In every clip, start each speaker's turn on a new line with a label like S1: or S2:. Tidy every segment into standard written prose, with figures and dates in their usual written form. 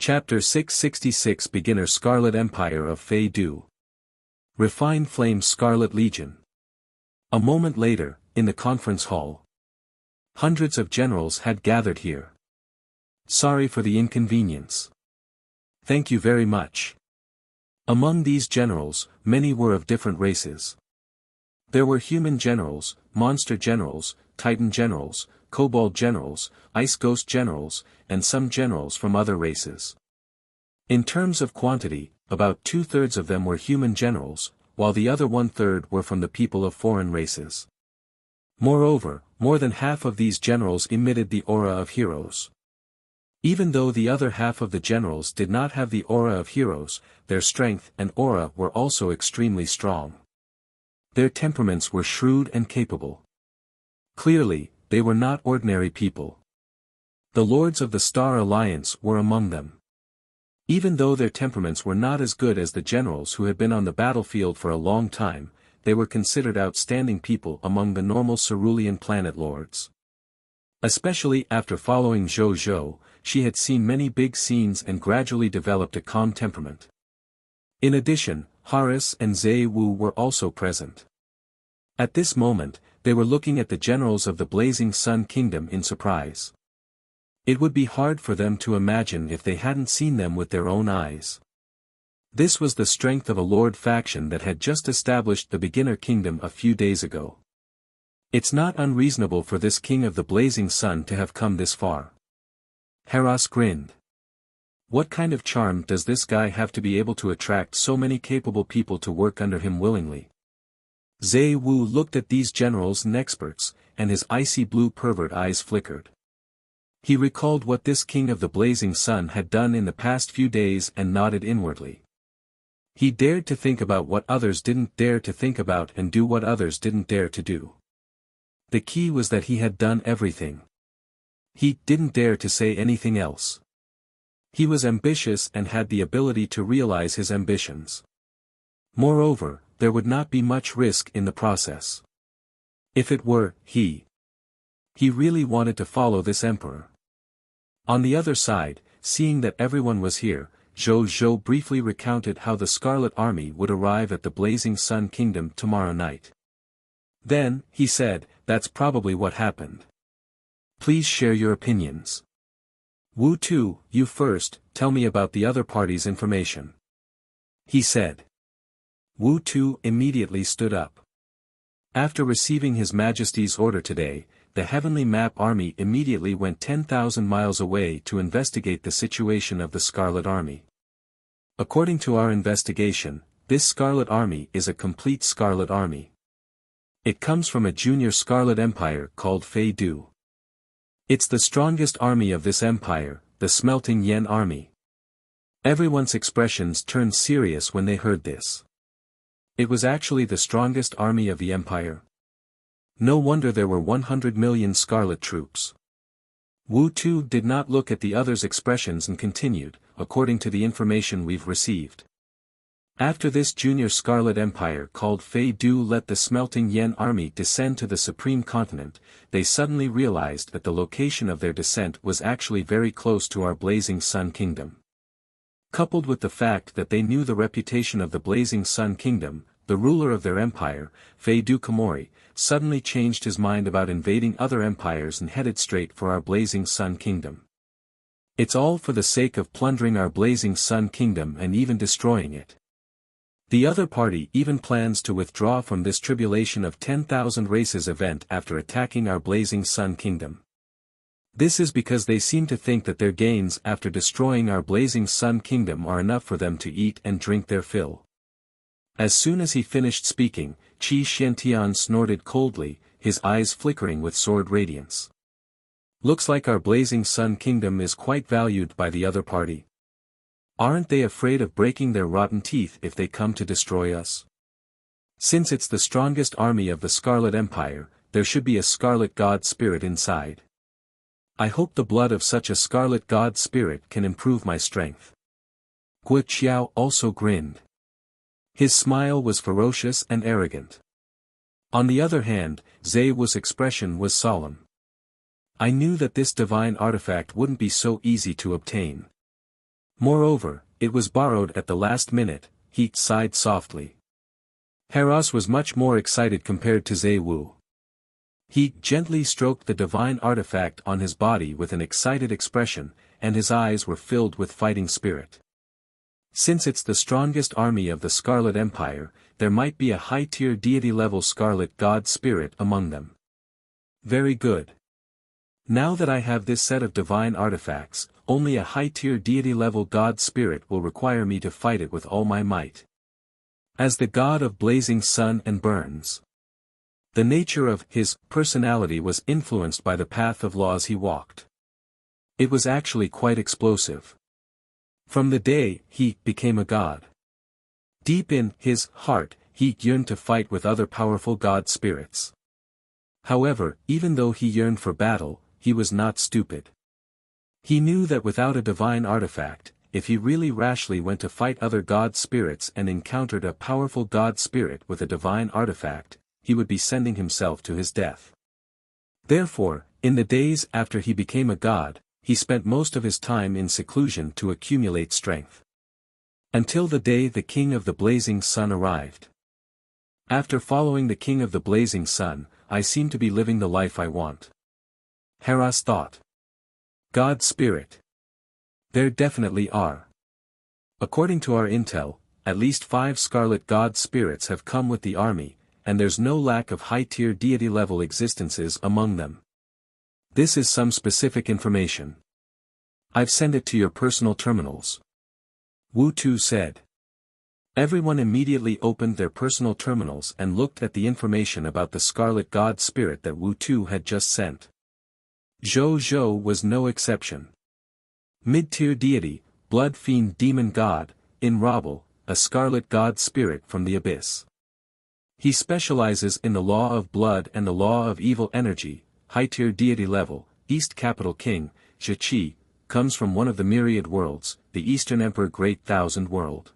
S1: Chapter 666 Beginner Scarlet Empire of Fei Du. Refined Flame Scarlet Legion. A moment later, in the conference hall. Hundreds of generals had gathered here. Sorry for the inconvenience. Thank you very much. Among these generals, many were of different races. There were human generals, monster generals, titan generals, kobold generals, ice ghost generals, and some generals from other races. In terms of quantity, about 2/3 of them were human generals, while the other 1/3 were from the people of foreign races. Moreover, more than half of these generals emitted the aura of heroes. Even though the other half of the generals did not have the aura of heroes, their strength and aura were also extremely strong. Their temperaments were shrewd and capable. Clearly, they were not ordinary people. The lords of the Star Alliance were among them. Even though their temperaments were not as good as the generals who had been on the battlefield for a long time, they were considered outstanding people among the normal cerulean planet lords. Especially after following Zhou Zhou, she had seen many big scenes and gradually developed a calm temperament. In addition, Haris and Zhe Wu were also present. At this moment, they were looking at the generals of the Blazing Sun Kingdom in surprise. It would be hard for them to imagine if they hadn't seen them with their own eyes. This was the strength of a lord faction that had just established the beginner kingdom a few days ago. It's not unreasonable for this king of the Blazing Sun to have come this far. Haras grinned. What kind of charm does this guy have to be able to attract so many capable people to work under him willingly? Zhe Wu looked at these generals and experts, and his icy blue pervert eyes flickered. He recalled what this king of the Blazing Sun had done in the past few days and nodded inwardly. He dared to think about what others didn't dare to think about and do what others didn't dare to do. The key was that he had done everything. He didn't dare to say anything else. He was ambitious and had the ability to realize his ambitions. Moreover, there would not be much risk in the process. If it were, he really wanted to follow this emperor. On the other side, seeing that everyone was here, Zhou Zhou briefly recounted how the Scarlet Army would arrive at the Blazing Sun Kingdom tomorrow night. Then, he said, that's probably what happened. Please share your opinions. Wu Tu, you first, tell me about the other party's information. He said. Wu Tu immediately stood up. After receiving His Majesty's order today, the Heavenly Map Army immediately went 10,000 miles away to investigate the situation of the Scarlet Army. According to our investigation, this Scarlet Army is a complete Scarlet Army. It comes from a junior Scarlet Empire called Fei Du. It's the strongest army of this empire, the Smelting Yen Army. Everyone's expressions turned serious when they heard this. It was actually the strongest army of the empire. No wonder there were 100 million Scarlet troops. Wu Tu did not look at the others' expressions and continued, according to the information we've received. After this junior Scarlet Empire called Fei Du let the Smelting Yen Army descend to the Supreme Continent, they suddenly realized that the location of their descent was actually very close to our Blazing Sun Kingdom. Coupled with the fact that they knew the reputation of the Blazing Sun Kingdom, the ruler of their empire, Fei Du Kamori, suddenly changed his mind about invading other empires and headed straight for our Blazing Sun Kingdom. It's all for the sake of plundering our Blazing Sun Kingdom and even destroying it. The other party even plans to withdraw from this tribulation of 10,000 races event after attacking our Blazing Sun Kingdom. This is because they seem to think that their gains after destroying our Blazing Sun Kingdom are enough for them to eat and drink their fill. As soon as he finished speaking, Qi Xiantian snorted coldly, his eyes flickering with sword radiance. Looks like our Blazing Sun Kingdom is quite valued by the other party. Aren't they afraid of breaking their rotten teeth if they come to destroy us? Since it's the strongest army of the Scarlet Empire, there should be a Scarlet God Spirit inside. I hope the blood of such a Scarlet God Spirit can improve my strength. Guo Qiao also grinned. His smile was ferocious and arrogant. On the other hand, Zhe Wu's expression was solemn. I knew that this divine artifact wouldn't be so easy to obtain. Moreover, it was borrowed at the last minute, he sighed softly. Heraus was much more excited compared to Zhe Wu. He gently stroked the divine artifact on his body with an excited expression, and his eyes were filled with fighting spirit. Since it's the strongest army of the Scarlet Empire, there might be a high-tier deity-level Scarlet God Spirit among them. Very good. Now that I have this set of divine artifacts, only a high-tier deity-level God Spirit will require me to fight it with all my might. As the god of blazing sun and burns. The nature of his personality was influenced by the path of laws he walked. It was actually quite explosive. From the day he became a god. Deep in his heart, he yearned to fight with other powerful god spirits. However, even though he yearned for battle, he was not stupid. He knew that without a divine artifact, if he really rashly went to fight other god spirits and encountered a powerful god spirit with a divine artifact, he would be sending himself to his death. Therefore, in the days after he became a god, he spent most of his time in seclusion to accumulate strength. Until the day the King of the Blazing Sun arrived. After following the King of the Blazing Sun, I seem to be living the life I want. Heraus thought. God Spirit. There definitely are. According to our intel, at least 5 Scarlet God Spirits have come with the army, and there's no lack of high-tier deity-level existences among them. This is some specific information. I've sent it to your personal terminals. Wu Tu said. Everyone immediately opened their personal terminals and looked at the information about the Scarlet God Spirit that Wu Tu had just sent. Zhou Zhou was no exception. Mid-tier deity, blood fiend demon god, in Rabble, a Scarlet God Spirit from the abyss. He specializes in the law of blood and the law of evil energy, high-tier deity level, East Capital King, Zhi comes from one of the myriad worlds, the Eastern Emperor Great Thousand World.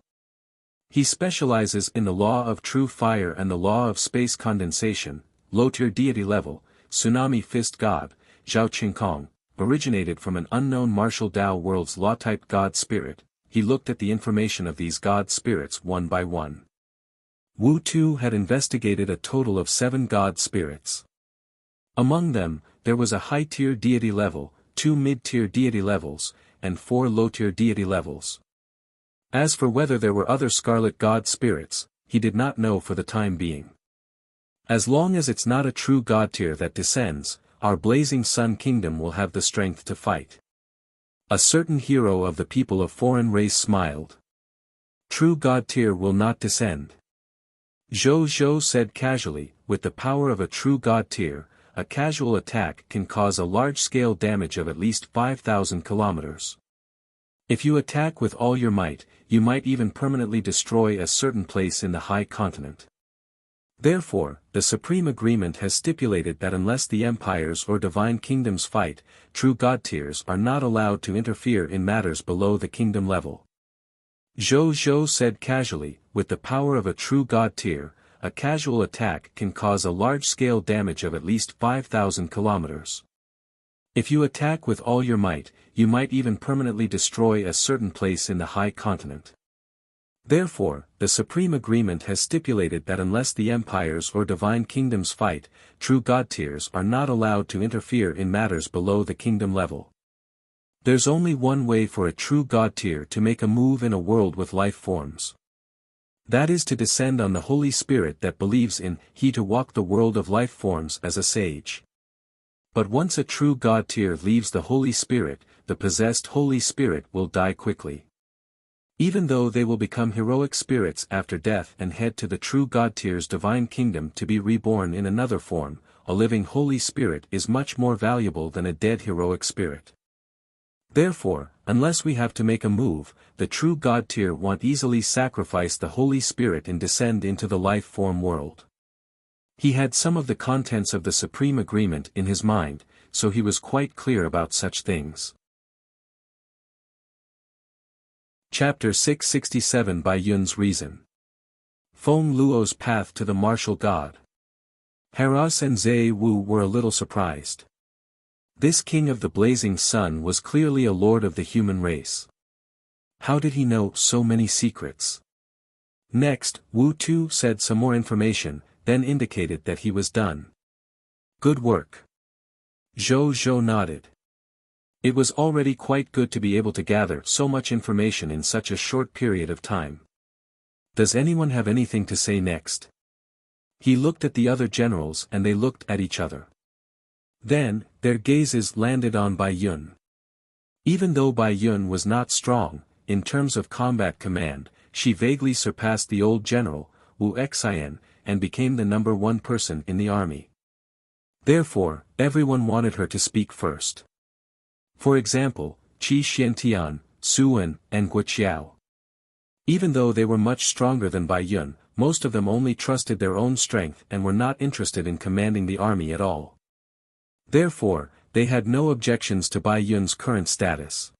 S1: He specializes in the law of true fire and the law of space condensation, low-tier deity level, Tsunami Fist God, Zhao Qingkong, originated from an unknown martial Dao world's law-type God Spirit. He looked at the information of these God Spirits one by one. Wu Tu had investigated a total of 7 God Spirits. Among them, there was a high-tier deity level, 2 mid-tier deity levels, and 4 low-tier deity levels. As for whether there were other Scarlet God Spirits, he did not know for the time being. As long as it's not a true God tier that descends, our Blazing Sun Kingdom will have the strength to fight. A certain hero of the people of foreign race smiled. True God tier will not descend. Zhou Zhou said casually, with the power of a true God tier, a casual attack can cause a large-scale damage of at least 5,000 kilometers. If you attack with all your might, you might even permanently destroy a certain place in the high continent. Therefore, the Supreme Agreement has stipulated that unless the empires or divine kingdoms fight, true God tiers are not allowed to interfere in matters below the kingdom level. Zhou Zhou said casually, with the power of a true God tier, a casual attack can cause a large-scale damage of at least 5,000 kilometers. If you attack with all your might, you might even permanently destroy a certain place in the high continent. Therefore, the Supreme Agreement has stipulated that unless the empires or divine kingdoms fight, true God tiers are not allowed to interfere in matters below the kingdom level. There's only one way for a true God tier to make a move in a world with life forms. That is to descend on the Holy Spirit that believes in He to walk the world of life forms as a sage. But once a true God tier leaves the Holy Spirit, the possessed Holy Spirit will die quickly. Even though they will become heroic spirits after death and head to the true God tier's divine kingdom to be reborn in another form, a living Holy Spirit is much more valuable than a dead heroic spirit. Therefore, unless we have to make a move, the true God tier won't easily sacrifice the Holy Spirit and descend into the life form world. He had some of the contents of the Supreme Agreement in his mind, so he was quite clear about such things. Chapter 667 By Yun's Reason. Feng Luo's Path to the Martial God. Heraus and Zhe Wu were a little surprised. This king of the blazing sun was clearly a lord of the human race. How did he know so many secrets? Next, Wu Tu said some more information, then indicated that he was done. Good work. Zhou Zhou nodded. It was already quite good to be able to gather so much information in such a short period of time. Does anyone have anything to say next? He looked at the other generals and they looked at each other. Then, their gazes landed on Bai Yun. Even though Bai Yun was not strong, in terms of combat command, she vaguely surpassed the old general, Wu Xian, and became the number one person in the army. Therefore, everyone wanted her to speak first. For example, Qi Xiantian, Su Wen, and Guo. Even though they were much stronger than Bai Yun, most of them only trusted their own strength and were not interested in commanding the army at all. Therefore, they had no objections to Bai Yun's current status.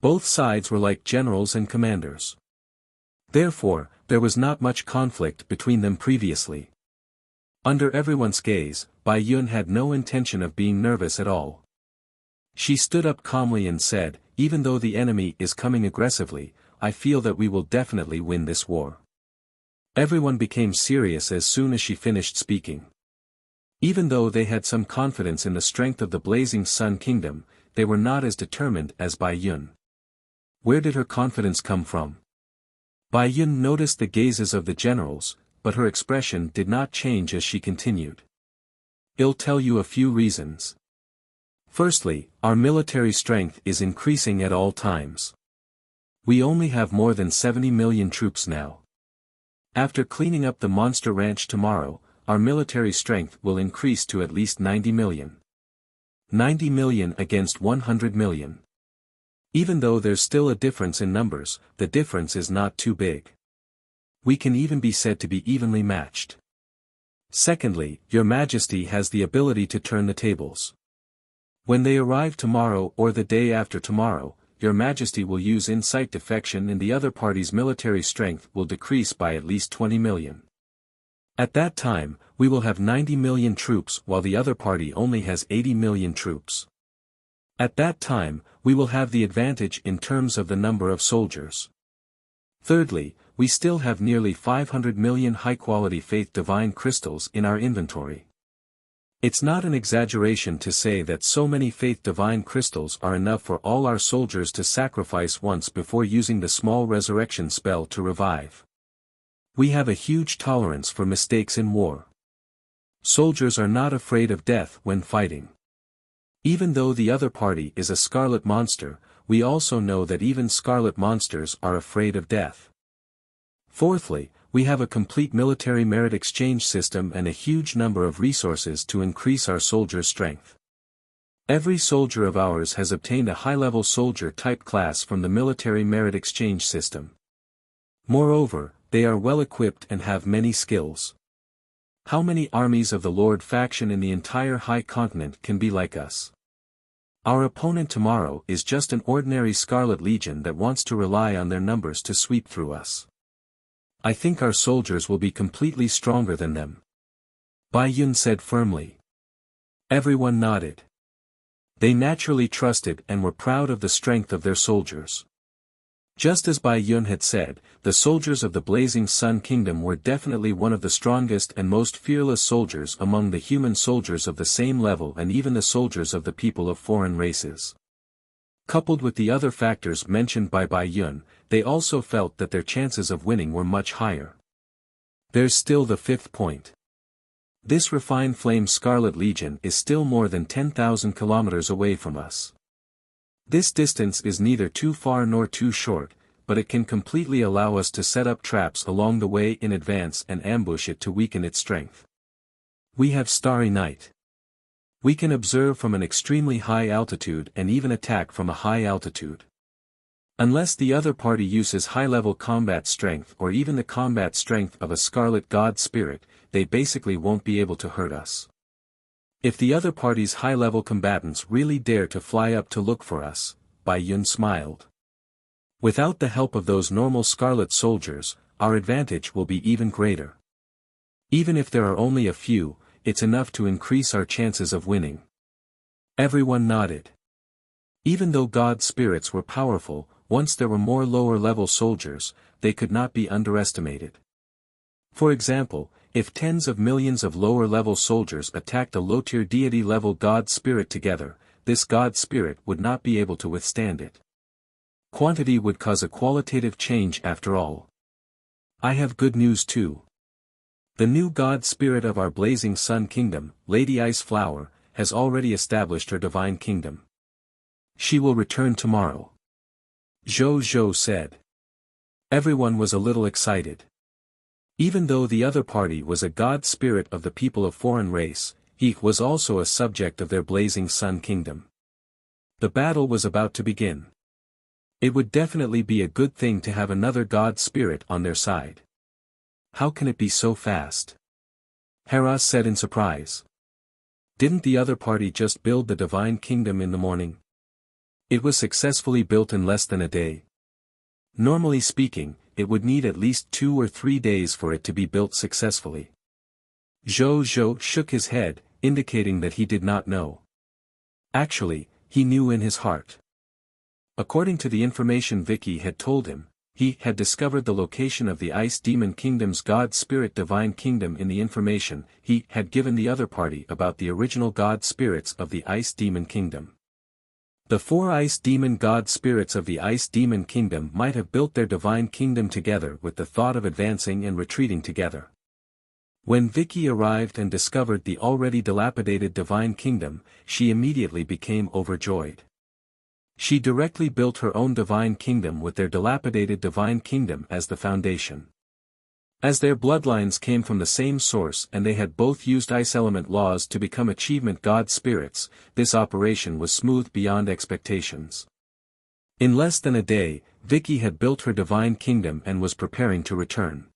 S1: Both sides were like generals and commanders. Therefore, there was not much conflict between them previously. Under everyone's gaze, Bai Yun had no intention of being nervous at all. She stood up calmly and said, "Even though the enemy is coming aggressively, I feel that we will definitely win this war." Everyone became serious as soon as she finished speaking. Even though they had some confidence in the strength of the Blazing Sun Kingdom, they were not as determined as Bai Yun. Where did her confidence come from? Bai Yun noticed the gazes of the generals, but her expression did not change as she continued. "I'll tell you a few reasons. Firstly, our military strength is increasing at all times. We only have more than 70 million troops now. After cleaning up the monster ranch tomorrow, our military strength will increase to at least 90 million. 90 million against 100 million. Even though there's still a difference in numbers, the difference is not too big. We can even be said to be evenly matched. Secondly, Your Majesty has the ability to turn the tables. When they arrive tomorrow or the day after tomorrow, Your Majesty will use insight defection and the other party's military strength will decrease by at least 20 million. At that time, we will have 90 million troops while the other party only has 80 million troops. At that time, we will have the advantage in terms of the number of soldiers. Thirdly, we still have nearly 500 million high-quality Faith Divine crystals in our inventory. It's not an exaggeration to say that so many Faith Divine crystals are enough for all our soldiers to sacrifice once before using the small resurrection spell to revive. We have a huge tolerance for mistakes in war. Soldiers are not afraid of death when fighting. Even though the other party is a scarlet monster, we also know that even scarlet monsters are afraid of death. Fourthly, we have a complete military merit exchange system and a huge number of resources to increase our soldiers' strength. Every soldier of ours has obtained a high-level soldier type class from the military merit exchange system. Moreover, they are well equipped and have many skills. How many armies of the Lord faction in the entire High Continent can be like us? Our opponent tomorrow is just an ordinary Scarlet Legion that wants to rely on their numbers to sweep through us. I think our soldiers will be completely stronger than them. Bai Yun said firmly. Everyone nodded. They naturally trusted and were proud of the strength of their soldiers. Just as Bai Yun had said, the soldiers of the Blazing Sun Kingdom were definitely one of the strongest and most fearless soldiers among the human soldiers of the same level and even the soldiers of the people of foreign races. Coupled with the other factors mentioned by Bai Yun, they also felt that their chances of winning were much higher. There's still the fifth point. This refined flame Scarlet Legion is still more than 10,000 kilometers away from us. This distance is neither too far nor too short, but it can completely allow us to set up traps along the way in advance and ambush it to weaken its strength. We have Starry Night. We can observe from an extremely high altitude and even attack from a high altitude. Unless the other party uses high-level combat strength or even the combat strength of a Scarlet God Spirit, they basically won't be able to hurt us. If the other party's high-level combatants really dare to fly up to look for us, Bai Yun smiled. Without the help of those normal Scarlet soldiers, our advantage will be even greater. Even if there are only a few, it's enough to increase our chances of winning. Everyone nodded. Even though God spirits were powerful, once there were more lower-level soldiers, they could not be underestimated. For example, if tens of millions of lower-level soldiers attacked a low-tier deity-level god spirit together, this god spirit would not be able to withstand it. Quantity would cause a qualitative change after all. I have good news too. The new god spirit of our blazing sun kingdom, Lady Ice Flower, has already established her divine kingdom. She will return tomorrow. Zhou Zhou said. Everyone was a little excited. Even though the other party was a god spirit of the people of foreign race, he was also a subject of their blazing sun kingdom. The battle was about to begin. It would definitely be a good thing to have another god spirit on their side. How can it be so fast? Hera said in surprise. Didn't the other party just build the divine kingdom in the morning? It was successfully built in less than a day. Normally speaking, it would need at least 2 or 3 days for it to be built successfully. Zhou Zhou shook his head, indicating that he did not know. Actually, he knew in his heart. According to the information Vicky had told him, he had discovered the location of the Ice Demon Kingdom's God Spirit Divine Kingdom in the information he had given the other party about the original God Spirits of the Ice Demon Kingdom. The 4 Ice Demon God Spirits of the Ice Demon Kingdom might have built their Divine Kingdom together with the thought of advancing and retreating together. When Vicky arrived and discovered the already dilapidated Divine Kingdom, she immediately became overjoyed. She directly built her own divine kingdom with their dilapidated divine kingdom as the foundation. As their bloodlines came from the same source and they had both used ice element laws to become achievement god spirits, this operation was smooth beyond expectations. In less than a day, Vicky had built her divine kingdom and was preparing to return.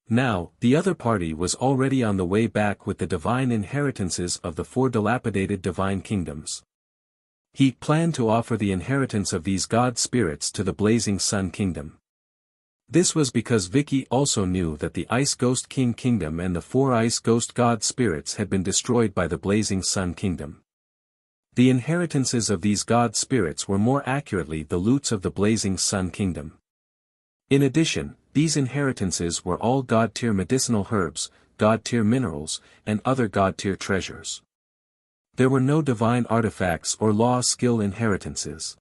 S1: Now, the other party was already on the way back with the divine inheritances of the 4 dilapidated divine kingdoms. He planned to offer the inheritance of these god spirits to the Blazing Sun Kingdom. This was because Vicky also knew that the Ice Ghost King Kingdom and the 4 Ice Ghost God Spirits had been destroyed by the Blazing Sun Kingdom. The inheritances of these god spirits were more accurately the loots of the Blazing Sun Kingdom. In addition, these inheritances were all god-tier medicinal herbs, god-tier minerals, and other god-tier treasures. There were no divine artifacts or law skill inheritances.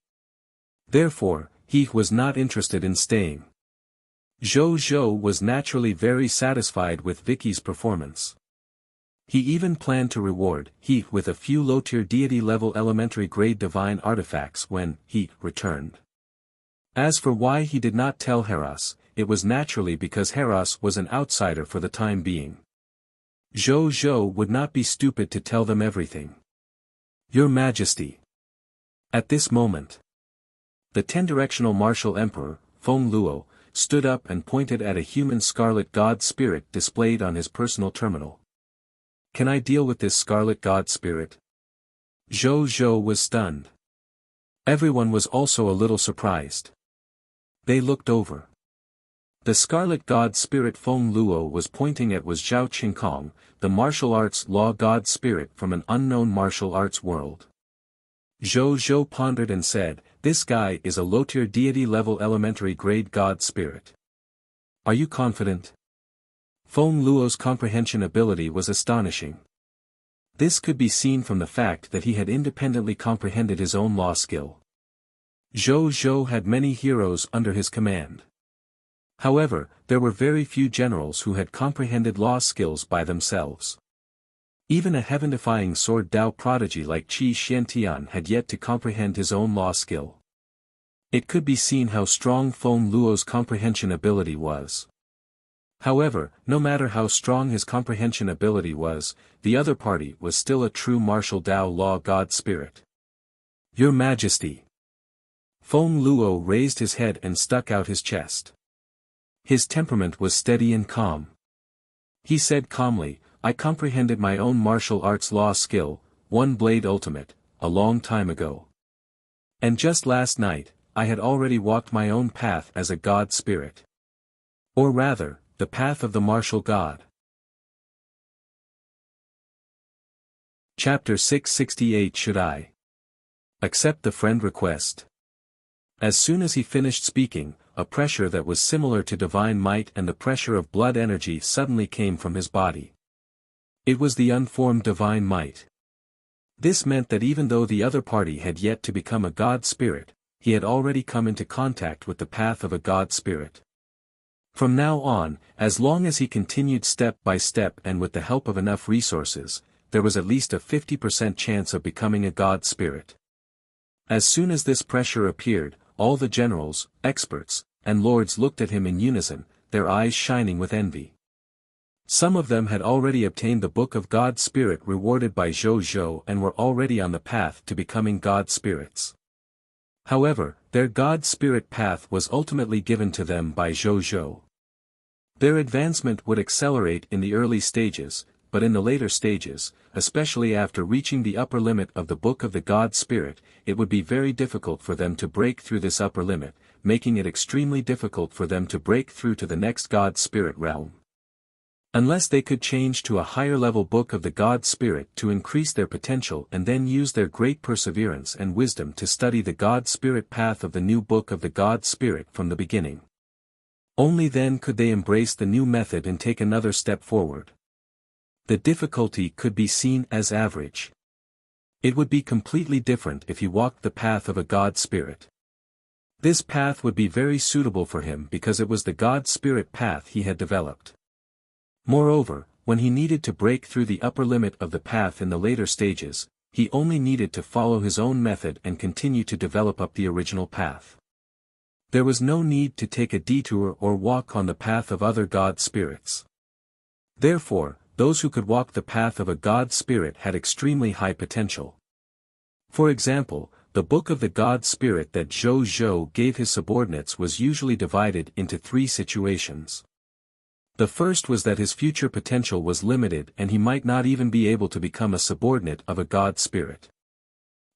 S1: Therefore, he was not interested in staying. Zhou Zhou was naturally very satisfied with Vicky's performance. He even planned to reward he with a few low-tier deity-level elementary grade divine artifacts when he returned. As for why he did not tell Heras, it was naturally because Heras was an outsider for the time being. Zhou Zhou would not be stupid to tell them everything. Your Majesty. At this moment, the 10-directional martial emperor, Feng Luo, stood up and pointed at a human scarlet god spirit displayed on his personal terminal. Can I deal with this scarlet god spirit? Zhou Zhou was stunned. Everyone was also a little surprised. They looked over. The scarlet god spirit Feng Luo was pointing at was Zhao Qingkong, the martial arts law god spirit from an unknown martial arts world. Zhou Zhou pondered and said, this guy is a low-tier deity-level elementary grade god spirit. Are you confident? Feng Luo's comprehension ability was astonishing. This could be seen from the fact that he had independently comprehended his own law skill. Zhou Zhou had many heroes under his command. However, there were very few generals who had comprehended law skills by themselves. Even a heaven-defying sword Dao prodigy like Qi Xiantian had yet to comprehend his own law skill. It could be seen how strong Feng Luo's comprehension ability was. However, no matter how strong his comprehension ability was, the other party was still a true martial Dao law god spirit. Your Majesty. Feng Luo raised his head and stuck out his chest. His temperament was steady and calm. He said calmly, I comprehended my own martial arts law skill, One Blade Ultimate, a long time ago. And just last night, I had already walked my own path as a god spirit. Or rather, the path of the martial god. Chapter 668 Should I accept the friend request? As soon as he finished speaking, a pressure that was similar to divine might and the pressure of blood energy suddenly came from his body. It was the unformed divine might. This meant that even though the other party had yet to become a God spirit, he had already come into contact with the path of a God spirit. From now on, as long as he continued step by step and with the help of enough resources, there was at least a 50% chance of becoming a God spirit. As soon as this pressure appeared, all the generals, experts, and lords looked at him in unison, their eyes shining with envy. Some of them had already obtained the Book of God Spirit rewarded by Zhou Zhou and were already on the path to becoming God spirits. However, their God spirit path was ultimately given to them by Zhou Zhou. Their advancement would accelerate in the early stages, but in the later stages, especially after reaching the upper limit of the Book of the God Spirit, it would be very difficult for them to break through this upper limit, making it extremely difficult for them to break through to the next God Spirit realm. Unless they could change to a higher level Book of the God Spirit to increase their potential and then use their great perseverance and wisdom to study the God Spirit path of the new Book of the God Spirit from the beginning. Only then could they embrace the new method and take another step forward. The difficulty could be seen as average. It would be completely different if he walked the path of a God Spirit. This path would be very suitable for him because it was the God Spirit path he had developed. Moreover, when he needed to break through the upper limit of the path in the later stages, he only needed to follow his own method and continue to develop up the original path. There was no need to take a detour or walk on the path of other God spirits. Therefore, those who could walk the path of a God spirit had extremely high potential. For example, the Book of the God Spirit that Zhou Zhou gave his subordinates was usually divided into 3 situations. The first was that his future potential was limited and he might not even be able to become a subordinate of a God spirit.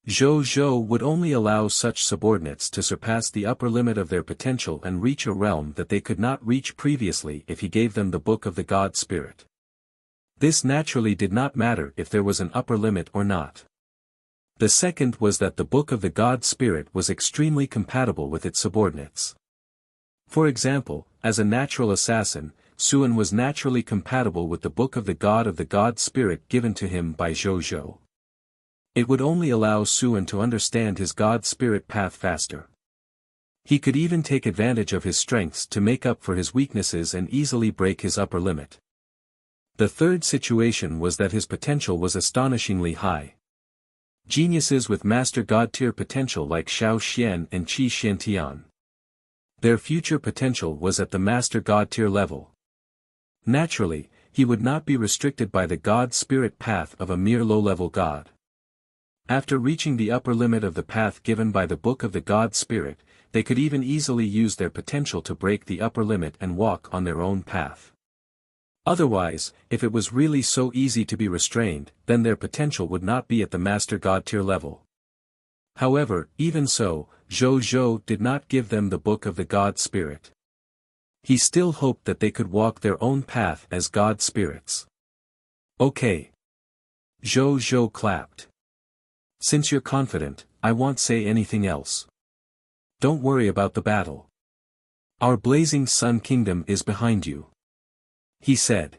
S1: Zhou Zhou would only allow such subordinates to surpass the upper limit of their potential and reach a realm that they could not reach previously if he gave them the Book of the God Spirit. This naturally did not matter if there was an upper limit or not. The second was that the Book of the God Spirit was extremely compatible with its subordinates. For example, as a natural assassin, Suan was naturally compatible with the Book of the God Spirit given to him by Zhou Zhou. It would only allow Suan to understand his God Spirit path faster. He could even take advantage of his strengths to make up for his weaknesses and easily break his upper limit. The third situation was that his potential was astonishingly high. Geniuses with Master God tier potential like Xiao Xian and Qi Xiantian. Their future potential was at the Master God tier level. Naturally, he would not be restricted by the God Spirit path of a mere low-level God. After reaching the upper limit of the path given by the Book of the God Spirit, they could even easily use their potential to break the upper limit and walk on their own path. Otherwise, if it was really so easy to be restrained, then their potential would not be at the Master God tier level. However, even so, Zhou Zhou did not give them the Book of the God Spirit. He still hoped that they could walk their own path as God spirits. Okay. Zhou Zhou clapped. Since you're confident, I won't say anything else. Don't worry about the battle. Our blazing sun kingdom is behind you. He said.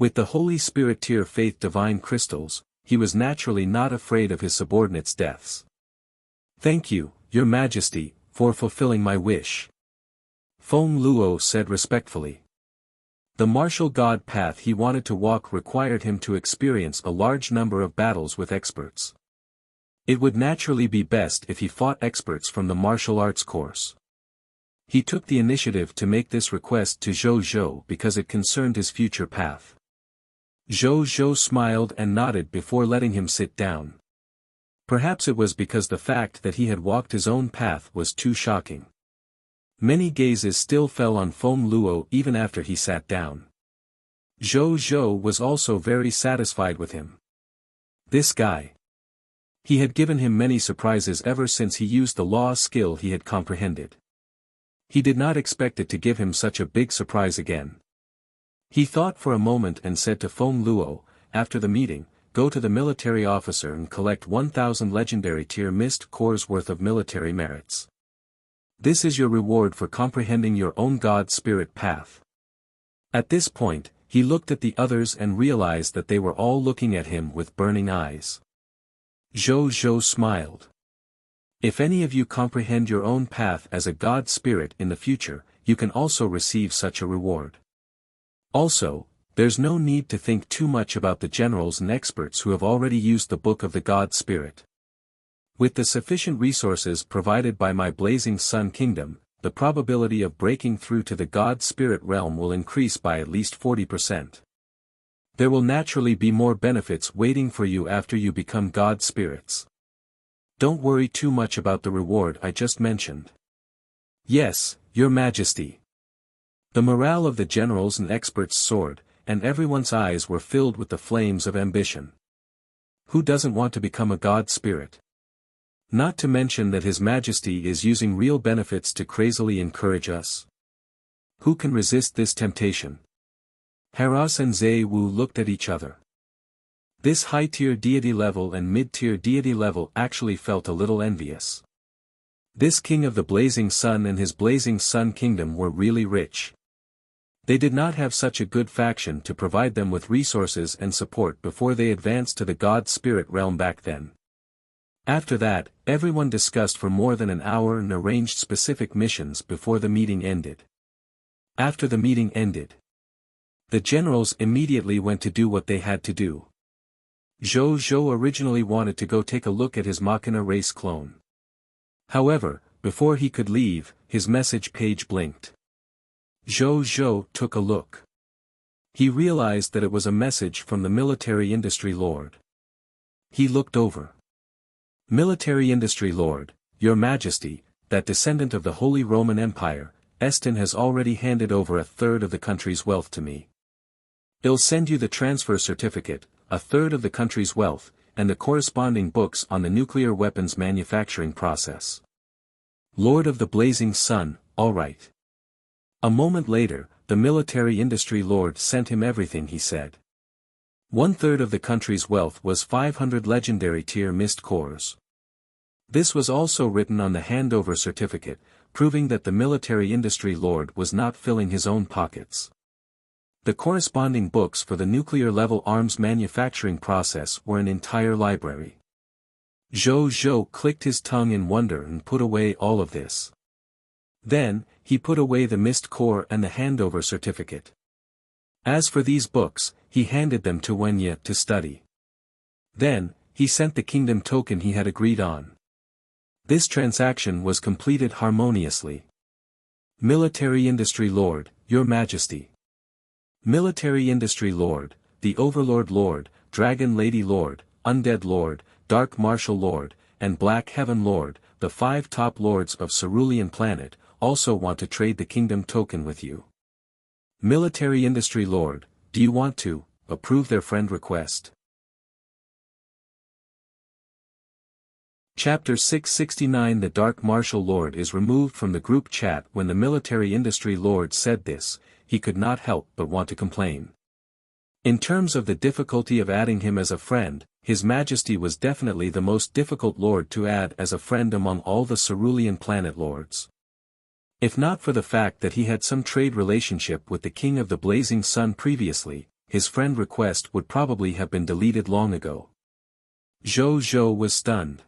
S1: With the Holy Spirit tier faith divine crystals, he was naturally not afraid of his subordinates' deaths. Thank you, Your Majesty, for fulfilling my wish. Feng Luo said respectfully. The martial god path he wanted to walk required him to experience a large number of battles with experts. It would naturally be best if he fought experts from the martial arts course. He took the initiative to make this request to Zhou Zhou because it concerned his future path. Zhou Zhou smiled and nodded before letting him sit down. Perhaps it was because the fact that he had walked his own path was too shocking. Many gazes still fell on Feng Luo even after he sat down. Zhou Zhou was also very satisfied with him. This guy. He had given him many surprises ever since he used the law skill he had comprehended. He did not expect it to give him such a big surprise again. He thought for a moment and said to Feng Luo, after the meeting, go to the military officer and collect 1,000 legendary tier mist cores worth of military merits. This is your reward for comprehending your own God-Spirit path. At this point, he looked at the others and realized that they were all looking at him with burning eyes. Zhou smiled. If any of you comprehend your own path as a God-Spirit in the future, you can also receive such a reward. Also, there's no need to think too much about the generals and experts who have already used the Book of the God-Spirit. With the sufficient resources provided by my Blazing Sun Kingdom, the probability of breaking through to the God-Spirit realm will increase by at least 40%. There will naturally be more benefits waiting for you after you become God-Spirits. Don't worry too much about the reward I just mentioned. Yes, Your Majesty. The morale of the generals and experts soared, and everyone's eyes were filled with the flames of ambition. Who doesn't want to become a God-Spirit? Not to mention that His Majesty is using real benefits to crazily encourage us. Who can resist this temptation? Haras and Zhe Wu looked at each other. This high-tier deity level and mid-tier deity level actually felt a little envious. This king of the Blazing Sun and his Blazing Sun Kingdom were really rich. They did not have such a good faction to provide them with resources and support before they advanced to the God-Spirit realm back then. After that, everyone discussed for more than an hour and arranged specific missions before the meeting ended. After the meeting ended, the generals immediately went to do what they had to do. Zhou originally wanted to go take a look at his Machina race clone. However, before he could leave, his message page blinked. Zhou took a look. He realized that it was a message from the Military Industry Lord. He looked over. Military Industry Lord, Your Majesty, that descendant of the Holy Roman Empire, Eston has already handed over a third of the country's wealth to me. He'll send you the transfer certificate, a third of the country's wealth, and the corresponding books on the nuclear weapons manufacturing process. Lord of the Blazing Sun, all right. A moment later, the Military Industry Lord sent him everything he said. 1/3 of the country's wealth was 500 legendary tier mist cores. This was also written on the handover certificate, proving that the Military Industry Lord was not filling his own pockets. The corresponding books for the nuclear-level arms manufacturing process were an entire library. Zhou clicked his tongue in wonder and put away all of this. Then, he put away the mist core and the handover certificate. As for these books, he handed them to Wenya to study. Then, he sent the kingdom token he had agreed on. This transaction was completed harmoniously. Military Industry Lord, Your Majesty. Military Industry Lord, the Overlord Lord, Dragon Lady Lord, Undead Lord, Dark Martial Lord, and Black Heaven Lord, the 5 top lords of Cerulean Planet, also want to trade the kingdom token with you. Military Industry Lord, do you want to approve their friend request? Chapter 669 The Dark Martial Lord is removed from the group chat. When the Military Industry Lord said this, he could not help but want to complain. In terms of the difficulty of adding him as a friend, His Majesty was definitely the most difficult lord to add as a friend among all the Cerulean Planet lords. If not for the fact that he had some trade relationship with the King of the Blazing Sun previously, his friend request would probably have been deleted long ago. Zhou was stunned.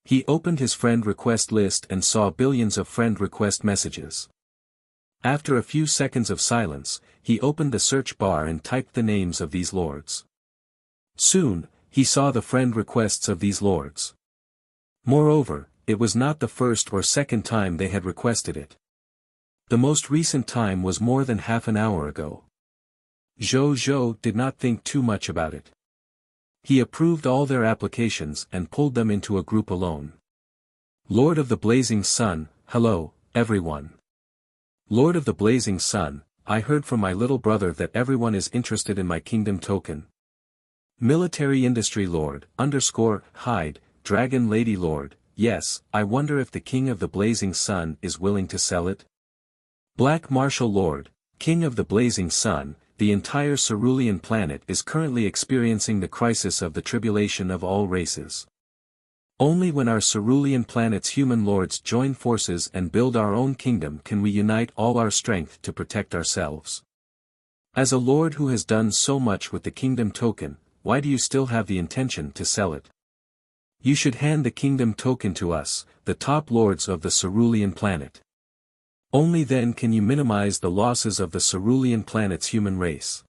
S1: He opened his friend request list and saw billions of friend request messages. After a few seconds of silence, he opened the search bar and typed the names of these lords. Soon, he saw the friend requests of these lords. Moreover, it was not the first or second time they had requested it. The most recent time was more than half an hour ago. Zhou did not think too much about it. He approved all their applications and pulled them into a group alone. Lord of the Blazing Sun, hello, everyone. Lord of the Blazing Sun, I heard from my little brother that everyone is interested in my kingdom token. Military Industry Lord, Hyde, Dragon Lady Lord, yes, I wonder if the King of the Blazing Sun is willing to sell it? Black Martial Lord, King of the Blazing Sun, the entire Cerulean Planet is currently experiencing the crisis of the tribulation of all races. Only when our cerulean planet's human lords join forces and build our own kingdom can we unite all our strength to protect ourselves. As a lord who has done so much with the kingdom token, why do you still have the intention to sell it? You should hand the kingdom token to us, the top lords of the cerulean planet. Only then can you minimize the losses of the cerulean planet's human race.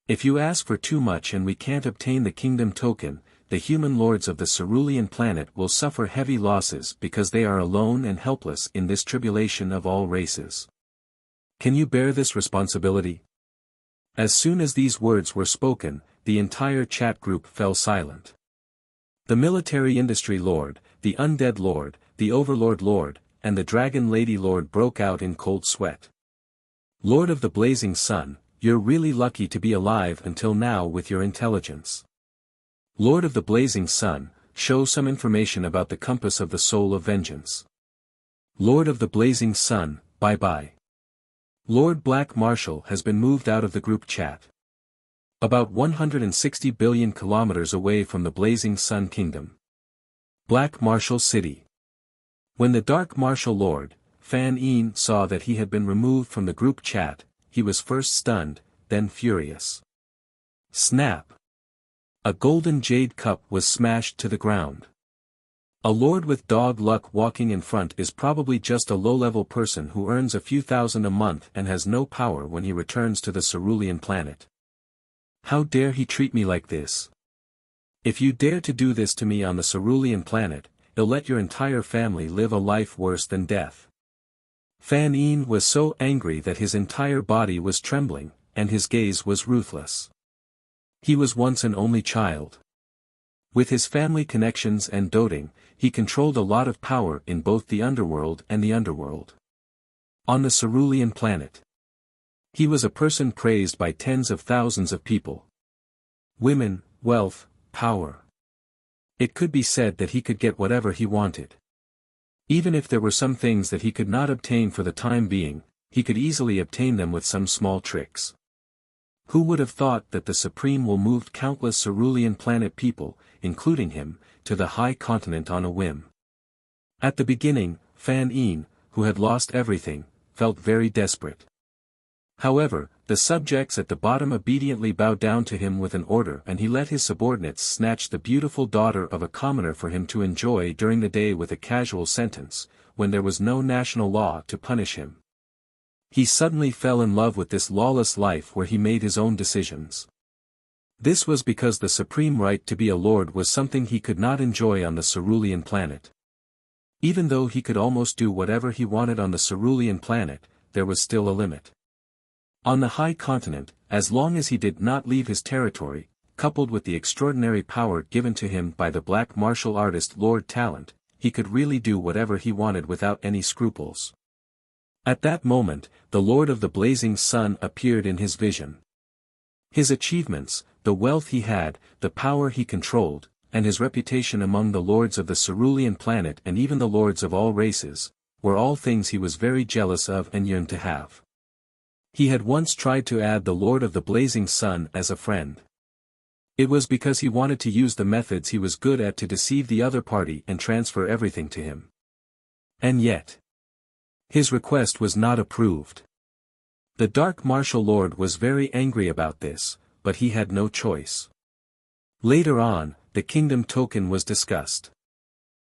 S1: If you ask for too much and we can't obtain the kingdom token, the human lords of the cerulean planet will suffer heavy losses because they are alone and helpless in this tribulation of all races. Can you bear this responsibility? As soon as these words were spoken, the entire chat group fell silent. The military industry lord, the undead lord, the overlord lord, and the dragon lady lord broke out in cold sweat. Lord of the blazing sun, you're really lucky to be alive until now with your intelligence. Lord of the blazing sun, show some information about the compass of the soul of vengeance. Lord of the blazing sun, bye-bye. Lord Black Marshal has been moved out of the group chat. About 160 billion kilometers away from the blazing sun kingdom. Black Marshal City. When the Dark Marshal Lord, Fan Een, saw that he had been removed from the group chat, he was first stunned, then furious. Snap! A golden jade cup was smashed to the ground. A lord with dog luck walking in front is probably just a low-level person who earns a few thousand a month and has no power when he returns to the cerulean planet. How dare he treat me like this? If you dare to do this to me on the cerulean planet, you'll let your entire family live a life worse than death. Fan Een was so angry that his entire body was trembling, and his gaze was ruthless. He was once an only child. With his family connections and doting, he controlled a lot of power in both the underworld and the underworld. On the cerulean planet, he was a person praised by tens of thousands of people. Women, wealth, power. It could be said that he could get whatever he wanted. Even if there were some things that he could not obtain for the time being, he could easily obtain them with some small tricks. Who would have thought that the Supreme will move countless cerulean planet people, including him, to the high continent on a whim? At the beginning, Fan Een, who had lost everything, felt very desperate. However, the subjects at the bottom obediently bowed down to him with an order, and he let his subordinates snatch the beautiful daughter of a commoner for him to enjoy during the day with a casual sentence, when there was no national law to punish him. He suddenly fell in love with this lawless life where he made his own decisions. This was because the supreme right to be a lord was something he could not enjoy on the cerulean planet. Even though he could almost do whatever he wanted on the cerulean planet, there was still a limit. On the high continent, as long as he did not leave his territory, coupled with the extraordinary power given to him by the black martial artist Lord Talent, he could really do whatever he wanted without any scruples. At that moment, the Lord of the Blazing Sun appeared in his vision. His achievements, the wealth he had, the power he controlled, and his reputation among the lords of the cerulean planet and even the lords of all races, were all things he was very jealous of and yearned to have. He had once tried to add the Lord of the Blazing Sun as a friend. It was because he wanted to use the methods he was good at to deceive the other party and transfer everything to him. And yet, his request was not approved. The Dark Martial Lord was very angry about this, but he had no choice. Later on, the kingdom token was discussed.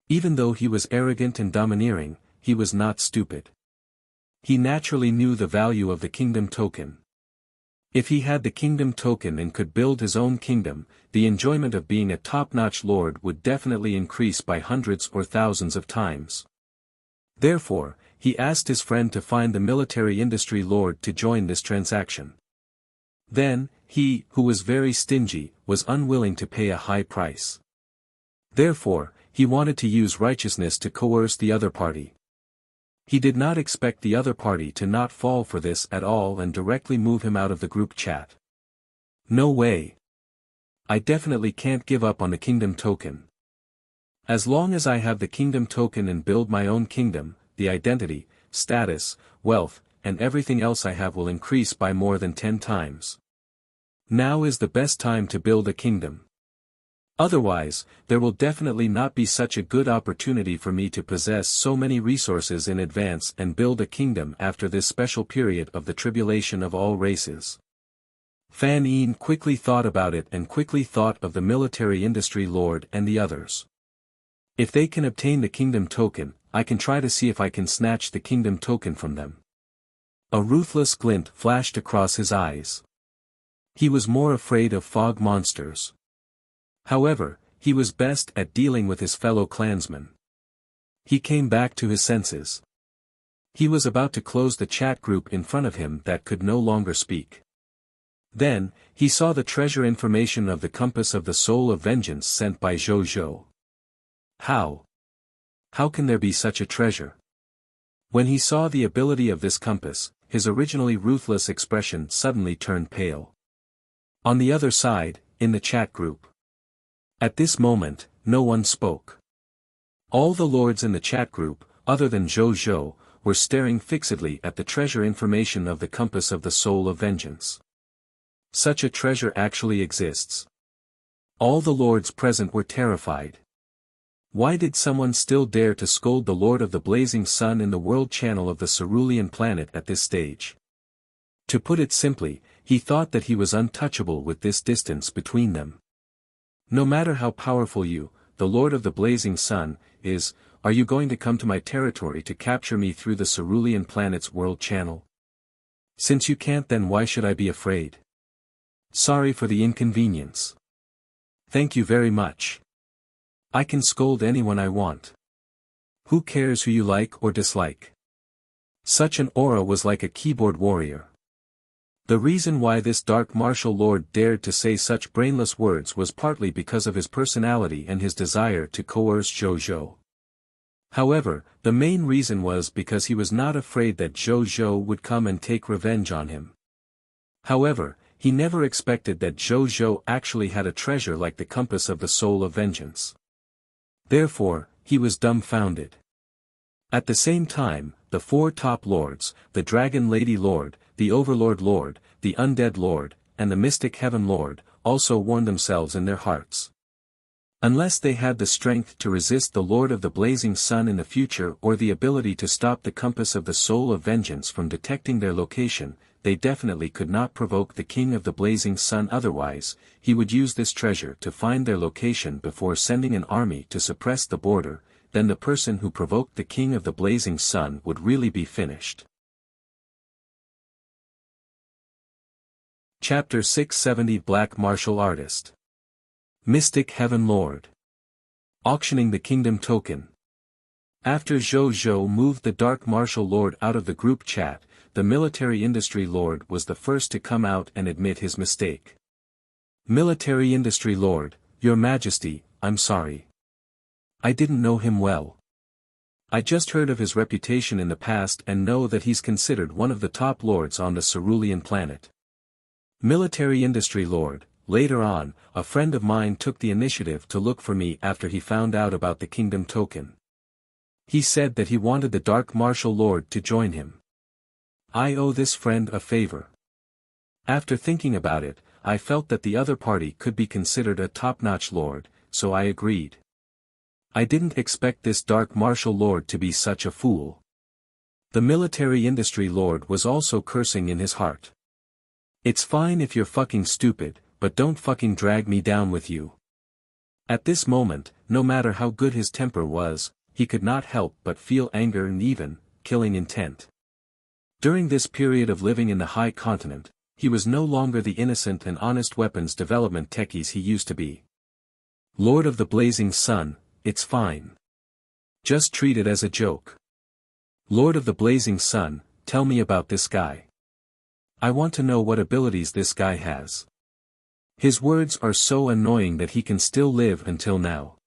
S1: Even though he was arrogant and domineering, he was not stupid. He naturally knew the value of the kingdom token. If he had the kingdom token and could build his own kingdom, the enjoyment of being a top-notch lord would definitely increase by hundreds or thousands of times. Therefore, he asked his friend to find the military industry lord to join this transaction. Then, he, who was very stingy, was unwilling to pay a high price. Therefore, he wanted to use righteousness to coerce the other party. He did not expect the other party to not fall for this at all and directly move him out of the group chat. No way. I definitely can't give up on the kingdom token. As long as I have the kingdom token and build my own kingdom, the identity, status, wealth, and everything else I have will increase by more than 10 times. Now is the best time to build a kingdom. Otherwise, there will definitely not be such a good opportunity for me to possess so many resources in advance and build a kingdom after this special period of the tribulation of all races. Fan Yin quickly thought about it and quickly thought of the military industry lord and the others. If they can obtain the kingdom token, I can try to see if I can snatch the kingdom token from them. A ruthless glint flashed across his eyes. He was more afraid of fog monsters. However, he was best at dealing with his fellow clansmen. He came back to his senses. He was about to close the chat group in front of him that could no longer speak. Then, he saw the treasure information of the compass of the soul of vengeance sent by Zhou Zhou. How? How can there be such a treasure? When he saw the ability of this compass, his originally ruthless expression suddenly turned pale. On the other side, in the chat group. At this moment, no one spoke. All the lords in the chat group, other than Zhou Zhou, were staring fixedly at the treasure information of the compass of the soul of vengeance. Such a treasure actually exists. All the lords present were terrified. Why did someone still dare to scold the Lord of the Blazing Sun in the world channel of the Cerulean planet at this stage? To put it simply, he thought that he was untouchable with this distance between them. No matter how powerful you, the Lord of the Blazing Sun, is, are you going to come to my territory to capture me through the Cerulean planet's world channel? Since you can't, then why should I be afraid? Sorry for the inconvenience. Thank you very much. I can scold anyone I want. Who cares who you like or dislike? Such an aura was like a keyboard warrior. The reason why this dark martial lord dared to say such brainless words was partly because of his personality and his desire to coerce Zhou Zhou. However, the main reason was because he was not afraid that Zhou Zhou would come and take revenge on him. However, he never expected that Zhou Zhou actually had a treasure like the compass of the soul of vengeance. Therefore, he was dumbfounded. At the same time, the four top lords, the Dragon Lady Lord, the Overlord Lord, the Undead Lord, and the Mystic Heaven Lord, also warned themselves in their hearts. Unless they had the strength to resist the Lord of the Blazing Sun in the future or the ability to stop the compass of the soul of vengeance from detecting their location, they definitely could not provoke the King of the Blazing Sun. Otherwise, he would use this treasure to find their location before sending an army to suppress the border. Then the person who provoked the King of the Blazing Sun would really be finished. Chapter 670 Black Martial Artist. Mystic Heaven Lord. Auctioning the Kingdom Token. After Zhou Zhou moved the Dark Martial Lord out of the group chat, the Military Industry Lord was the first to come out and admit his mistake. Military Industry Lord, Your Majesty, I'm sorry. I didn't know him well. I just heard of his reputation in the past and know that he's considered one of the top lords on the Cerulean planet. Military Industry Lord, later on, a friend of mine took the initiative to look for me after he found out about the Kingdom Token. He said that he wanted the Dark Martial Lord to join him. I owe this friend a favor. After thinking about it, I felt that the other party could be considered a top-notch lord, so I agreed. I didn't expect this Dark Martial Lord to be such a fool. The Military Industry Lord was also cursing in his heart. It's fine if you're fucking stupid, but don't fucking drag me down with you. At this moment, no matter how good his temper was, he could not help but feel anger and even, killing intent. During this period of living in the High Continent, he was no longer the innocent and honest weapons development techies he used to be. Lord of the Blazing Sun, it's fine. Just treat it as a joke. Lord of the Blazing Sun, tell me about this guy. I want to know what abilities this guy has. His words are so annoying that he can still live until now.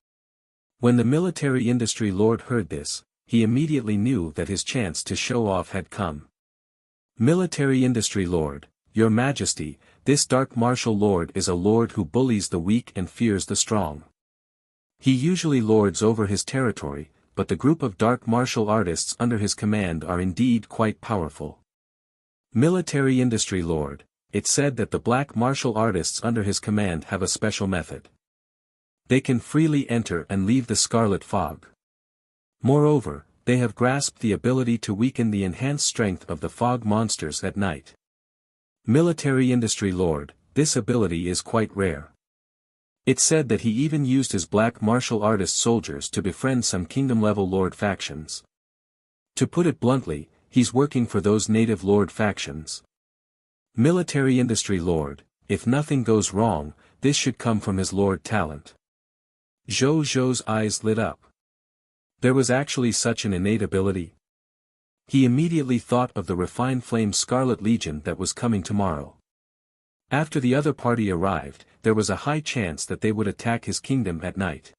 S1: When the Military Industry Lord heard this, he immediately knew that his chance to show off had come. Military Industry Lord, Your Majesty, this Dark Martial Lord is a lord who bullies the weak and fears the strong. He usually lords over his territory, but the group of dark martial artists under his command are indeed quite powerful. Military Industry Lord, it said that the black martial artists under his command have a special method. They can freely enter and leave the scarlet fog. Moreover, they have grasped the ability to weaken the enhanced strength of the fog monsters at night. Military Industry Lord, this ability is quite rare. It's said that he even used his black martial artist soldiers to befriend some kingdom-level lord factions. To put it bluntly, he's working for those native lord factions. Military Industry Lord, if nothing goes wrong, this should come from his lord talent. Zhou Zhou's eyes lit up. There was actually such an innate ability. He immediately thought of the refined flame Scarlet Legion that was coming tomorrow. After the other party arrived, there was a high chance that they would attack his kingdom at night.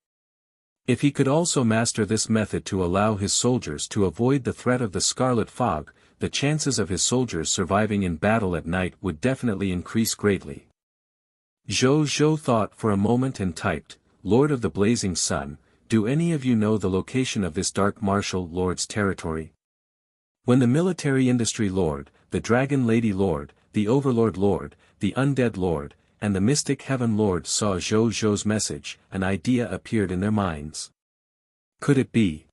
S1: If he could also master this method to allow his soldiers to avoid the threat of the scarlet fog, the chances of his soldiers surviving in battle at night would definitely increase greatly. Zhou Zhou thought for a moment and typed, Lord of the Blazing Sun, do any of you know the location of this Dark Martial Lord's territory? When the Military Industry Lord, the Dragon Lady Lord, the Overlord Lord, the Undead Lord, and the Mystic Heaven Lord saw Zhou Zhou's message, an idea appeared in their minds. Could it be?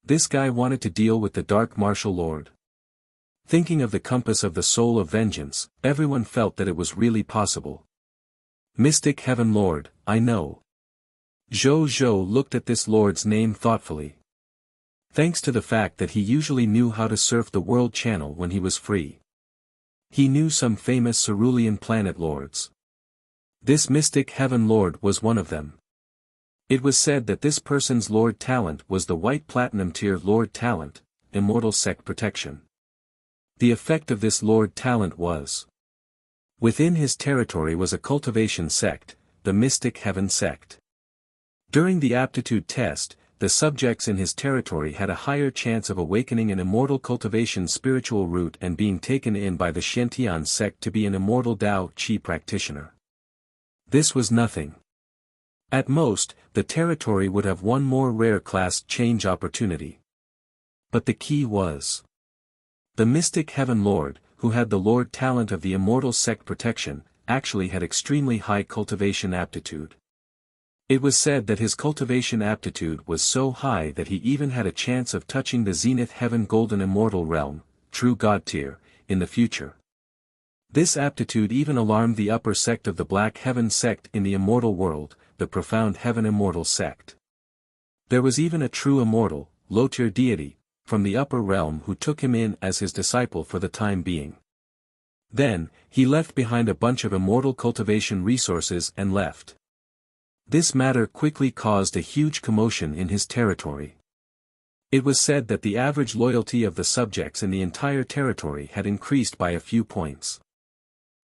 S1: This guy wanted to deal with the Dark Martial Lord. Thinking of the compass of the soul of vengeance, everyone felt that it was really possible. Mystic Heaven Lord, I know. Zhou Zhou looked at this lord's name thoughtfully. Thanks to the fact that he usually knew how to surf the world channel when he was free. He knew some famous cerulean planet lords. This Mystic Heaven Lord was one of them. It was said that this person's Lord Talent was the White Platinum Tier Lord Talent, Immortal Sect Protection. The effect of this Lord Talent was: within his territory was a cultivation sect, the Mystic Heaven Sect. During the aptitude test, the subjects in his territory had a higher chance of awakening an immortal cultivation spiritual root and being taken in by the Shentian sect to be an immortal Dao Qi practitioner. This was nothing. At most, the territory would have one more rare class change opportunity. But the key was: the Mystic Heaven Lord, who had the Lord Talent of the Immortal Sect Protection, actually had extremely high cultivation aptitude. It was said that his cultivation aptitude was so high that he even had a chance of touching the Zenith Heaven Golden Immortal Realm, True God Tier, in the future. This aptitude even alarmed the upper sect of the Black Heaven Sect in the Immortal World, the Profound Heaven Immortal Sect. There was even a true immortal, low-tier deity, from the upper realm who took him in as his disciple for the time being. Then, he left behind a bunch of immortal cultivation resources and left. This matter quickly caused a huge commotion in his territory. It was said that the average loyalty of the subjects in the entire territory had increased by a few points.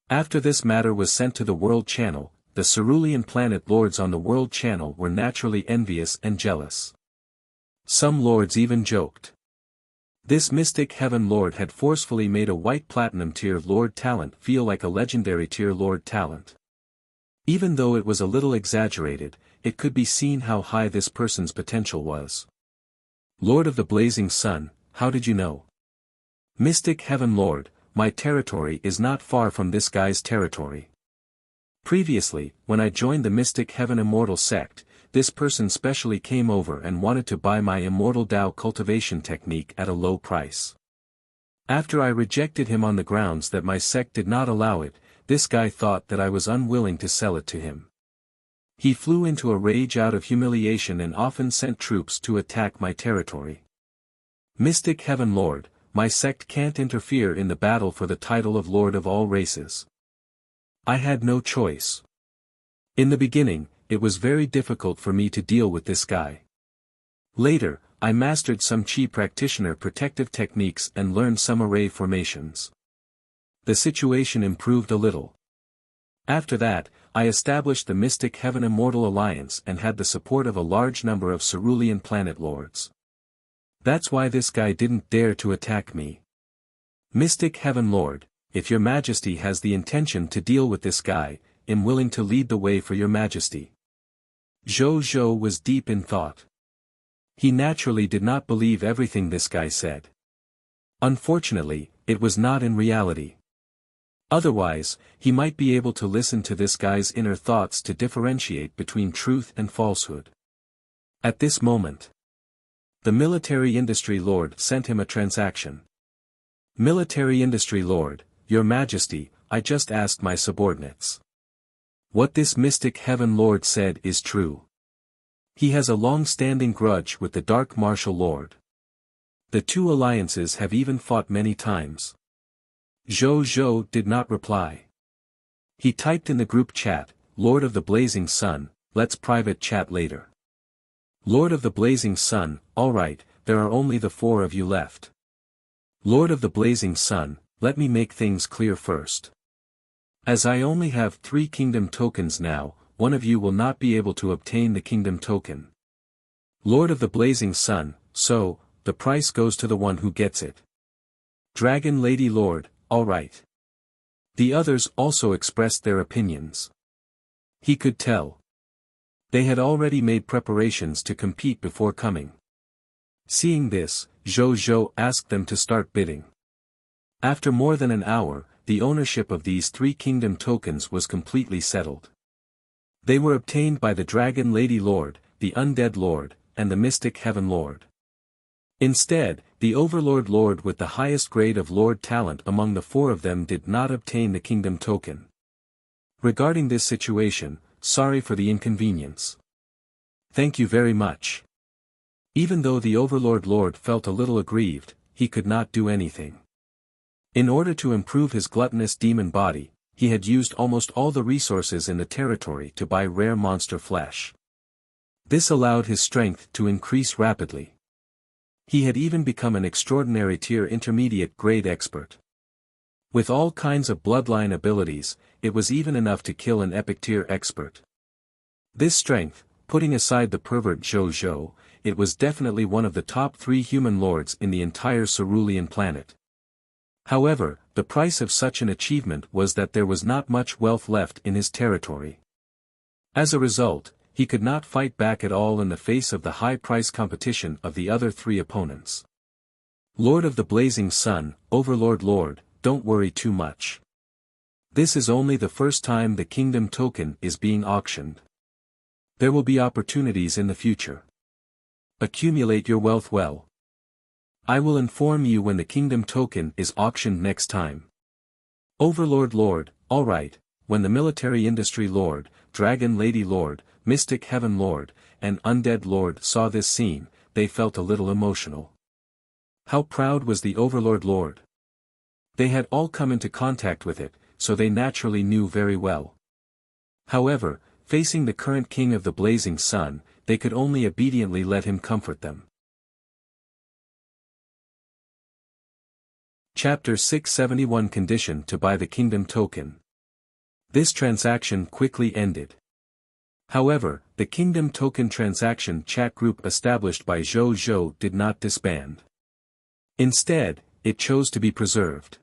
S1: After this matter was sent to the World Channel, the Cerulean Planet Lords on the World Channel were naturally envious and jealous. Some lords even joked. This Mystic Heaven Lord had forcefully made a White Platinum Tier Lord Talent feel like a Legendary Tier Lord Talent. Even though it was a little exaggerated, it could be seen how high this person's potential was. Lord of the Blazing Sun, how did you know? Mystic Heaven Lord, my territory is not far from this guy's territory. Previously, when I joined the Mystic Heaven Immortal Sect, this person specially came over and wanted to buy my Immortal Dao cultivation technique at a low price. After I rejected him on the grounds that my sect did not allow it, this guy thought that I was unwilling to sell it to him. He flew into a rage out of humiliation and often sent troops to attack my territory. Mystic Heaven Lord, my sect can't interfere in the battle for the title of Lord of all races. I had no choice. In the beginning, it was very difficult for me to deal with this guy. Later, I mastered some Qi practitioner protective techniques and learned some array formations. The situation improved a little. After that, I established the Mystic Heaven Immortal Alliance and had the support of a large number of Cerulean Planet Lords. That's why this guy didn't dare to attack me. Mystic Heaven Lord, if your Majesty has the intention to deal with this guy, I'm willing to lead the way for your Majesty. Zhou Zhou was deep in thought. He naturally did not believe everything this guy said. Unfortunately, it was not in reality. Otherwise, he might be able to listen to this guy's inner thoughts to differentiate between truth and falsehood. At this moment, the military industry lord sent him a transaction. Military industry lord, Your Majesty, I just asked my subordinates. What this mystic heaven lord said is true. He has a long-standing grudge with the dark martial lord. The two alliances have even fought many times. Zhou Zhou did not reply. He typed in the group chat, Lord of the Blazing Sun, let's private chat later. Lord of the Blazing Sun, alright, there are only the four of you left. Lord of the Blazing Sun, let me make things clear first. As I only have 3 kingdom tokens now, one of you will not be able to obtain the kingdom token. Lord of the Blazing Sun, so, the price goes to the one who gets it. Dragon Lady Lord, alright. The others also expressed their opinions. He could tell. They had already made preparations to compete before coming. Seeing this, Zhou Zhou asked them to start bidding. After more than an hour, the ownership of these 3 kingdom tokens was completely settled. They were obtained by the Dragon Lady Lord, the Undead Lord, and the Mystic Heaven Lord. Instead, the Overlord Lord with the highest grade of Lord talent among the 4 of them did not obtain the kingdom token. Regarding this situation, sorry for the inconvenience. Thank you very much. Even though the Overlord Lord felt a little aggrieved, he could not do anything. In order to improve his gluttonous demon body, he had used almost all the resources in the territory to buy rare monster flesh. This allowed his strength to increase rapidly. He had even become an extraordinary tier intermediate grade expert. With all kinds of bloodline abilities, it was even enough to kill an epic tier expert. This strength, putting aside the pervert Zhou Zhou, it was definitely one of the top 3 human lords in the entire cerulean planet. However, the price of such an achievement was that there was not much wealth left in his territory. As a result, he could not fight back at all in the face of the high price competition of the other 3 opponents. Lord of the Blazing Sun, Overlord Lord, don't worry too much. This is only the first time the kingdom token is being auctioned. There will be opportunities in the future. Accumulate your wealth well. I will inform you when the kingdom token is auctioned next time. Overlord Lord, alright, when the Military Industry Lord, Dragon Lady Lord, Mystic Heaven Lord, and Undead Lord saw this scene, they felt a little emotional. How proud was the Overlord Lord? They had all come into contact with it, so they naturally knew very well. However, facing the current king of the Blazing Sun, they could only obediently let him comfort them. Chapter 671 Condition to buy the kingdom token. This transaction quickly ended. However, the kingdom token transaction chat group established by Zhou Zhou did not disband. Instead, it chose to be preserved.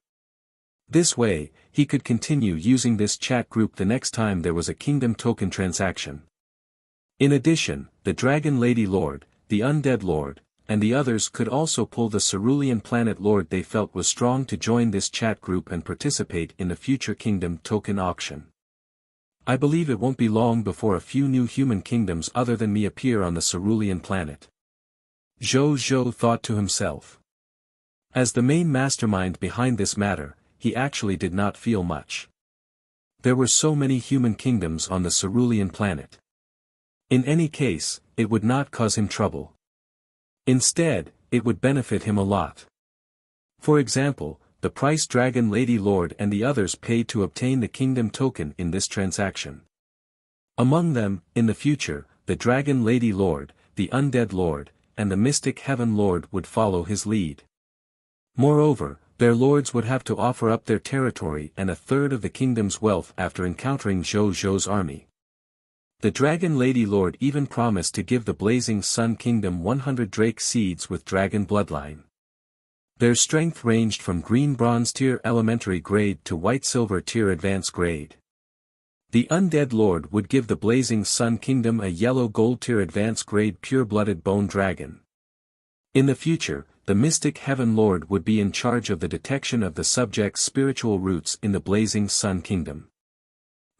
S1: This way, he could continue using this chat group the next time there was a kingdom token transaction. In addition, the Dragon Lady Lord, the Undead Lord, and the others could also pull the Cerulean Planet Lord they felt was strong to join this chat group and participate in the future kingdom token auction. I believe it won't be long before a few new human kingdoms other than me appear on the Cerulean Planet. Zhou Zhou thought to himself. As the main mastermind behind this matter, he actually did not feel much. There were so many human kingdoms on the Cerulean Planet. In any case, it would not cause him trouble. Instead, it would benefit him a lot. For example, the price Dragon Lady Lord and the others paid to obtain the kingdom token in this transaction. Among them, in the future, the Dragon Lady Lord, the Undead Lord, and the Mystic Heaven Lord would follow his lead. Moreover, their lords would have to offer up their territory and a third of the kingdom's wealth after encountering Zhou Zhou's army. The Dragon Lady Lord even promised to give the Blazing Sun Kingdom 100 Drake seeds with dragon bloodline. Their strength ranged from green bronze tier elementary grade to white silver tier advanced grade. The Undead Lord would give the Blazing Sun Kingdom a yellow gold tier advanced grade pure-blooded bone dragon. In the future, the mystic Heaven Lord would be in charge of the detection of the subject's spiritual roots in the Blazing Sun Kingdom.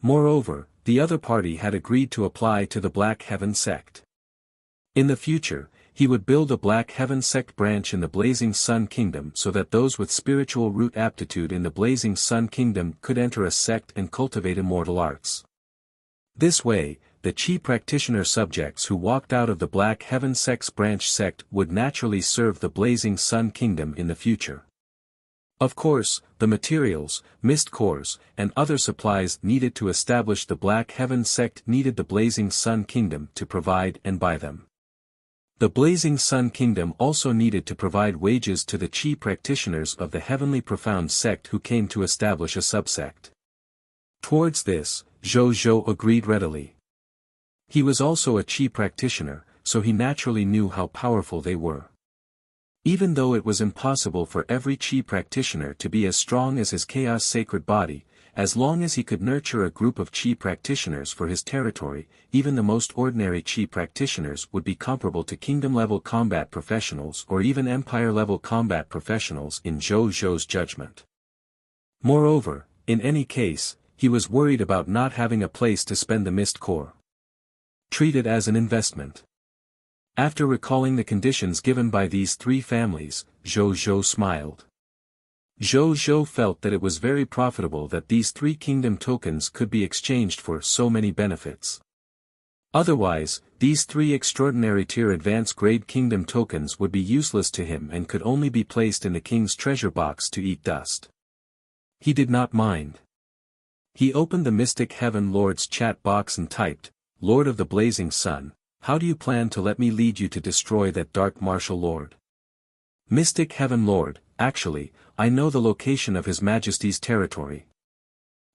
S1: Moreover, the other party had agreed to apply to the Black Heaven sect. In the future, he would build a Black Heaven sect branch in the Blazing Sun Kingdom so that those with spiritual root aptitude in the Blazing Sun Kingdom could enter a sect and cultivate immortal arts. This way, the Chi practitioner subjects who walked out of the Black Heaven sect's branch sect would naturally serve the Blazing Sun Kingdom in the future. Of course, the materials, mist cores, and other supplies needed to establish the Black Heaven sect needed the Blazing Sun Kingdom to provide and buy them. The Blazing Sun Kingdom also needed to provide wages to the Chi practitioners of the Heavenly Profound sect who came to establish a subsect. Towards this, Zhou agreed readily. He was also a Chi practitioner, so he naturally knew how powerful they were. Even though it was impossible for every Chi practitioner to be as strong as his chaos sacred body, as long as he could nurture a group of Chi practitioners for his territory, even the most ordinary Chi practitioners would be comparable to kingdom-level combat professionals or even empire-level combat professionals in Zhou's judgment. Moreover, in any case, he was worried about not having a place to spend the mist core. Treat it as an investment. After recalling the conditions given by these three families, Zhou smiled. Zhou felt that it was very profitable that these three kingdom tokens could be exchanged for so many benefits. Otherwise, these three extraordinary tier advance grade kingdom tokens would be useless to him and could only be placed in the king's treasure box to eat dust. He did not mind. He opened the Mystic Heaven Lord's chat box and typed, "Lord of the Blazing Sun, how do you plan to let me lead you to destroy that dark martial lord?" Mystic Heaven Lord, actually, I know the location of His Majesty's territory.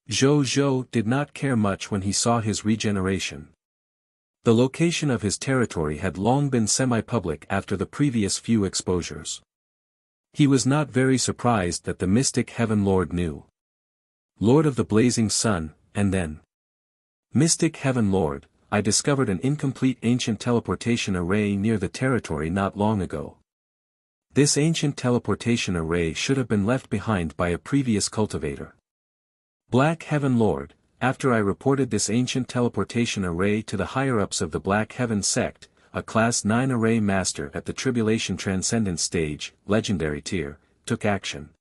S1: Zhou did not care much when he saw his regeneration. The location of his territory had long been semi-public after the previous few exposures. He was not very surprised that the Mystic Heaven Lord knew. Lord of the Blazing Sun, and then. Mystic Heaven Lord, I discovered an incomplete ancient teleportation array near the territory not long ago. This ancient teleportation array should have been left behind by a previous cultivator. Black Heaven Lord, after I reported this ancient teleportation array to the higher-ups of the Black Heaven sect, a Class 9 array master at the Tribulation Transcendent stage, legendary tier, took action.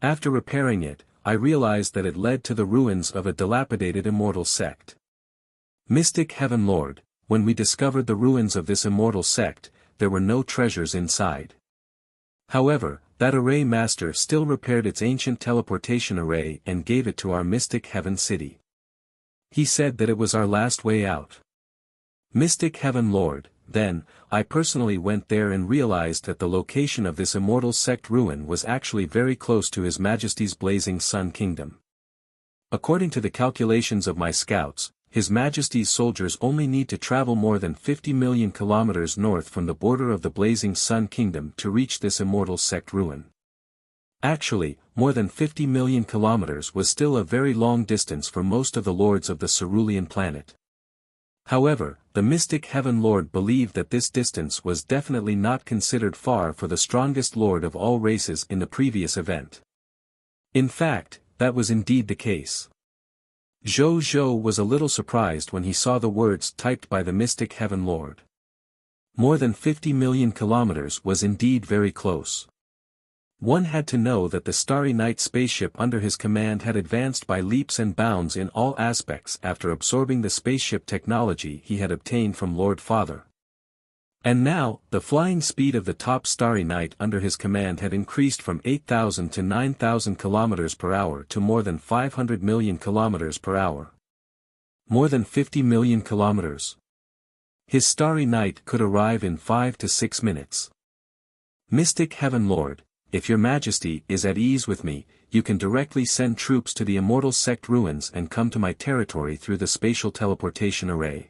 S1: After repairing it, I realized that it led to the ruins of a dilapidated immortal sect. Mystic Heaven Lord, when we discovered the ruins of this immortal sect, there were no treasures inside. However, that array master still repaired its ancient teleportation array and gave it to our Mystic Heaven City. He said that it was our last way out. Mystic Heaven Lord, then, I personally went there and realized that the location of this immortal sect ruin was actually very close to His Majesty's Blazing Sun Kingdom. According to the calculations of my scouts, His Majesty's soldiers only need to travel more than 50 million kilometers north from the border of the Blazing Sun Kingdom to reach this immortal sect ruin. Actually, more than 50 million kilometers was still a very long distance for most of the lords of the Cerulean planet. However, the Mystic Heaven Lord believed that this distance was definitely not considered far for the strongest lord of all races in the previous event. In fact, that was indeed the case. Zhou was a little surprised when he saw the words typed by the Mystic Heaven Lord. More than 50 million kilometers was indeed very close. One had to know that the Starry Night spaceship under his command had advanced by leaps and bounds in all aspects after absorbing the spaceship technology he had obtained from Lord Father. And now, the flying speed of the top Starry Night under his command had increased from 8,000 to 9,000 kilometers per hour to more than 500 million kilometers per hour. More than 50 million kilometers. His Starry Night could arrive in 5 to 6 minutes. Mystic Heaven Lord, if your Majesty is at ease with me, you can directly send troops to the immortal sect ruins and come to my territory through the spatial teleportation array.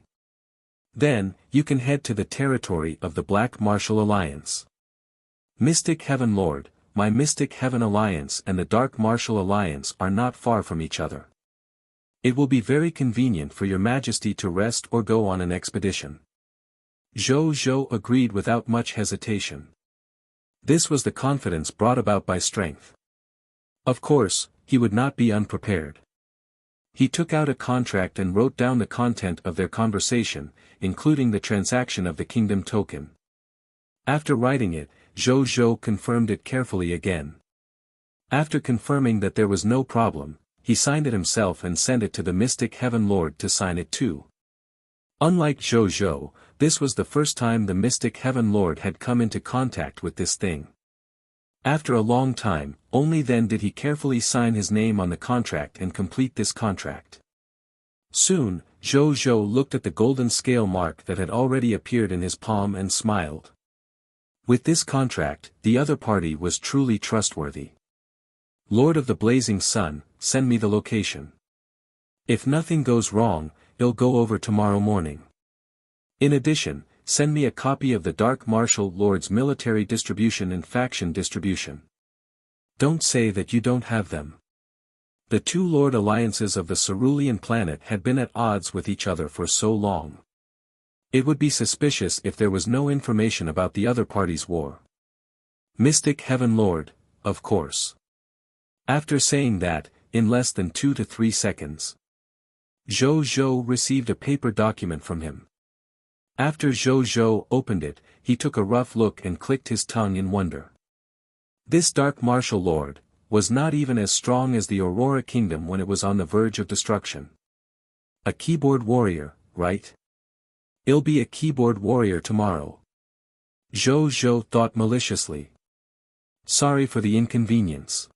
S1: Then, you can head to the territory of the Black Martial Alliance. Mystic Heaven Lord, my Mystic Heaven Alliance and the Dark Martial Alliance are not far from each other. It will be very convenient for your Majesty to rest or go on an expedition. Zhou agreed without much hesitation. This was the confidence brought about by strength. Of course, he would not be unprepared. He took out a contract and wrote down the content of their conversation, including the transaction of the kingdom token. After writing it, Zhou confirmed it carefully again. After confirming that there was no problem, he signed it himself and sent it to the mystic Heaven Lord to sign it too. Unlike Zhou, this was the first time the mystic Heaven Lord had come into contact with this thing. After a long time, only then did he carefully sign his name on the contract and complete this contract. Soon, Zhou looked at the golden scale mark that had already appeared in his palm and smiled. With this contract, the other party was truly trustworthy. Lord of the Blazing Sun, send me the location. If nothing goes wrong, I'll go over tomorrow morning. In addition, send me a copy of the Dark Martial Lord's military distribution and faction distribution. Don't say that you don't have them. The two Lord alliances of the Cerulean planet had been at odds with each other for so long. It would be suspicious if there was no information about the other party's war. Mystic Heaven Lord, of course. After saying that, in less than 2 to 3 seconds, Zhou received a paper document from him. After Zhou opened it, he took a rough look and clicked his tongue in wonder. This Dark Martial Lord was not even as strong as the Aurora Kingdom when it was on the verge of destruction. A keyboard warrior, right? I'll be a keyboard warrior tomorrow. Zhou thought maliciously. Sorry for the inconvenience.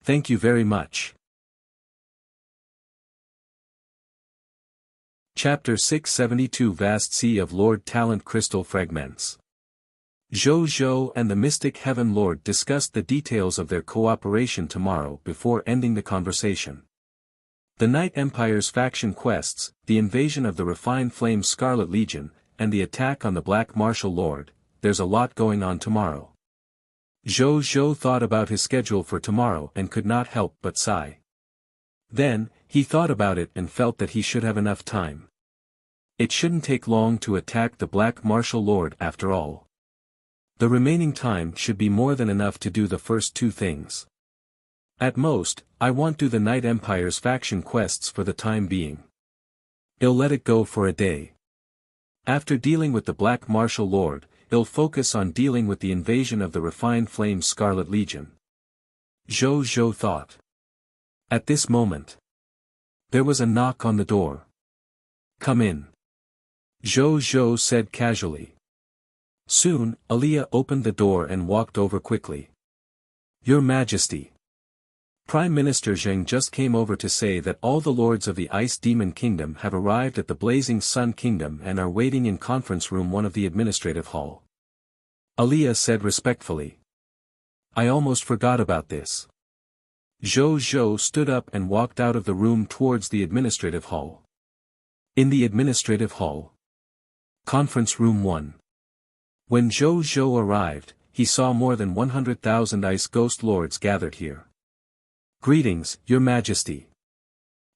S1: Thank you very much. Chapter 672 Vast Sea of Lord Talent Crystal Fragments. Zhou and the Mystic Heaven Lord discussed the details of their cooperation tomorrow before ending the conversation. The Night Empire's faction quests, the invasion of the Refined Flame Scarlet Legion, and the attack on the Black Martial Lord, there's a lot going on tomorrow. Zhou thought about his schedule for tomorrow and could not help but sigh. Then, he thought about it and felt that he should have enough time. It shouldn't take long to attack the Black Martial Lord after all. The remaining time should be more than enough to do the first two things. At most, I won't do the Night Empire's faction quests for the time being. I'll let it go for a day. After dealing with the Black Martial Lord, I'll focus on dealing with the invasion of the Refined Flame Scarlet Legion. Zhou thought. At this moment, there was a knock on the door. Come in. Zhou said casually. Soon, Aliyah opened the door and walked over quickly. Your Majesty. Prime Minister Zheng just came over to say that all the lords of the Ice Demon Kingdom have arrived at the Blazing Sun Kingdom and are waiting in Conference Room 1 of the Administrative Hall. Aliyah said respectfully. I almost forgot about this. Zhou stood up and walked out of the room towards the Administrative Hall. In the Administrative Hall. Conference Room 1. When Zhou arrived, he saw more than 100,000 Ice Ghost Lords gathered here. Greetings, Your Majesty.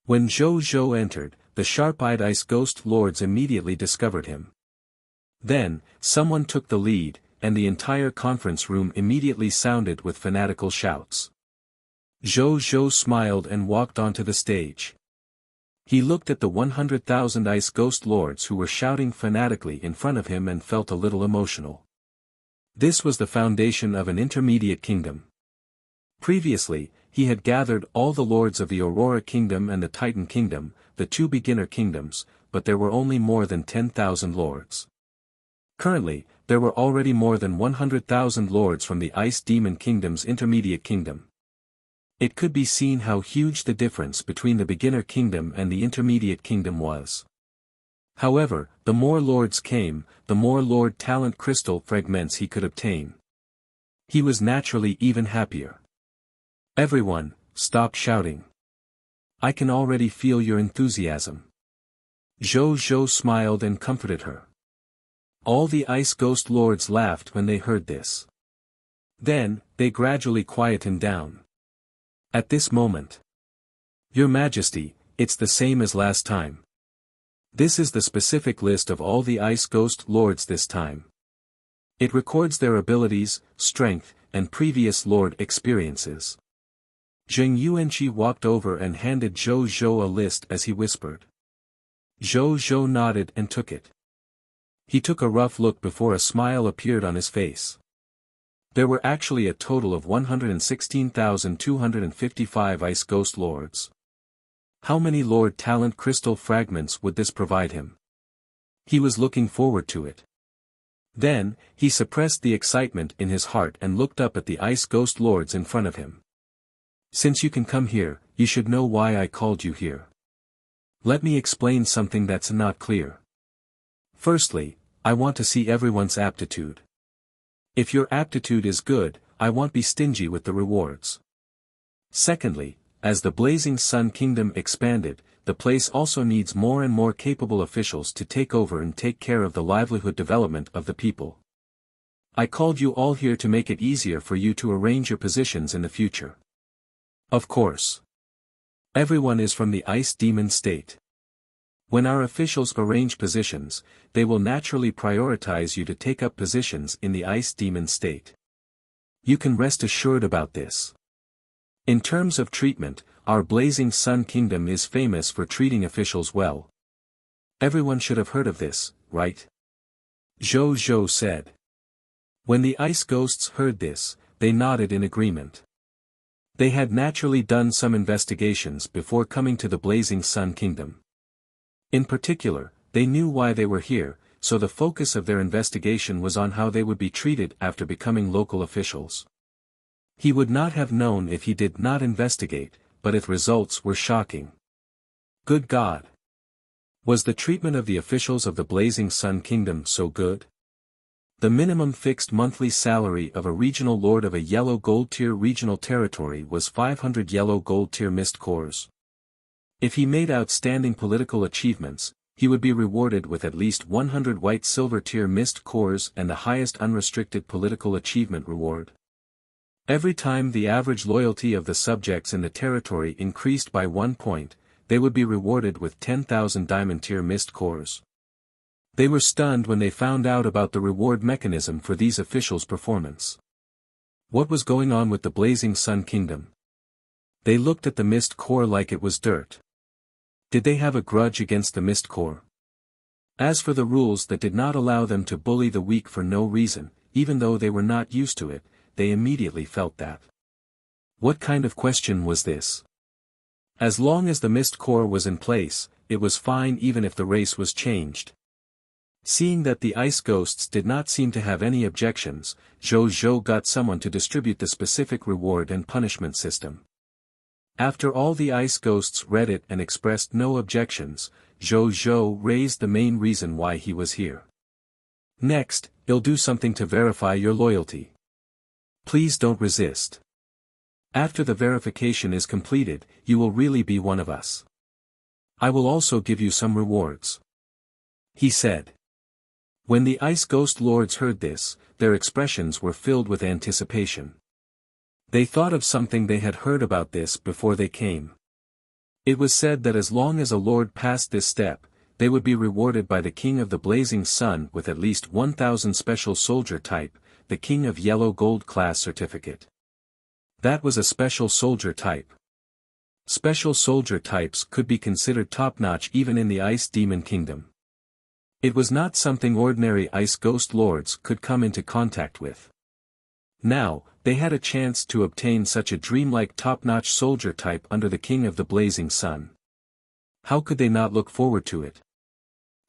S1: When Zhou entered, the sharp-eyed Ice Ghost Lords immediately discovered him. Then, someone took the lead, and the entire conference room immediately sounded with fanatical shouts. Zhou smiled and walked onto the stage. He looked at the 100,000 Ice Ghost Lords who were shouting fanatically in front of him and felt a little emotional. This was the foundation of an intermediate kingdom. Previously, he had gathered all the lords of the Aurora Kingdom and the Titan Kingdom, the two beginner kingdoms, but there were only more than 10,000 lords. Currently, there were already more than 100,000 lords from the Ice Demon Kingdom's intermediate kingdom. It could be seen how huge the difference between the beginner kingdom and the intermediate kingdom was. However, the more lords came, the more Lord Talent Crystal fragments he could obtain. He was naturally even happier. Everyone, stop shouting. I can already feel your enthusiasm. Zhou smiled and comforted her. All the Ice Ghost Lords laughed when they heard this. Then, they gradually quietened down. At this moment. Your Majesty, it's the same as last time. This is the specific list of all the Ice Ghost Lords this time. It records their abilities, strength, and previous Lord experiences. Zheng Yuanqi walked over and handed Zhou Zhou a list as he whispered. Zhou Zhou nodded and took it. He took a rough look before a smile appeared on his face. There were actually a total of 116,255 Ice Ghost Lords. How many Lord Talent Crystal Fragments would this provide him? He was looking forward to it. Then, he suppressed the excitement in his heart and looked up at the Ice Ghost Lords in front of him. Since you can come here, you should know why I called you here. Let me explain something that's not clear. Firstly, I want to see everyone's aptitude. If your aptitude is good, I won't be stingy with the rewards. Secondly, as the Blazing Sun Kingdom expanded, the place also needs more and more capable officials to take over and take care of the livelihood development of the people. I called you all here to make it easier for you to arrange your positions in the future. Of course. Everyone is from the Ice Demon state. When our officials arrange positions, they will naturally prioritize you to take up positions in the Ice Demon state. You can rest assured about this. In terms of treatment, our Blazing Sun Kingdom is famous for treating officials well. Everyone should have heard of this, right? Zhou Zhou said. When the Ice Ghosts heard this, they nodded in agreement. They had naturally done some investigations before coming to the Blazing Sun Kingdom. In particular, they knew why they were here, so the focus of their investigation was on how they would be treated after becoming local officials. He would not have known if he did not investigate, but its results were shocking. Good God! Was the treatment of the officials of the Blazing Sun Kingdom so good? The minimum fixed monthly salary of a regional lord of a yellow gold tier regional territory was 500 yellow gold tier mist cores. If he made outstanding political achievements, he would be rewarded with at least 100 white silver tier mist cores and the highest unrestricted political achievement reward. Every time the average loyalty of the subjects in the territory increased by 1 point, they would be rewarded with 10,000 diamond tier mist cores. They were stunned when they found out about the reward mechanism for these officials' performance. What was going on with the Blazing Sun Kingdom? They looked at the mist core like it was dirt. Did they have a grudge against the Mist Corps? As for the rules that did not allow them to bully the weak for no reason, even though they were not used to it, they immediately felt that. What kind of question was this? As long as the Mist Corps was in place, it was fine even if the race was changed. Seeing that the Ice Ghosts did not seem to have any objections, Zhou Zhou got someone to distribute the specific reward and punishment system. After all the Ice Ghosts read it and expressed no objections, Zhou Zhou raised the main reason why he was here. Next, he'll do something to verify your loyalty. Please don't resist. After the verification is completed, you will really be one of us. I will also give you some rewards. He said. When the Ice Ghost Lords heard this, their expressions were filled with anticipation. They thought of something they had heard about this before they came. It was said that as long as a lord passed this step, they would be rewarded by the King of the Blazing Sun with at least 1,000 special soldier type, the King of Yellow Gold class certificate. That was a special soldier type. Special soldier types could be considered top-notch even in the Ice Demon Kingdom. It was not something ordinary Ice Ghost Lords could come into contact with. Now, they had a chance to obtain such a dreamlike top-notch soldier type under the King of the Blazing Sun. How could they not look forward to it?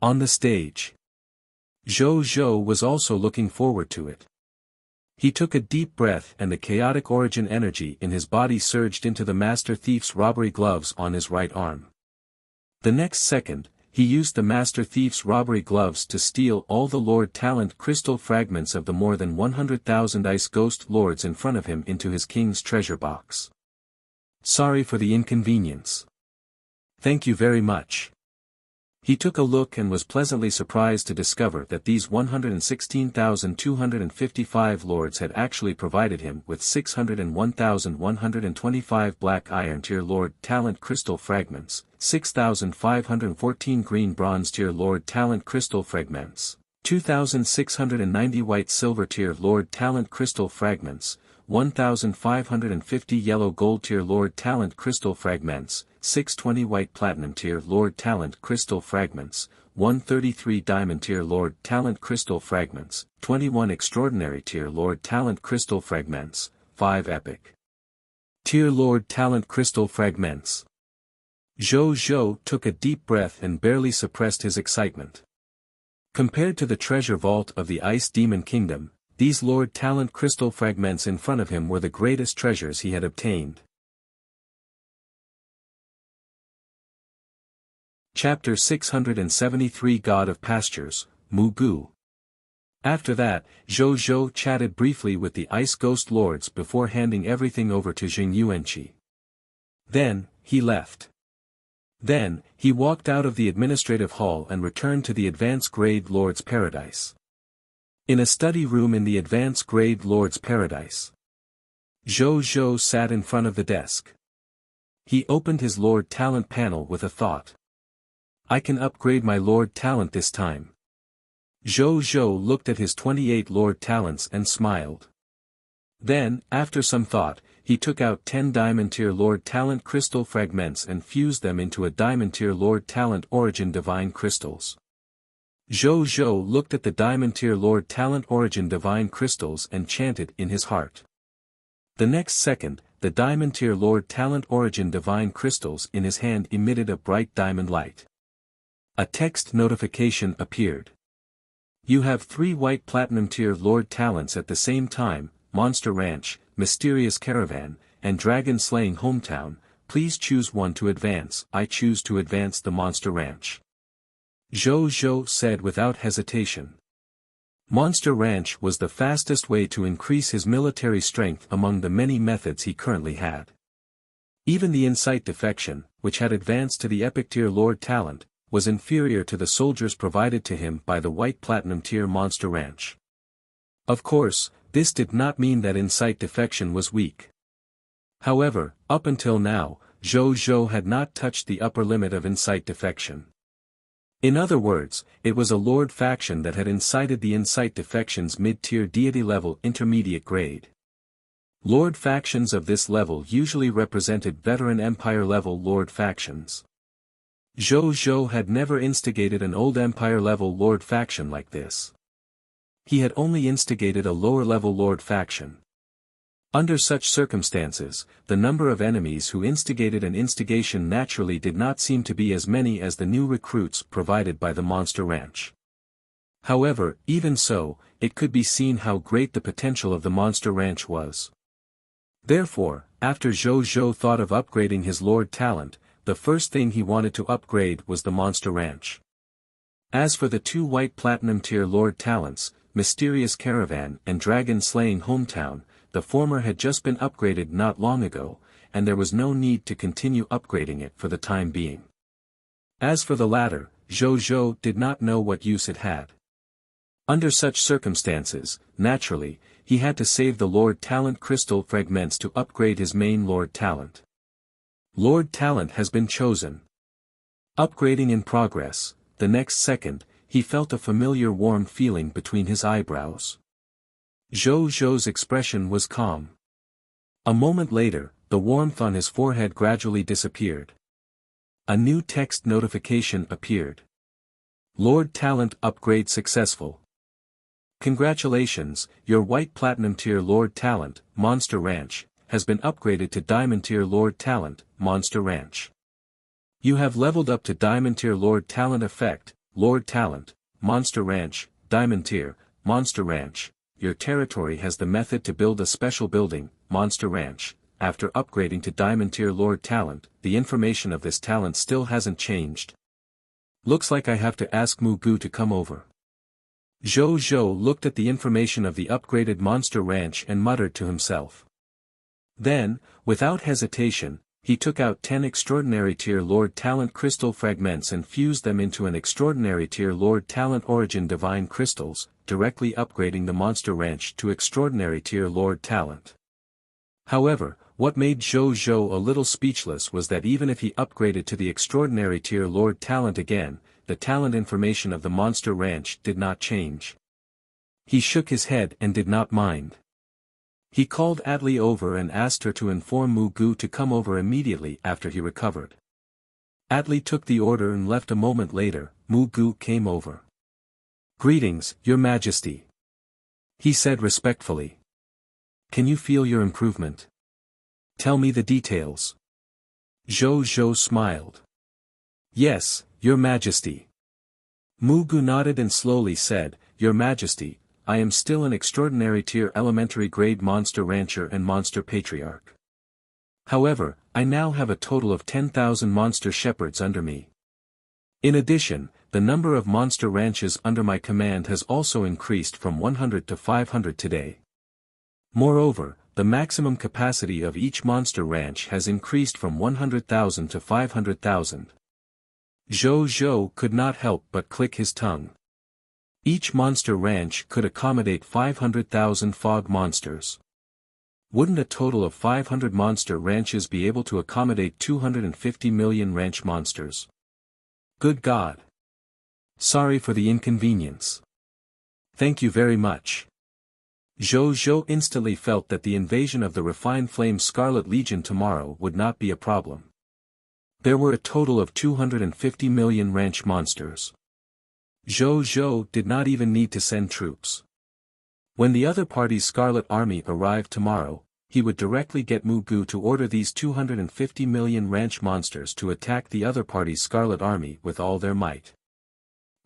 S1: On the stage, Zhou Zhou was also looking forward to it. He took a deep breath and the chaotic origin energy in his body surged into the Master Thief's robbery gloves on his right arm. The next second, he used the Master Thief's robbery gloves to steal all the Lord Talent crystal fragments of the more than 100,000 Ice Ghost Lords in front of him into his king's treasure box. Sorry for the inconvenience. Thank you very much. He took a look and was pleasantly surprised to discover that these 116,255 lords had actually provided him with 601,125 black iron tier Lord Talent crystal fragments, 6,514 green bronze tier Lord Talent crystal fragments, 2,690 white silver tier Lord Talent crystal fragments, 1,550 yellow gold tier Lord Talent crystal fragments, 620 white platinum tier Lord Talent crystal fragments, 133 diamond tier Lord Talent crystal fragments, 21 extraordinary tier Lord Talent crystal fragments, 5 epic tier Lord Talent crystal fragments. Zhou Zhou took a deep breath and barely suppressed his excitement. Compared to the treasure vault of the Ice Demon Kingdom, these Lord Talent crystal fragments in front of him were the greatest treasures he had obtained. Chapter 673 God of Pastures, Mu Gu. After that, Zhou Zhou chatted briefly with the Ice Ghost Lords before handing everything over to Jing Yuanqi. Then, he left. Then, he walked out of the administrative hall and returned to the Advanced Grade Lord's Paradise. In a study room in the Advanced Grade Lord's Paradise, Zhou Zhou sat in front of the desk. He opened his Lord Talent panel with a thought. I can upgrade my Lord Talent this time. Zhou Zhou looked at his 28 Lord Talents and smiled. Then, after some thought, he took out 10 Diamond Tier Lord Talent crystal fragments and fused them into a Diamond Tier Lord Talent Origin Divine crystals. Zhou Zhou looked at the Diamond Tier Lord Talent Origin Divine crystals and chanted in his heart. The next second, the Diamond Tier Lord Talent Origin Divine crystals in his hand emitted a bright diamond light. A text notification appeared. You have 3 white Platinum Tier Lord Talents at the same time, Monster Ranch, Mysterious Caravan, and Dragon Slaying Hometown. Please choose one to advance. I choose to advance the Monster Ranch. Zhou Zhou said without hesitation. Monster Ranch was the fastest way to increase his military strength among the many methods he currently had. Even the Insight Defection, which had advanced to the Epic Tier Lord Talent, was inferior to the soldiers provided to him by the White Platinum Tier Monster Ranch. Of course, this did not mean that Insight Defection was weak. However, up until now, Zhou Zhou had not touched the upper limit of Insight Defection. In other words, it was a Lord faction that had incited the Insight Defection's mid-tier deity level intermediate grade. Lord factions of this level usually represented veteran Empire level Lord factions. Zhou Zhou had never instigated an old Empire level Lord faction like this. He had only instigated a lower level Lord faction. Under such circumstances, the number of enemies who instigated an instigation naturally did not seem to be as many as the new recruits provided by the Monster Ranch. However, even so, it could be seen how great the potential of the Monster Ranch was. Therefore, after Zhou Zhou thought of upgrading his Lord Talent, the first thing he wanted to upgrade was the Monster Ranch. As for the 2 white Platinum Tier Lord Talents, Mysterious Caravan and Dragon Slaying Hometown, the former had just been upgraded not long ago, and there was no need to continue upgrading it for the time being. As for the latter, Zhou Zhou did not know what use it had. Under such circumstances, naturally, he had to save the Lord Talent crystal fragments to upgrade his main Lord Talent. Lord Talent has been chosen. Upgrading in progress. The next second, he felt a familiar warm feeling between his eyebrows. Zhou Zhou's expression was calm. A moment later, the warmth on his forehead gradually disappeared. A new text notification appeared. Lord Talent upgrade successful. Congratulations, your White Platinum Tier Lord Talent, Monster Ranch, has been upgraded to Diamond Tier Lord Talent, Monster Ranch. You have leveled up to Diamond Tier Lord Talent Effect, Lord Talent, Monster Ranch, Diamond Tier, Monster Ranch. Your territory has the method to build a special building, Monster Ranch. After upgrading to Diamond Tier Lord Talent, the information of this talent still hasn't changed. Looks like I have to ask Mu Gu to come over. Zhou Zhou looked at the information of the upgraded Monster Ranch and muttered to himself. Then, without hesitation, he took out 10 Extraordinary Tier Lord Talent crystal fragments and fused them into an Extraordinary Tier Lord Talent Origin Divine crystals, directly upgrading the Monster Ranch to Extraordinary Tier Lord Talent. However, what made Zhou Zhou a little speechless was that even if he upgraded to the Extraordinary Tier Lord Talent again, the talent information of the Monster Ranch did not change. He shook his head and did not mind. He called Atli over and asked her to inform Mugu to come over immediately after he recovered. Atli took the order and left a moment later. Mugu came over. "Greetings, Your Majesty," he said respectfully. "Can you feel your improvement? Tell me the details." Zhou smiled. "Yes, Your Majesty." Mugu nodded and slowly said, "Your Majesty, I am still an extraordinary tier elementary grade monster rancher and monster patriarch. However, I now have a total of 10,000 monster shepherds under me. In addition, the number of monster ranches under my command has also increased from 100 to 500 today. Moreover, the maximum capacity of each monster ranch has increased from 100,000 to 500,000. Zhou could not help but click his tongue. Each monster ranch could accommodate 500,000 fog monsters. Wouldn't a total of 500 monster ranches be able to accommodate 250 million ranch monsters? Good God! Sorry for the inconvenience. Thank you very much. Zhou instantly felt that the invasion of the refined flame Scarlet Legion tomorrow would not be a problem. There were a total of 250 million ranch monsters. Zhou did not even need to send troops. When the other party's Scarlet Army arrived tomorrow, he would directly get Mugu to order these 250 million ranch monsters to attack the other party's Scarlet Army with all their might.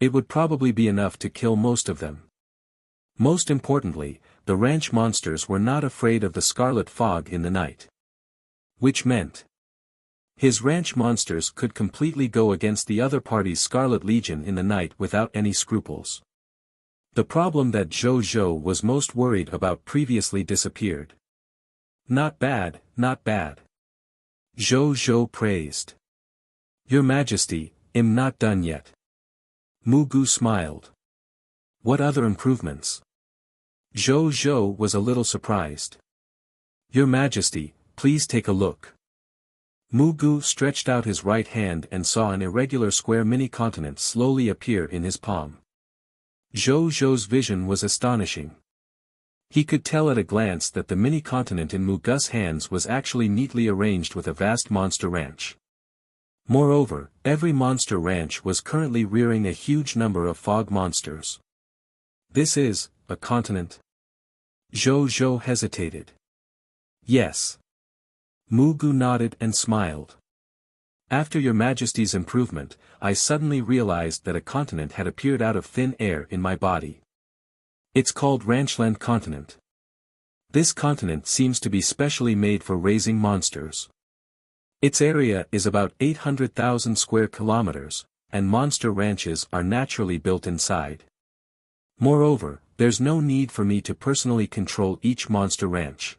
S1: It would probably be enough to kill most of them. Most importantly, the ranch monsters were not afraid of the scarlet fog in the night. Which meant his ranch monsters could completely go against the other party's Scarlet Legion in the night without any scruples. The problem that Zhou was most worried about previously disappeared. Not bad, not bad. Zhou praised. Your Majesty, I'm not done yet. Mugu smiled. What other improvements? Zhou was a little surprised. Your Majesty, please take a look. Mugu stretched out his right hand and saw an irregular square mini-continent slowly appear in his palm. Zhou's vision was astonishing. He could tell at a glance that the mini-continent in Mugu's hands was actually neatly arranged with a vast monster ranch. Moreover, every monster ranch was currently rearing a huge number of fog monsters. This is a continent? Zhou hesitated. Yes. Mugu nodded and smiled. After Your Majesty's improvement, I suddenly realized that a continent had appeared out of thin air in my body. It's called Ranchland Continent. This continent seems to be specially made for raising monsters. Its area is about 800,000 square kilometers, and monster ranches are naturally built inside. Moreover, there's no need for me to personally control each monster ranch.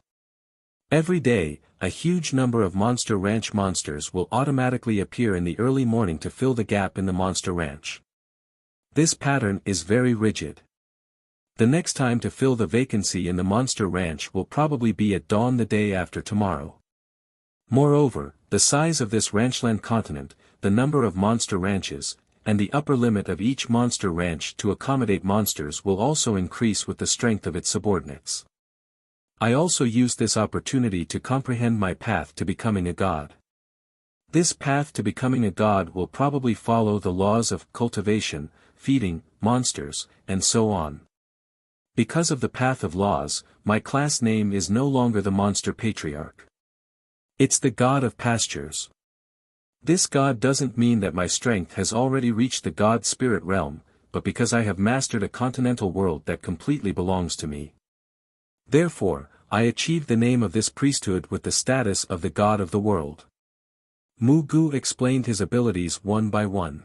S1: Every day, a huge number of monster ranch monsters will automatically appear in the early morning to fill the gap in the monster ranch. This pattern is very rigid. The next time to fill the vacancy in the monster ranch will probably be at dawn the day after tomorrow. Moreover, the size of this ranchland continent, the number of monster ranches, and the upper limit of each monster ranch to accommodate monsters will also increase with the strength of its subordinates. I also used this opportunity to comprehend my path to becoming a god. This path to becoming a god will probably follow the laws of cultivation, feeding, monsters, and so on. Because of the path of laws, my class name is no longer the Monster Patriarch. It's the God of Pastures. This god doesn't mean that my strength has already reached the god spirit realm, but because I have mastered a continental world that completely belongs to me. Therefore, I achieved the name of this priesthood with the status of the god of the world. Mugu explained his abilities one by one.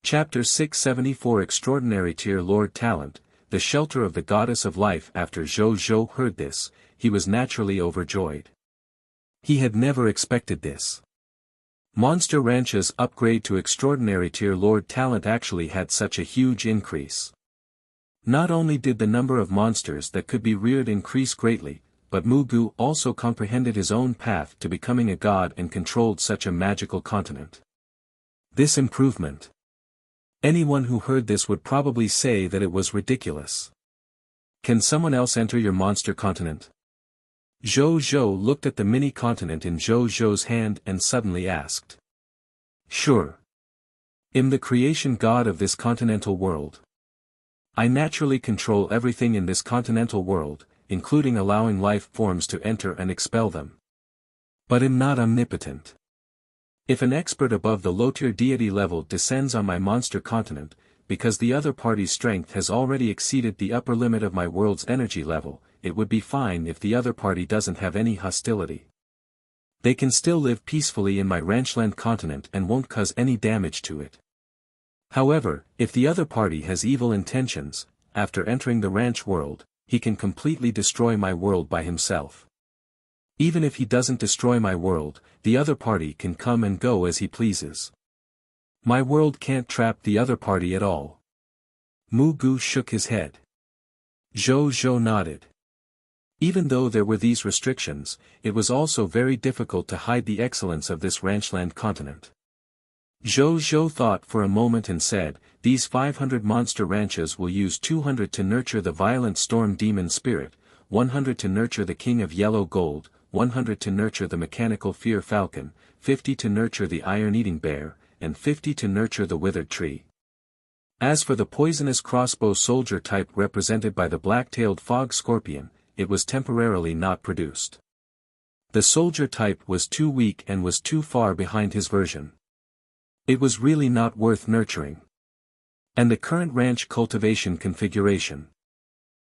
S1: Chapter 674 Extraordinary Tier Lord Talent, the Shelter of the Goddess of Life. After Zhou heard this, he was naturally overjoyed. He had never expected this. Monster Ranch's upgrade to Extraordinary Tier Lord Talent actually had such a huge increase. Not only did the number of monsters that could be reared increase greatly, but Mugu also comprehended his own path to becoming a god and controlled such a magical continent. This improvement. Anyone who heard this would probably say that it was ridiculous. Can someone else enter your monster continent? Zhou Zhou looked at the mini-continent in Zhou Zhou's hand and suddenly asked. Sure. I'm the creation god of this continental world. I naturally control everything in this continental world, including allowing life forms to enter and expel them. But I'm not omnipotent. If an expert above the low-tier deity level descends on my monster continent, because the other party's strength has already exceeded the upper limit of my world's energy level, it would be fine if the other party doesn't have any hostility. They can still live peacefully in my ranchland continent and won't cause any damage to it. However, if the other party has evil intentions, after entering the ranch world, he can completely destroy my world by himself. Even if he doesn't destroy my world, the other party can come and go as he pleases. My world can't trap the other party at all. Mugu shook his head. Zhou Zhou nodded. Even though there were these restrictions, it was also very difficult to hide the excellence of this ranchland continent. Zhou Zhou thought for a moment and said, these 500 monster ranches will use 200 to nurture the violent storm demon spirit, 100 to nurture the king of yellow gold, 100 to nurture the mechanical fear falcon, 50 to nurture the iron-eating bear, and 50 to nurture the withered tree. As for the poisonous crossbow soldier type represented by the black-tailed fog scorpion, it was temporarily not produced. The soldier type was too weak and was too far behind his version. It was really not worth nurturing. And the current ranch cultivation configuration.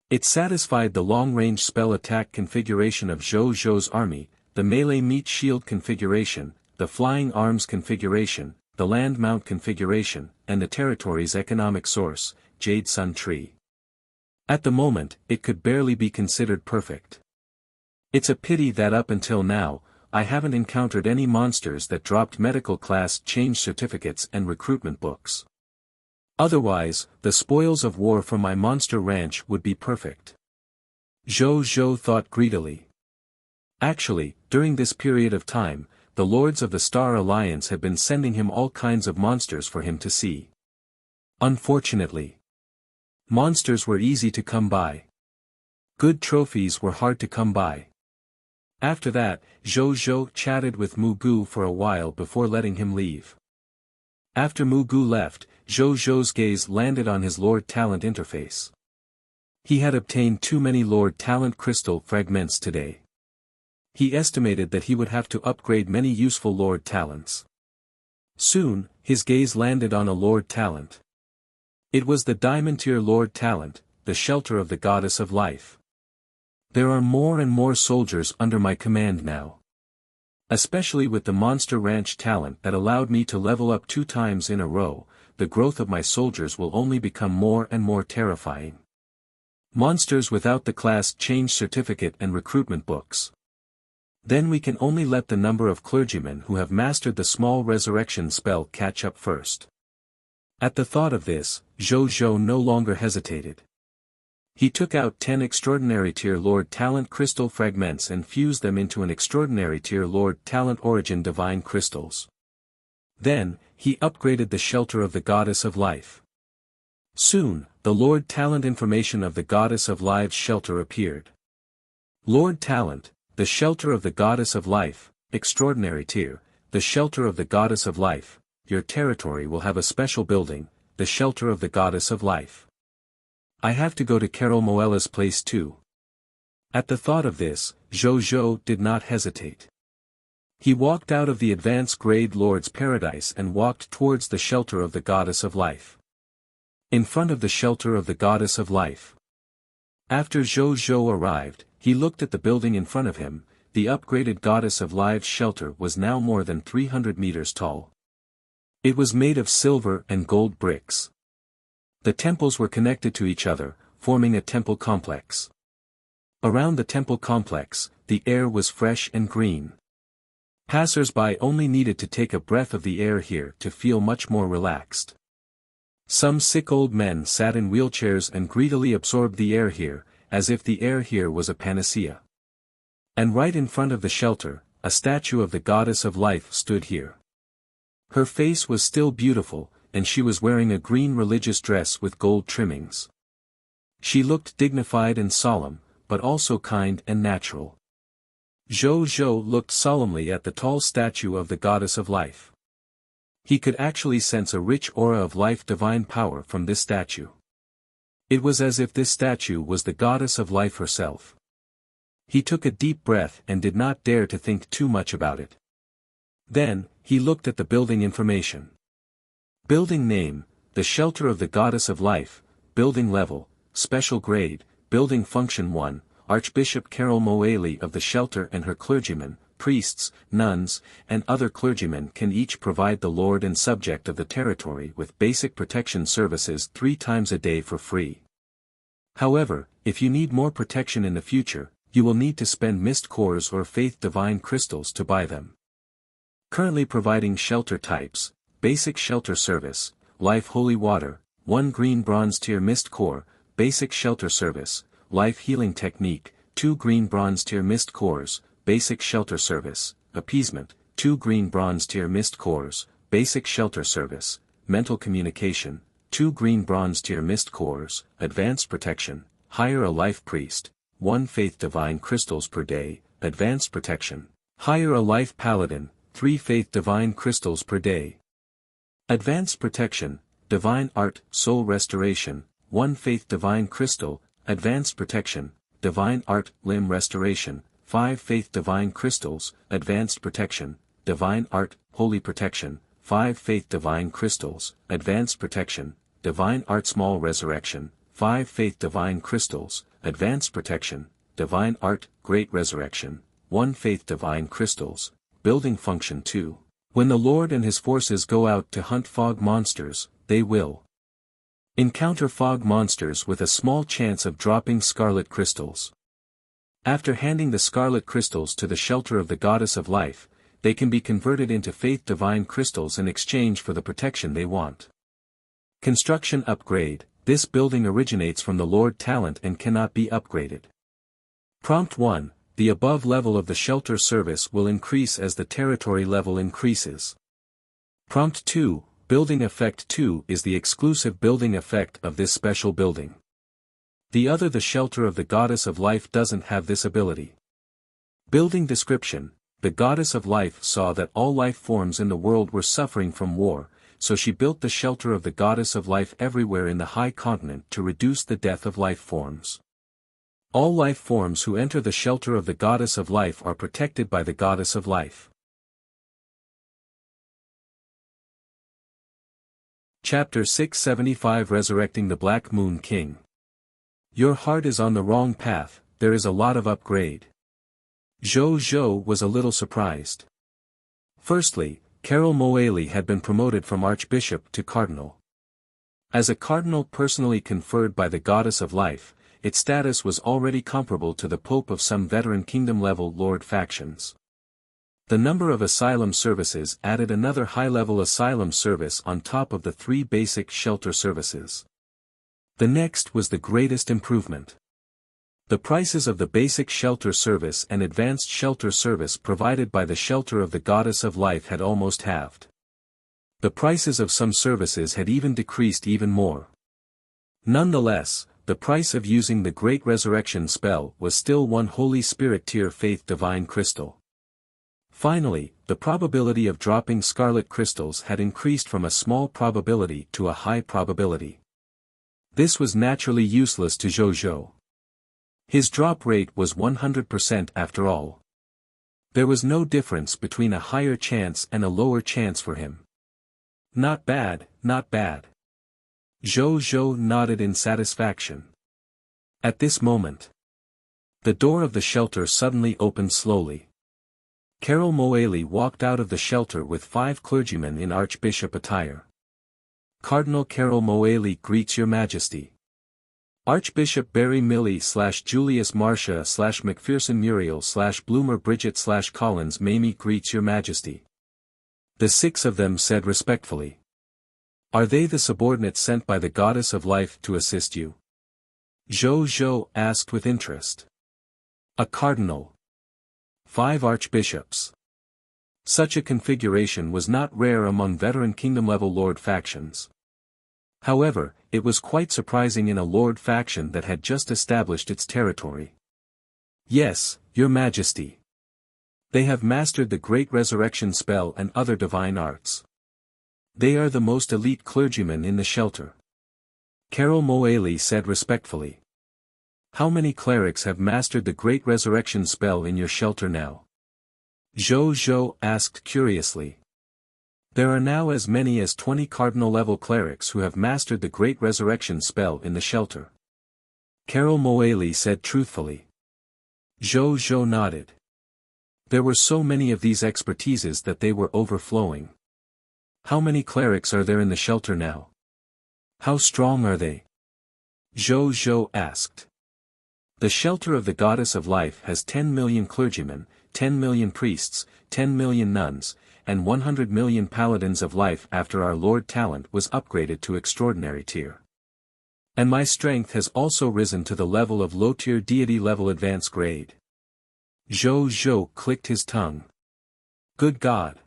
S1: It satisfied the long-range spell attack configuration of Zhou Zhou's army, the melee meat shield configuration, the flying arms configuration, the land mount configuration, and the territory's economic source, Jade Sun Tree. At the moment, it could barely be considered perfect. It's a pity that up until now, I haven't encountered any monsters that dropped medical class change certificates and recruitment books. Otherwise, the spoils of war from my monster ranch would be perfect. Zhou Zhou thought greedily. Actually, during this period of time, the lords of the Star Alliance had been sending him all kinds of monsters for him to see. Unfortunately, monsters were easy to come by. Good trophies were hard to come by. After that, Zhou Zhou chatted with Mugu for a while before letting him leave. After Mugu left, Zhou Zhou's gaze landed on his Lord Talent interface. He had obtained too many Lord Talent crystal fragments today. He estimated that he would have to upgrade many useful Lord Talents. Soon, his gaze landed on a Lord Talent. It was the Diamond Tier Lord Talent, the shelter of the Goddess of Life. There are more and more soldiers under my command now. Especially with the Monster Ranch talent that allowed me to level up 2 times in a row, the growth of my soldiers will only become more and more terrifying. Monsters without the class change certificate and recruitment books. Then we can only let the number of clergymen who have mastered the small resurrection spell catch up first. At the thought of this, Zhou Zhou no longer hesitated. He took out 10 Extraordinary Tier Lord Talent Crystal Fragments and fused them into an Extraordinary Tier Lord Talent Origin Divine Crystals. Then, he upgraded the Shelter of the Goddess of Life. Soon, the Lord Talent information of the Goddess of Live's shelter appeared. Lord Talent, the Shelter of the Goddess of Life, Extraordinary Tier, the Shelter of the Goddess of Life, your territory will have a special building, the Shelter of the Goddess of Life. I have to go to Carol Moella's place too. At the thought of this, Zhou Zhou did not hesitate. He walked out of the advanced grade Lord's Paradise and walked towards the Shelter of the Goddess of Life. In front of the Shelter of the Goddess of Life. After Zhou Zhou arrived, he looked at the building in front of him. The upgraded Goddess of Life's shelter was now more than 300 meters tall. It was made of silver and gold bricks. The temples were connected to each other, forming a temple complex. Around the temple complex, the air was fresh and green. Passers-by only needed to take a breath of the air here to feel much more relaxed. Some sick old men sat in wheelchairs and greedily absorbed the air here, as if the air here was a panacea. And right in front of the shelter, a statue of the goddess of life stood here. Her face was still beautiful, and she was wearing a green religious dress with gold trimmings. She looked dignified and solemn, but also kind and natural. Zhou Zhou looked solemnly at the tall statue of the goddess of life. He could actually sense a rich aura of life divine power from this statue. It was as if this statue was the goddess of life herself. He took a deep breath and did not dare to think too much about it. Then, he looked at the building information. Building name, the shelter of the goddess of life, building level, special grade, building function 1, Archbishop Carol Moali of the shelter and her clergymen, priests, nuns, and other clergymen can each provide the lord and subject of the territory with basic protection services 3 times a day for free. However, if you need more protection in the future, you will need to spend mist cores or faith divine crystals to buy them. Currently providing shelter types, basic shelter service, life holy water, 1 green bronze tier mist core, basic shelter service, life healing technique, 2 green bronze tier mist cores, basic shelter service, appeasement, 2 green bronze tier mist cores, basic shelter service, mental communication, 2 green bronze tier mist cores, advanced protection, hire a life priest, 1 faith divine crystals per day, advanced protection, hire a life paladin, 3 faith divine crystals per day. Advanced protection, divine art, soul restoration, 1 faith divine crystal, advanced protection, divine art, limb restoration, 5 faith divine crystals, advanced protection, divine art, holy protection, 5 faith divine crystals, advanced protection, divine art small resurrection, 5 faith divine crystals, advanced protection, divine art, great resurrection, 1 faith divine crystals, building function 2. When the Lord and his forces go out to hunt fog monsters, they will encounter fog monsters with a small chance of dropping scarlet crystals. After handing the scarlet crystals to the shelter of the goddess of life, they can be converted into faith divine crystals in exchange for the protection they want. Construction upgrade, this building originates from the Lord talent and cannot be upgraded. Prompt 1, the above level of the shelter service will increase as the territory level increases. Prompt 2, building effect 2 is the exclusive building effect of this special building. The shelter of the goddess of life doesn't have this ability. Building description, the goddess of life saw that all life forms in the world were suffering from war, so she built the shelter of the goddess of life everywhere in the high continent to reduce the death of life forms. All life forms who enter the shelter of the goddess of life are protected by the goddess of life. Chapter 675 Resurrecting the Black Moon King. Your heart is on the wrong path, there is a lot of upgrade. Zhou Zhou was a little surprised. Firstly, Carol Moali had been promoted from Archbishop to Cardinal. As a cardinal personally conferred by the Goddess of Life, its status was already comparable to the Pope of some veteran kingdom-level lord factions. The number of asylum services added another high-level asylum service on top of the 3 basic shelter services. The next was the greatest improvement. The prices of the basic shelter service and advanced shelter service provided by the shelter of the Goddess of Life had almost halved. The prices of some services had even decreased even more. Nonetheless, the price of using the Great Resurrection spell was still 1 Holy Spirit tier faith divine crystal. Finally, the probability of dropping scarlet crystals had increased from a small probability to a high probability. This was naturally useless to Zhou Zhou. His drop rate was 100% after all. There was no difference between a higher chance and a lower chance for him. Not bad, not bad. Zhou Zhou nodded in satisfaction. At this moment, the door of the shelter suddenly opened slowly. Carol Moali walked out of the shelter with 5 clergymen in archbishop attire. Cardinal Carol Moali greets your majesty. Archbishop Barry Milley / Julius Marcia / McPherson Muriel / Bloomer Bridget / Collins Mamie greets your majesty. The 6 of them said respectfully. Are they the subordinates sent by the goddess of life to assist you? Zhou Zhou asked with interest. A cardinal. 5 archbishops. Such a configuration was not rare among veteran kingdom-level lord factions. However, it was quite surprising in a lord faction that had just established its territory. Yes, Your Majesty. They have mastered the Great Resurrection spell and other divine arts. They are the most elite clergymen in the shelter. Carol Moali said respectfully. How many clerics have mastered the Great Resurrection spell in your shelter now? Zhou Zhou asked curiously. There are now as many as 20 cardinal-level clerics who have mastered the Great Resurrection spell in the shelter. Carol Moali said truthfully. Zhou Zhou nodded. There were so many of these expertises that they were overflowing. How many clerics are there in the shelter now? How strong are they? Zhou Zhou asked. The shelter of the Goddess of Life has 10 million clergymen, 10 million priests, 10 million nuns, and 100 million paladins of life after our Lord Talent was upgraded to extraordinary tier. And my strength has also risen to the level of low-tier deity level advanced grade. Zhou Zhou clicked his tongue. Good God!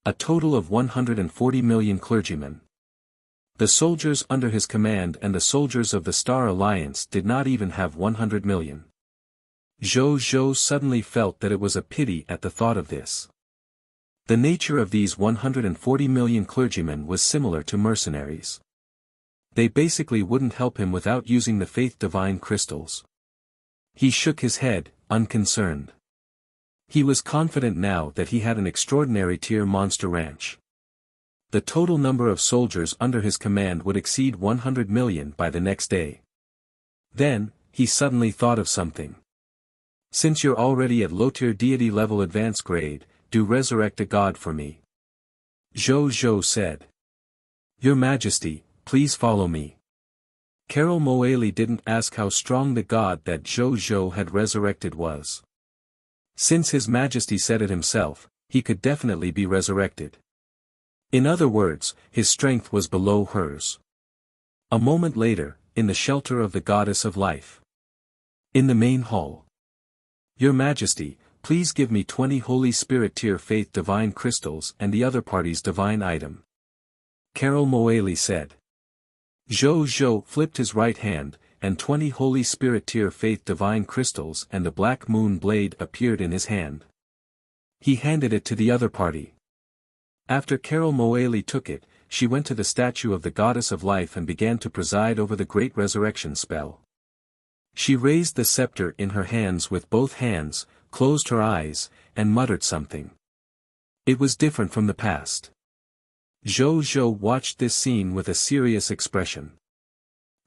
S1: A total of 140 million clergymen. The soldiers under his command and the soldiers of the Star Alliance did not even have 100 million. Zhou Zhou suddenly felt that it was a pity at the thought of this. The nature of these 140 million clergymen was similar to mercenaries. They basically wouldn't help him without using the faith divine crystals. He shook his head, unconcerned. He was confident now that he had an extraordinary tier monster ranch. The total number of soldiers under his command would exceed 100 million by the next day. Then, he suddenly thought of something. Since you're already at low-tier deity level advanced grade, do resurrect a god for me. Zhou Zhou said. Your Majesty, please follow me. Carol Moali didn't ask how strong the god that Zhou Zhou had resurrected was. Since His Majesty said it himself, he could definitely be resurrected. In other words, his strength was below hers. A moment later, in the shelter of the Goddess of Life. In the main hall. Your Majesty, please give me 20 Holy Spirit tier faith divine crystals and the other party's divine item. Carol Moali said. Zhou Zhou flipped his right hand, and 20 Holy Spirit tier faith divine crystals and the black moon blade appeared in his hand. He handed it to the other party. After Carol Moali took it, she went to the statue of the Goddess of Life and began to preside over the Great Resurrection spell. She raised the scepter in her hands with both hands, closed her eyes, and muttered something. It was different from the past. Zhou Zhou watched this scene with a serious expression.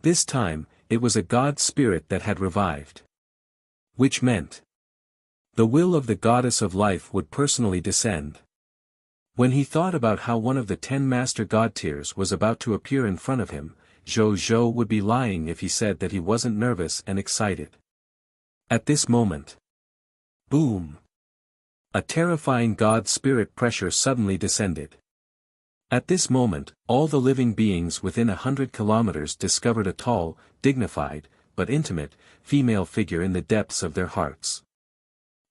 S1: This time, it was a god spirit that had revived. Which meant the will of the Goddess of Life would personally descend. When he thought about how one of the 10 master god tiers was about to appear in front of him, Zhou Zhou would be lying if he said that he wasn't nervous and excited. At this moment. Boom! A terrifying god spirit pressure suddenly descended. At this moment, all the living beings within 100 kilometers discovered a tall, dignified, but intimate, female figure in the depths of their hearts.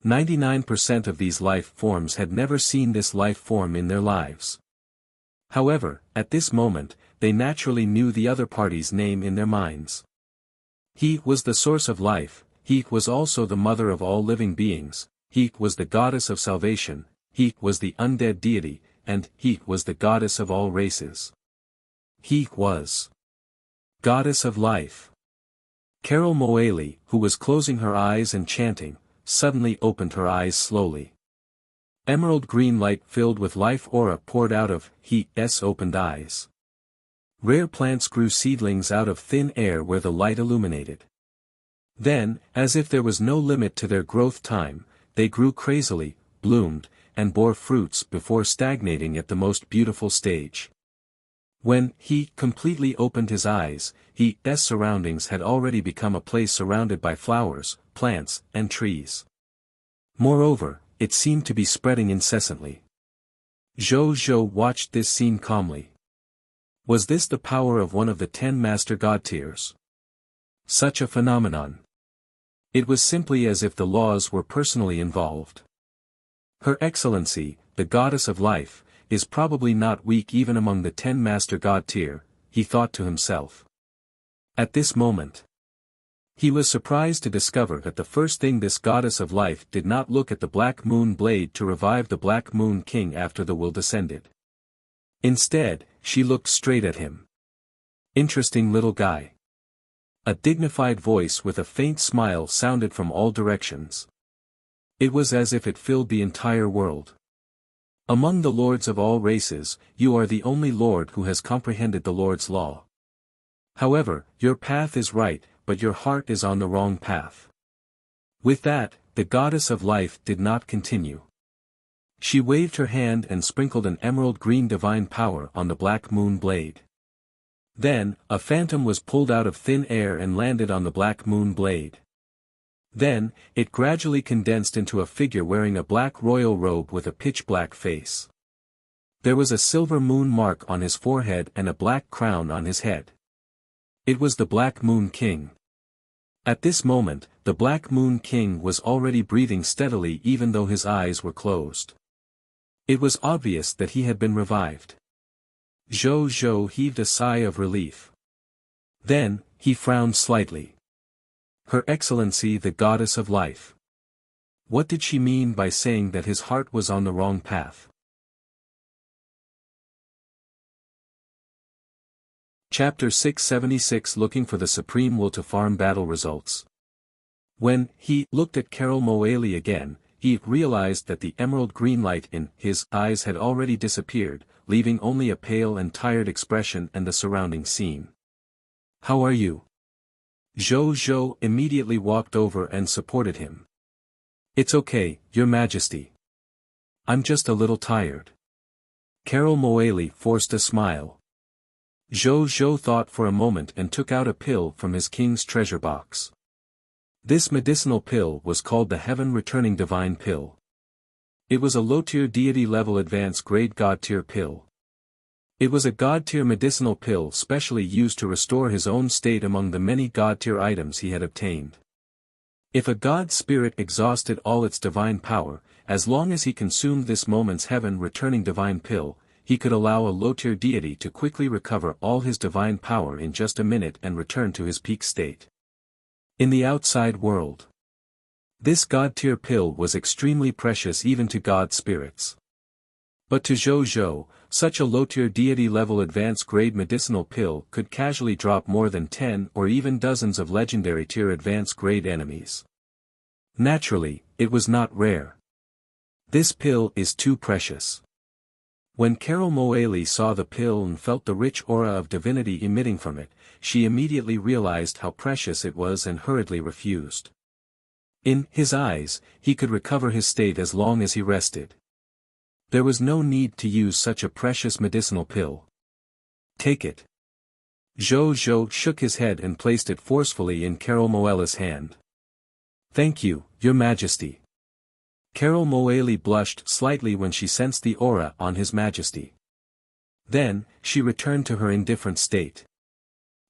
S1: 99% of these life forms had never seen this life form in their lives. However, at this moment, they naturally knew the other party's name in their minds. He was the source of life, he was also the mother of all living beings, he was the goddess of salvation, he was the undead deity, and he was the goddess of all races. He was Goddess of Life. Carol Moali, who was closing her eyes and chanting, suddenly opened her eyes slowly. Emerald green light filled with life aura poured out of He's opened eyes. Rare plants grew seedlings out of thin air where the light illuminated. Then, as if there was no limit to their growth time, they grew crazily, bloomed, and bore fruits before stagnating at the most beautiful stage. When he completely opened his eyes, his surroundings had already become a place surrounded by flowers, plants, and trees. Moreover, it seemed to be spreading incessantly. Zhou Zhou watched this scene calmly. Was this the power of one of the 10 master god tiers? Such a phenomenon. It was simply as if the laws were personally involved. Her Excellency, the Goddess of Life, is probably not weak even among the 10 Master God tier, he thought to himself. At this moment, he was surprised to discover that the first thing this Goddess of Life did not look at the Black Moon blade to revive the Black Moon King after the will descended. Instead, she looked straight at him. Interesting little guy. A dignified voice with a faint smile sounded from all directions. It was as if it filled the entire world. Among the lords of all races, you are the only lord who has comprehended the Lord's law. However, your path is right, but your heart is on the wrong path. With that, the Goddess of Life did not continue. She waved her hand and sprinkled an emerald green divine power on the Black Moon blade. Then, a phantom was pulled out of thin air and landed on the Black Moon blade. Then, it gradually condensed into a figure wearing a black royal robe with a pitch-black face. There was a silver moon mark on his forehead and a black crown on his head. It was the Black Moon King. At this moment, the Black Moon King was already breathing steadily even though his eyes were closed. It was obvious that he had been revived. Zhou Zhou heaved a sigh of relief. Then, he frowned slightly. Her Excellency the Goddess of Life. What did she mean by saying that his heart was on the wrong path? Chapter 676 Looking for the Supreme Will to Farm Battle Results. When he looked at Carol Moali again, he realized that the emerald green light in his eyes had already disappeared, leaving only a pale and tired expression and the surrounding scene. How are you? Zhou Zhou immediately walked over and supported him. It's okay, Your Majesty. I'm just a little tired. Carol Moali forced a smile. Zhou Zhou thought for a moment and took out a pill from his king's treasure box. This medicinal pill was called the Heaven Returning Divine Pill. It was a low-tier deity-level advanced grade God-tier pill. It was a God-tier medicinal pill specially used to restore his own state among the many God-tier items he had obtained. If a God spirit exhausted all its divine power, as long as he consumed this moment's Heaven Returning Divine Pill, he could allow a low-tier deity to quickly recover all his divine power in just a minute and return to his peak state. In the outside world, this God-tier pill was extremely precious even to God spirits. But to Zhou Zhou, such a low-tier deity-level advanced grade medicinal pill could casually drop more than 10 or even dozens of legendary tier advanced grade enemies. Naturally, it was not rare. This pill is too precious. When Carol Moali saw the pill and felt the rich aura of divinity emitting from it, she immediately realized how precious it was and hurriedly refused. In his eyes, he could recover his state as long as he rested. There was no need to use such a precious medicinal pill. Take it. Zhou Zhou shook his head and placed it forcefully in Carol Moali's hand. Thank you, Your Majesty. Carol Moali blushed slightly when she sensed the aura on His Majesty. Then, she returned to her indifferent state.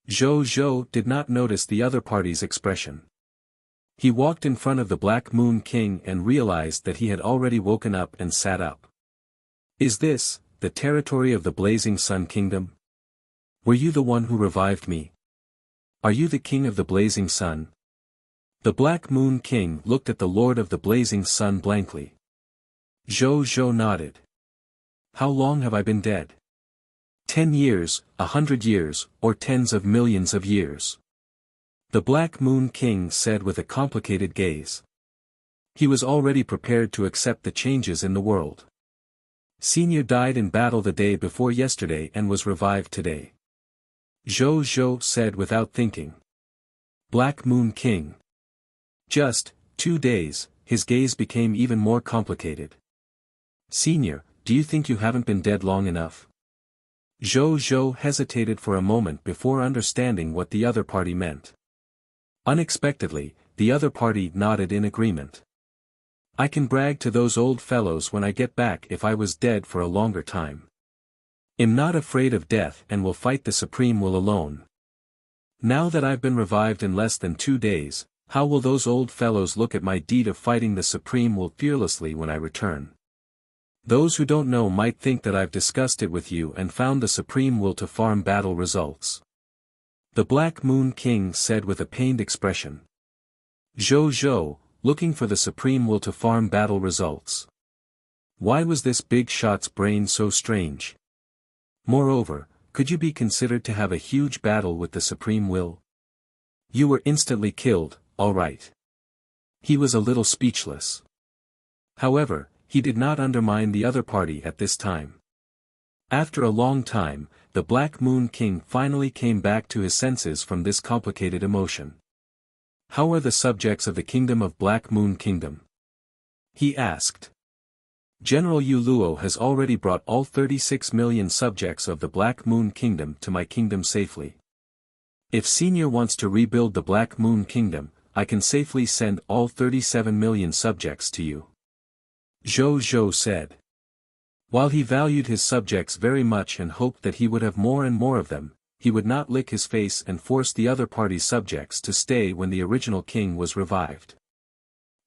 S1: Zhou Zhou did not notice the other party's expression. He walked in front of the Black Moon King and realized that he had already woken up and sat up. Is this, the territory of the Blazing Sun Kingdom? Were you the one who revived me? Are you the King of the Blazing Sun? The Black Moon King looked at the Lord of the Blazing Sun blankly. Zhou Zhou nodded. How long have I been dead? 10 years, 100 years, or tens of millions of years? The Black Moon King said with a complicated gaze. He was already prepared to accept the changes in the world. Senior died in battle the day before yesterday and was revived today. Zhou Zhou said without thinking. Black Moon King. Just 2 days, his gaze became even more complicated. Senior, do you think you haven't been dead long enough? Zhou Zhou hesitated for a moment before understanding what the other party meant. Unexpectedly, the other party nodded in agreement. I can brag to those old fellows when I get back if I was dead for a longer time. Am not afraid of death and will fight the Supreme Will alone. Now that I've been revived in less than 2 days, How will those old fellows look at my deed of fighting the Supreme Will fearlessly when I return? Those who don't know might think that I've discussed it with you and found the Supreme Will to farm battle results. The Black Moon King said with a pained expression. Zhou, looking for the Supreme Will to farm battle results. Why was this big shot's brain so strange? Moreover, could you be considered to have a huge battle with the Supreme Will? You were instantly killed, all right. He was a little speechless. However, he did not undermine the other party at this time. After a long time, the Black Moon King finally came back to his senses from this complicated emotion. How are the subjects of the kingdom of Black Moon Kingdom? He asked. General Yu Luo has already brought all 36 million subjects of the Black Moon Kingdom to my kingdom safely. If Senior wants to rebuild the Black Moon Kingdom, I can safely send all 37 million subjects to you. Zhou said. While he valued his subjects very much and hoped that he would have more and more of them, he would not lick his face and force the other party's subjects to stay when the original king was revived.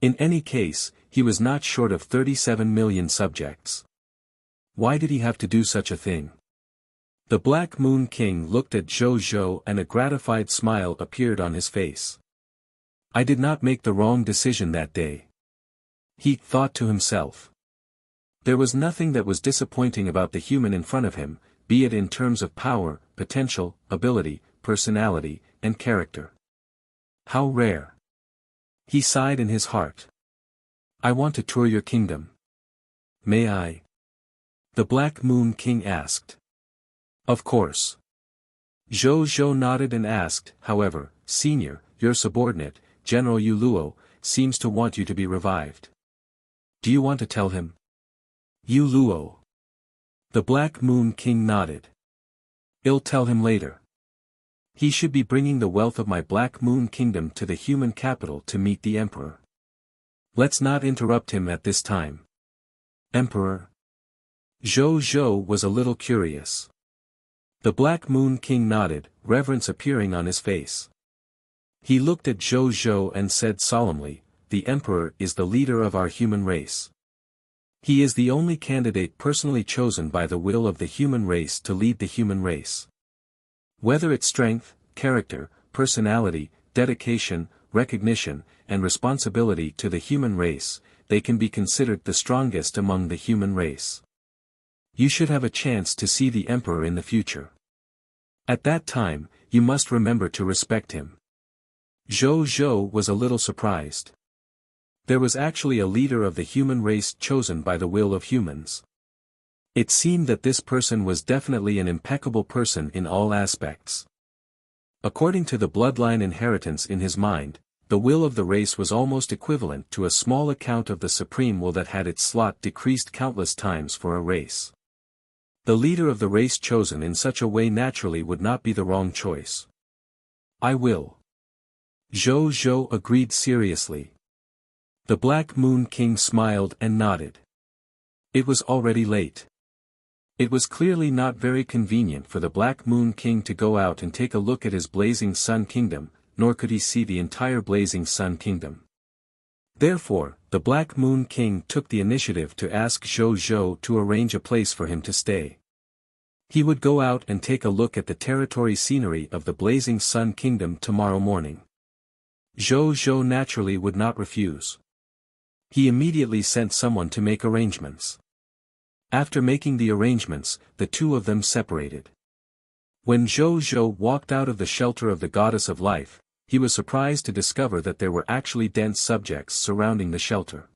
S1: In any case, he was not short of 37 million subjects. Why did he have to do such a thing? The Black Moon King looked at Zhou and a gratified smile appeared on his face. I did not make the wrong decision that day. He thought to himself. There was nothing that was disappointing about the human in front of him, be it in terms of power, potential, ability, personality, and character. How rare. He sighed in his heart. I want to tour your kingdom. May I? The Black Moon King asked. Of course. Zhou nodded and asked, however, Senior, your subordinate, General Yu Luo, seems to want you to be revived. Do you want to tell him? Yu Luo. The Black Moon King nodded. I'll tell him later. He should be bringing the wealth of my Black Moon Kingdom to the human capital to meet the Emperor. Let's not interrupt him at this time. Emperor? Zhou was a little curious. The Black Moon King nodded, reverence appearing on his face. He looked at Zhou and said solemnly, the Emperor is the leader of our human race. He is the only candidate personally chosen by the will of the human race to lead the human race. Whether it's strength, character, personality, dedication, recognition, and responsibility to the human race, they can be considered the strongest among the human race. You should have a chance to see the Emperor in the future. At that time, you must remember to respect him. Zhou was a little surprised. There was actually a leader of the human race chosen by the will of humans. It seemed that this person was definitely an impeccable person in all aspects. According to the bloodline inheritance in his mind, the will of the race was almost equivalent to a small account of the supreme will that had its slot decreased countless times for a race. The leader of the race chosen in such a way naturally would not be the wrong choice. I will. Zhou agreed seriously. The Black Moon King smiled and nodded. It was already late. It was clearly not very convenient for the Black Moon King to go out and take a look at his Blazing Sun Kingdom, nor could he see the entire Blazing Sun Kingdom. Therefore, the Black Moon King took the initiative to ask Zhou to arrange a place for him to stay. He would go out and take a look at the territory scenery of the Blazing Sun Kingdom tomorrow morning. Zhou naturally would not refuse. He immediately sent someone to make arrangements. After making the arrangements, the two of them separated. When Zhou walked out of the shelter of the Goddess of Life, he was surprised to discover that there were actually dense subjects surrounding the shelter.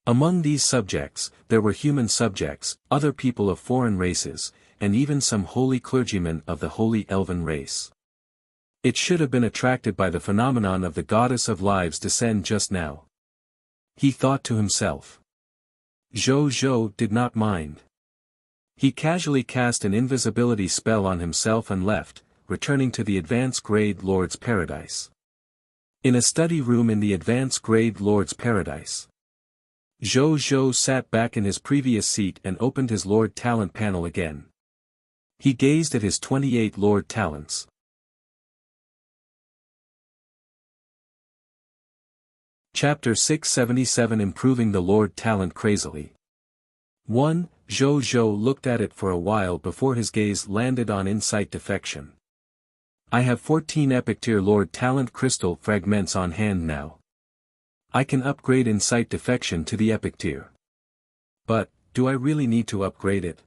S1: Among these subjects, there were human subjects, other people of foreign races, and even some holy clergymen of the holy elven race. It should have been attracted by the phenomenon of the Goddess of Lives descend just now. He thought to himself. Zhou did not mind. He casually cast an invisibility spell on himself and left, returning to the advanced grade Lord's Paradise. In a study room in the advanced grade Lord's Paradise, Zhou sat back in his previous seat and opened his Lord Talent panel again. He gazed at his 28 Lord Talents. Chapter 677 Improving the Lord Talent Crazily. 1. Zhou Zhou looked at it for a while before his gaze landed on Insight Defection. I have 14 Epic Tier Lord Talent Crystal Fragments on hand now. I can upgrade Insight Defection to the Epic Tier. But, do I really need to upgrade it?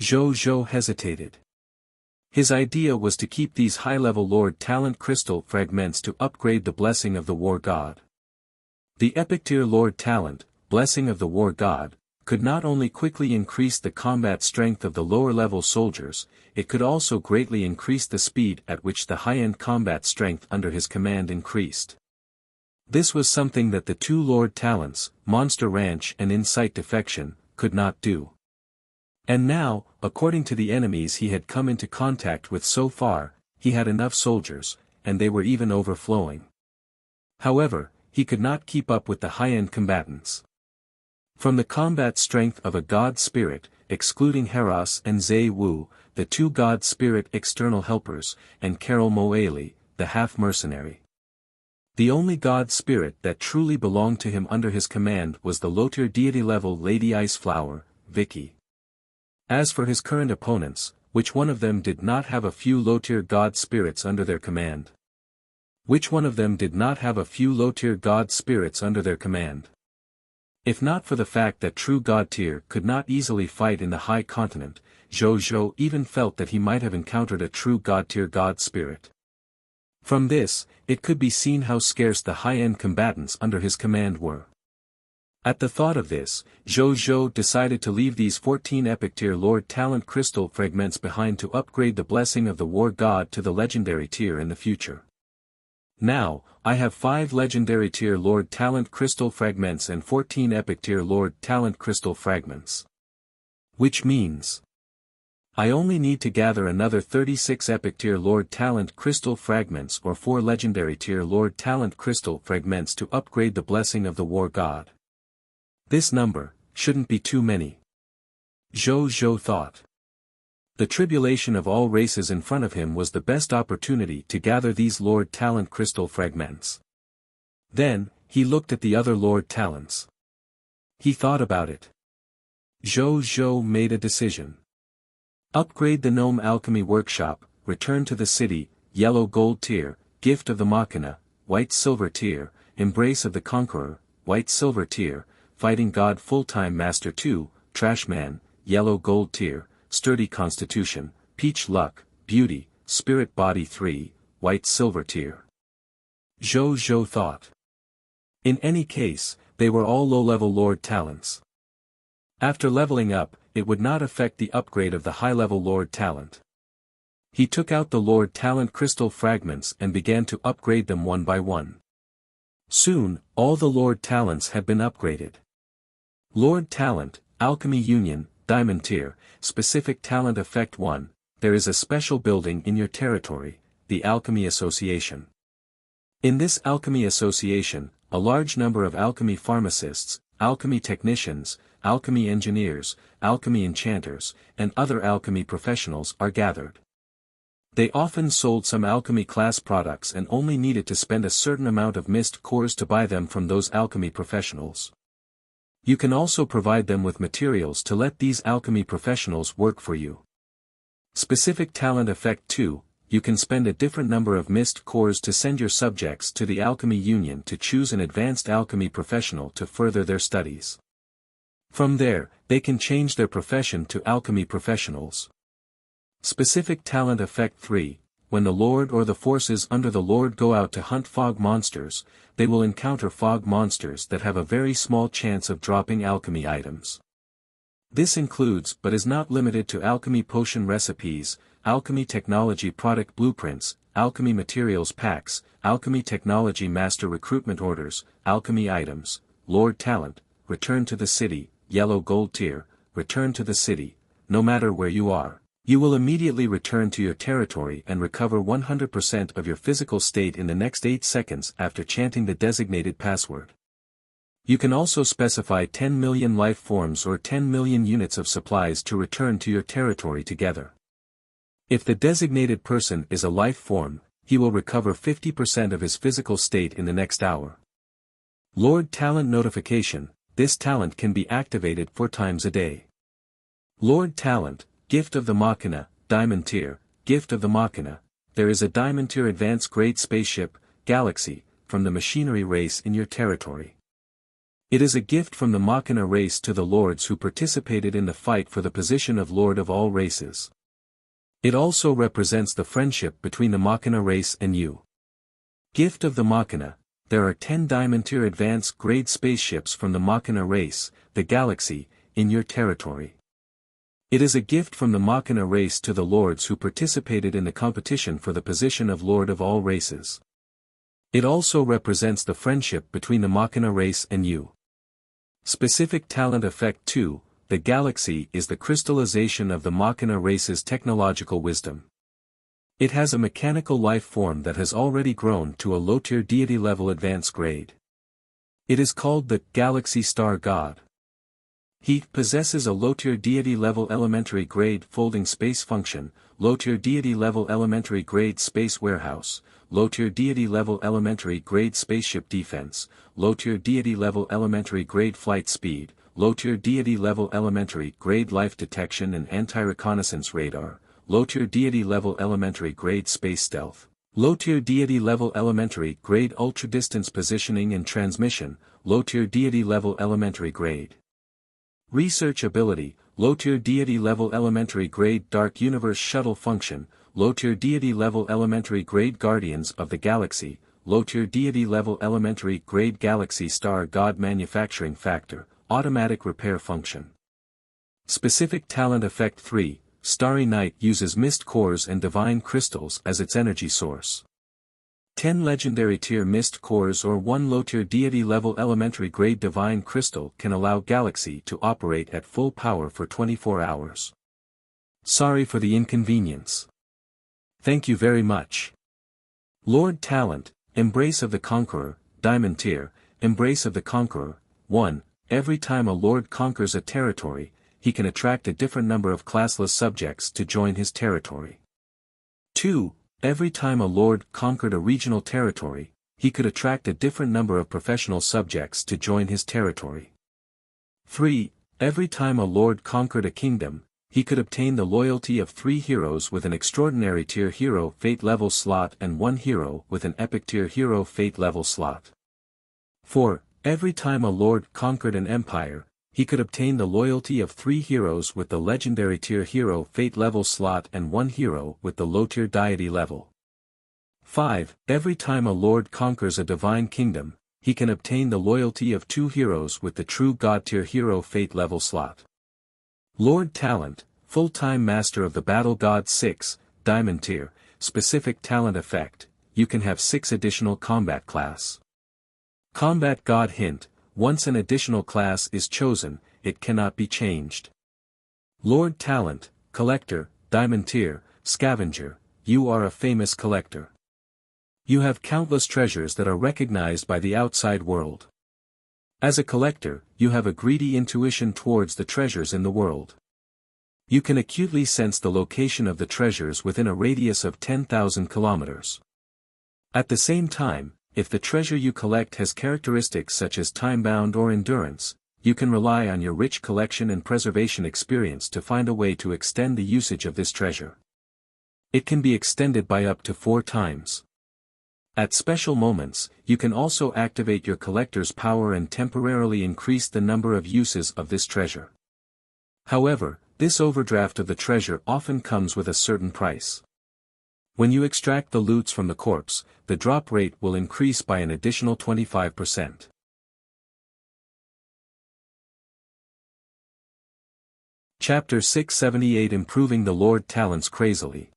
S1: Zhou Zhou hesitated. His idea was to keep these high-level Lord Talent Crystal Fragments to upgrade the Blessing of the War God. The Epic Tier Lord Talent, Blessing of the War God, could not only quickly increase the combat strength of the lower-level soldiers, it could also greatly increase the speed at which the high-end combat strength under his command increased. This was something that the two Lord Talents, Monster Ranch and Insight Defection, could not do. And now, according to the enemies he had come into contact with so far, he had enough soldiers, and they were even overflowing. However, he could not keep up with the high-end combatants. From the combat strength of a god spirit, excluding Heras and Zhe Wu, the two god spirit external helpers, and Carol Moali, the half-mercenary. The only god spirit that truly belonged to him under his command was the low-tier deity-level Lady Iceflower, Vicky. As for his current opponents, which one of them did not have a few low-tier god spirits under their command? Which one of them did not have a few low-tier god spirits under their command? If not for the fact that true god tier could not easily fight in the high continent, Zhou Zhou even felt that he might have encountered a true god tier god spirit. From this, it could be seen how scarce the high-end combatants under his command were. At the thought of this, Zhou Zhou decided to leave these 14 Epic Tier Lord Talent Crystal Fragments behind to upgrade the Blessing of the War God to the Legendary Tier in the future. Now, I have 5 Legendary Tier Lord Talent Crystal Fragments and 14 Epic Tier Lord Talent Crystal Fragments. Which means, I only need to gather another 36 Epic Tier Lord Talent Crystal Fragments or 4 Legendary Tier Lord Talent Crystal Fragments to upgrade the Blessing of the War God. This number shouldn't be too many. Zhou Zhou thought. The tribulation of all races in front of him was the best opportunity to gather these Lord Talent Crystal Fragments. Then, he looked at the other Lord Talents. He thought about it. Zhou Zhou made a decision. Upgrade the Gnome Alchemy Workshop, return to the city, Yellow Gold Tier, Gift of the Machina, White Silver Tier, Embrace of the Conqueror, White Silver Tier, Fighting God Full-Time Master 2, Trashman, Yellow Gold Tier, Sturdy Constitution, Peach Luck, Beauty, Spirit Body 3, White Silver Tier. Zhou Zhou thought. In any case, they were all low-level Lord Talents. After leveling up, it would not affect the upgrade of the high-level Lord Talent. He took out the Lord Talent Crystal Fragments and began to upgrade them one by one. Soon, all the Lord Talents had been upgraded. Lord Talent, Alchemy Union, Diamond Tier, Specific Talent Effect 1, there is a special building in your territory, the Alchemy Association. In this Alchemy Association, a large number of alchemy pharmacists, alchemy technicians, alchemy engineers, alchemy enchanters, and other alchemy professionals are gathered. They often sold some alchemy class products and only needed to spend a certain amount of mist cores to buy them from those alchemy professionals. You can also provide them with materials to let these alchemy professionals work for you. Specific Talent Effect 2, you can spend a different number of mist cores to send your subjects to the Alchemy Union to choose an advanced alchemy professional to further their studies. From there, they can change their profession to alchemy professionals. Specific Talent Effect 3, when the Lord or the forces under the Lord go out to hunt fog monsters, they will encounter fog monsters that have a very small chance of dropping alchemy items. This includes but is not limited to alchemy potion recipes, alchemy technology product blueprints, alchemy materials packs, alchemy technology master recruitment orders, alchemy items, Lord Talent, return to the city, Yellow Gold Tier, return to the city, no matter where you are. You will immediately return to your territory and recover 100% of your physical state in the next 8 seconds after chanting the designated password. You can also specify 10 million life forms or 10 million units of supplies to return to your territory together. If the designated person is a life form, he will recover 50% of his physical state in the next hour. Lord Talent Notification, this talent can be activated 4 times a day. Lord Talent, Gift of the Machina, Diamond Tier, Gift of the Machina, there is a Diamond Tier Advanced Grade Spaceship, Galaxy, from the machinery race in your territory. It is a gift from the Machina race to the lords who participated in the fight for the position of Lord of all races. It also represents the friendship between the Machina race and you. Gift of the Machina, there are 10 Diamond Tier Advanced Grade Spaceships from the Machina race, the Galaxy, in your territory. It is a gift from the Machina race to the lords who participated in the competition for the position of Lord of all races. It also represents the friendship between the Machina race and you. Specific Talent Effect 2, the Galaxy is the crystallization of the Machina race's technological wisdom. It has a mechanical life form that has already grown to a low-tier deity level advanced grade. It is called the Galaxy Star God. He possesses a low-tier deity level elementary grade folding space function, low-tier deity level elementary grade space warehouse, low-tier deity level elementary grade spaceship defense, low-tier deity level elementary grade flight speed, low-tier deity level elementary grade life detection and anti-reconnaissance radar, low-tier deity level elementary grade space stealth, low-tier deity level elementary grade ultra-distance positioning and transmission, low-tier deity level elementary grade research ability, low-tier deity level elementary grade dark universe shuttle function, low-tier deity level elementary grade guardians of the galaxy, low-tier deity level elementary grade galaxy star god manufacturing factor, automatic repair function. Specific Talent Effect 3, Starry Night uses mist cores and divine crystals as its energy source. 10 legendary tier mist cores or 1 low-tier deity level elementary grade divine crystal can allow Galaxy to operate at full power for 24 hours. Sorry for the inconvenience. Thank you very much. Lord Talent, Embrace of the Conqueror, Diamond Tier, Embrace of the Conqueror, 1. Every time a lord conquers a territory, he can attract a different number of classless subjects to join his territory. 2. Every time a lord conquered a regional territory, he could attract a different number of professional subjects to join his territory. 3. Every time a lord conquered a kingdom, he could obtain the loyalty of 3 heroes with an extraordinary tier hero fate level slot and 1 hero with an epic tier hero fate level slot. 4. Every time a lord conquered an empire, he could obtain the loyalty of 3 heroes with the legendary tier hero fate level slot and 1 hero with the low tier deity level. 5. Every time a lord conquers a divine kingdom, he can obtain the loyalty of 2 heroes with the true god tier hero fate level slot. Lord Talent, Full-Time Master of the Battle God 6, Diamond Tier, Specific Talent Effect, you can have 6 additional combat class. Combat God Hint, once an additional class is chosen, it cannot be changed. Lord Talent, Collector, Diamond Tier, Scavenger, you are a famous collector. You have countless treasures that are recognized by the outside world. As a collector, you have a greedy intuition towards the treasures in the world. You can acutely sense the location of the treasures within a radius of 10,000 kilometers. At the same time, if the treasure you collect has characteristics such as time-bound or endurance, you can rely on your rich collection and preservation experience to find a way to extend the usage of this treasure. It can be extended by up to 4 times. At special moments, you can also activate your collector's power and temporarily increase the number of uses of this treasure. However, this overdraft of the treasure often comes with a certain price. When you extract the loots from the corpse, the drop rate will increase by an additional 25%. Chapter 678 Improving the Lord Talents Crazily.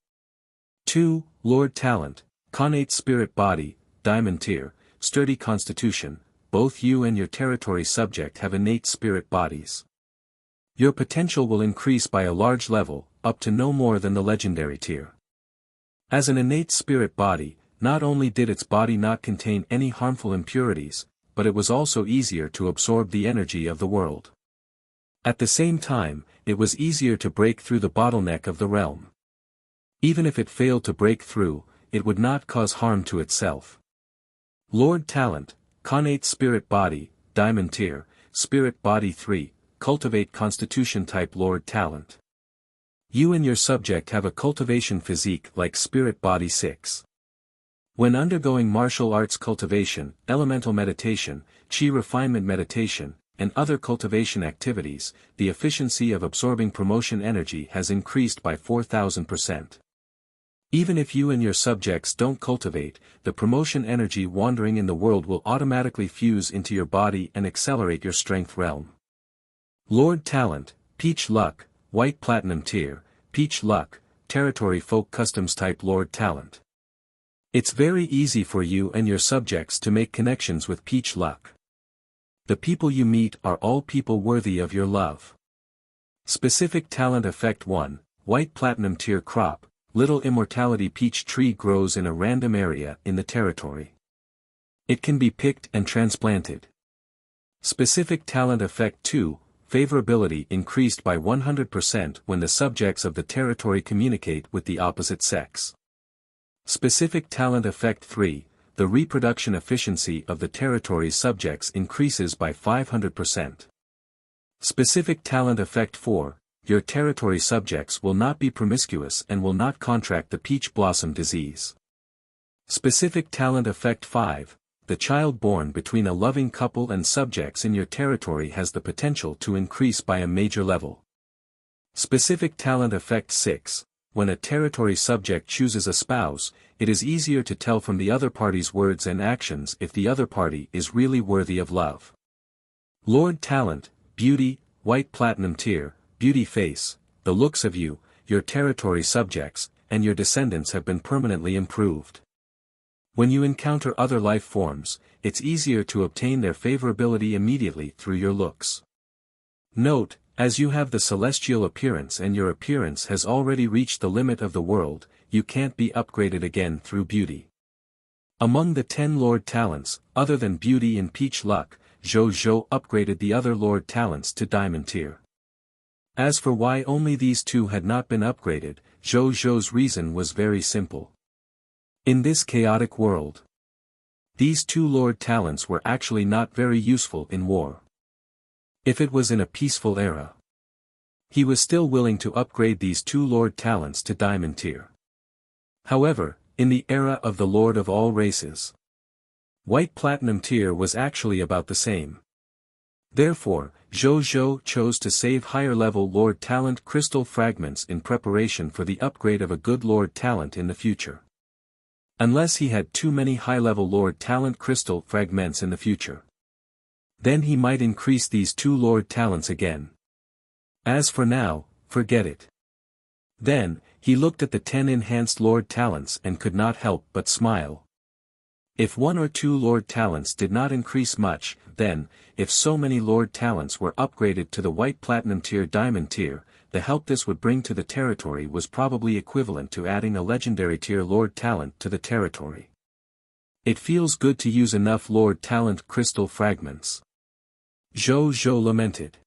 S1: 2. Lord Talent, Connate Spirit Body, Diamond Tier, Sturdy Constitution, both you and your territory subject have innate spirit bodies. Your potential will increase by a large level, up to no more than the legendary tier. As an innate spirit body, not only did its body not contain any harmful impurities, but it was also easier to absorb the energy of the world. At the same time, it was easier to break through the bottleneck of the realm. Even if it failed to break through, it would not cause harm to itself. Lord Talent, Connate Spirit Body, Diamond Tier, Spirit Body 3, Cultivate Constitution Type Lord Talent. You and your subject have a cultivation physique like Spirit Body 6. When undergoing martial arts cultivation, elemental meditation, chi refinement meditation, and other cultivation activities, the efficiency of absorbing promotion energy has increased by 4,000%. Even if you and your subjects don't cultivate, the promotion energy wandering in the world will automatically fuse into your body and accelerate your strength realm. Lord Talent, Peach Luck, White Platinum Tier, Peach Luck, Territory Folk Customs Type Lord Talent. It's very easy for you and your subjects to make connections with Peach Luck. The people you meet are all people worthy of your love. Specific Talent Effect 1, White Platinum Tier Crop, Little Immortality Peach Tree grows in a random area in the territory. It can be picked and transplanted. Specific Talent Effect 2, Favorability increased by 100% when the subjects of the territory communicate with the opposite sex. Specific Talent Effect 3, the reproduction efficiency of the territory's subjects increases by 500%. Specific Talent Effect 4, your territory subjects will not be promiscuous and will not contract the peach blossom disease. Specific Talent Effect 5, the child born between a loving couple and subjects in your territory has the potential to increase by a major level. Specific Talent Effect 6, when a territory subject chooses a spouse, it is easier to tell from the other party's words and actions if the other party is really worthy of love. Lord Talent, Beauty, White Platinum Tier, Beauty Face, the looks of you, your territory subjects, and your descendants have been permanently improved. When you encounter other life forms, it's easier to obtain their favorability immediately through your looks. Note, as you have the celestial appearance and your appearance has already reached the limit of the world, you can't be upgraded again through beauty. Among the 10 Lord Talents, other than Beauty and Peach Luck, Zhou upgraded the other Lord Talents to Diamond Tier. As for why only these two had not been upgraded, Zhou's reason was very simple. In this chaotic world, these two Lord Talents were actually not very useful in war. If it was in a peaceful era, he was still willing to upgrade these two Lord Talents to Diamond Tier. However, in the era of the Lord of all races, White Platinum Tier was actually about the same. Therefore, Zhou chose to save higher-level Lord Talent crystal fragments in preparation for the upgrade of a good Lord Talent in the future. Unless he had too many high-level Lord Talent crystal fragments in the future, then he might increase these two Lord Talents again. As for now, forget it. Then, he looked at the 10 enhanced Lord Talents and could not help but smile. If 1 or 2 Lord Talents did not increase much, then, if so many Lord Talents were upgraded to the White Platinum Tier Diamond Tier, the help this would bring to the territory was probably equivalent to adding a Legendary Tier Lord Talent to the territory. It feels good to use enough Lord Talent crystal fragments. Zhou lamented.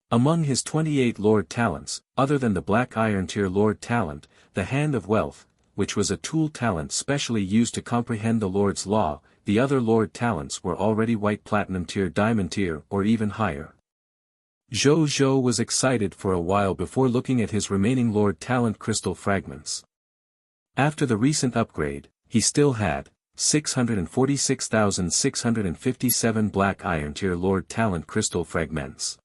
S1: Among his 28 Lord Talents, other than the Black Iron Tier Lord Talent, the Hand of Wealth, which was a tool talent specially used to comprehend the Lord's Law, the other Lord Talents were already White Platinum Tier Diamond Tier or even higher. Zhou was excited for a while before looking at his remaining Lord Talent crystal fragments. After the recent upgrade, he still had 646,657 Black Iron Tier Lord Talent crystal fragments,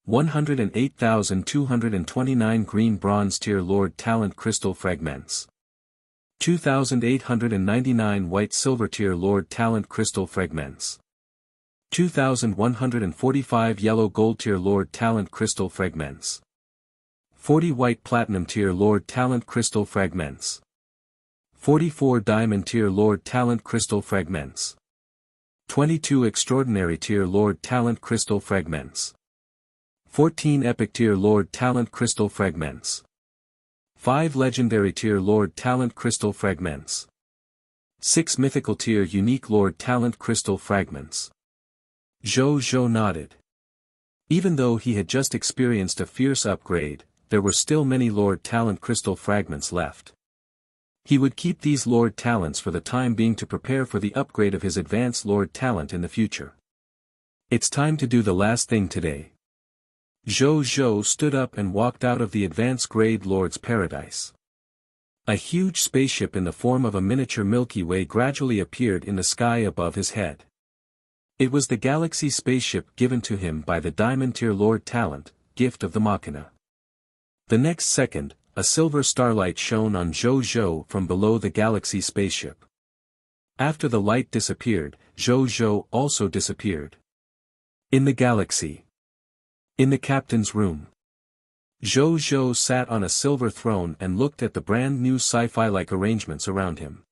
S1: 108,229 Green Bronze Tier Lord Talent crystal fragments, 2,899 White Silver Tier Lord Talent crystal fragments, 2,145 Yellow Gold Tier Lord Talent crystal fragments, 40 White Platinum Tier Lord Talent crystal fragments, 44 Diamond Tier Lord Talent crystal fragments, 22 Extraordinary Tier Lord Talent crystal fragments, 14 Epic Tier Lord Talent crystal fragments, 5 Legendary Tier Lord Talent crystal fragments, 6 Mythical Tier Unique Lord Talent crystal fragments. Zhou nodded. Even though he had just experienced a fierce upgrade, there were still many Lord Talent crystal fragments left. He would keep these Lord Talents for the time being to prepare for the upgrade of his advanced Lord Talent in the future. It's time to do the last thing today. Zhou Zhou stood up and walked out of the advanced grade Lord's Paradise. A huge spaceship in the form of a miniature Milky Way gradually appeared in the sky above his head. It was the Galaxy spaceship given to him by the Diamond Tier Lord Talent, gift of the Machina. The next second, a silver starlight shone on Zhou Zhou from below the Galaxy spaceship. After the light disappeared, Zhou Zhou also disappeared. In the galaxy. In the captain's room. Zhou Zhou sat on a silver throne and looked at the brand new sci-fi-like arrangements around him.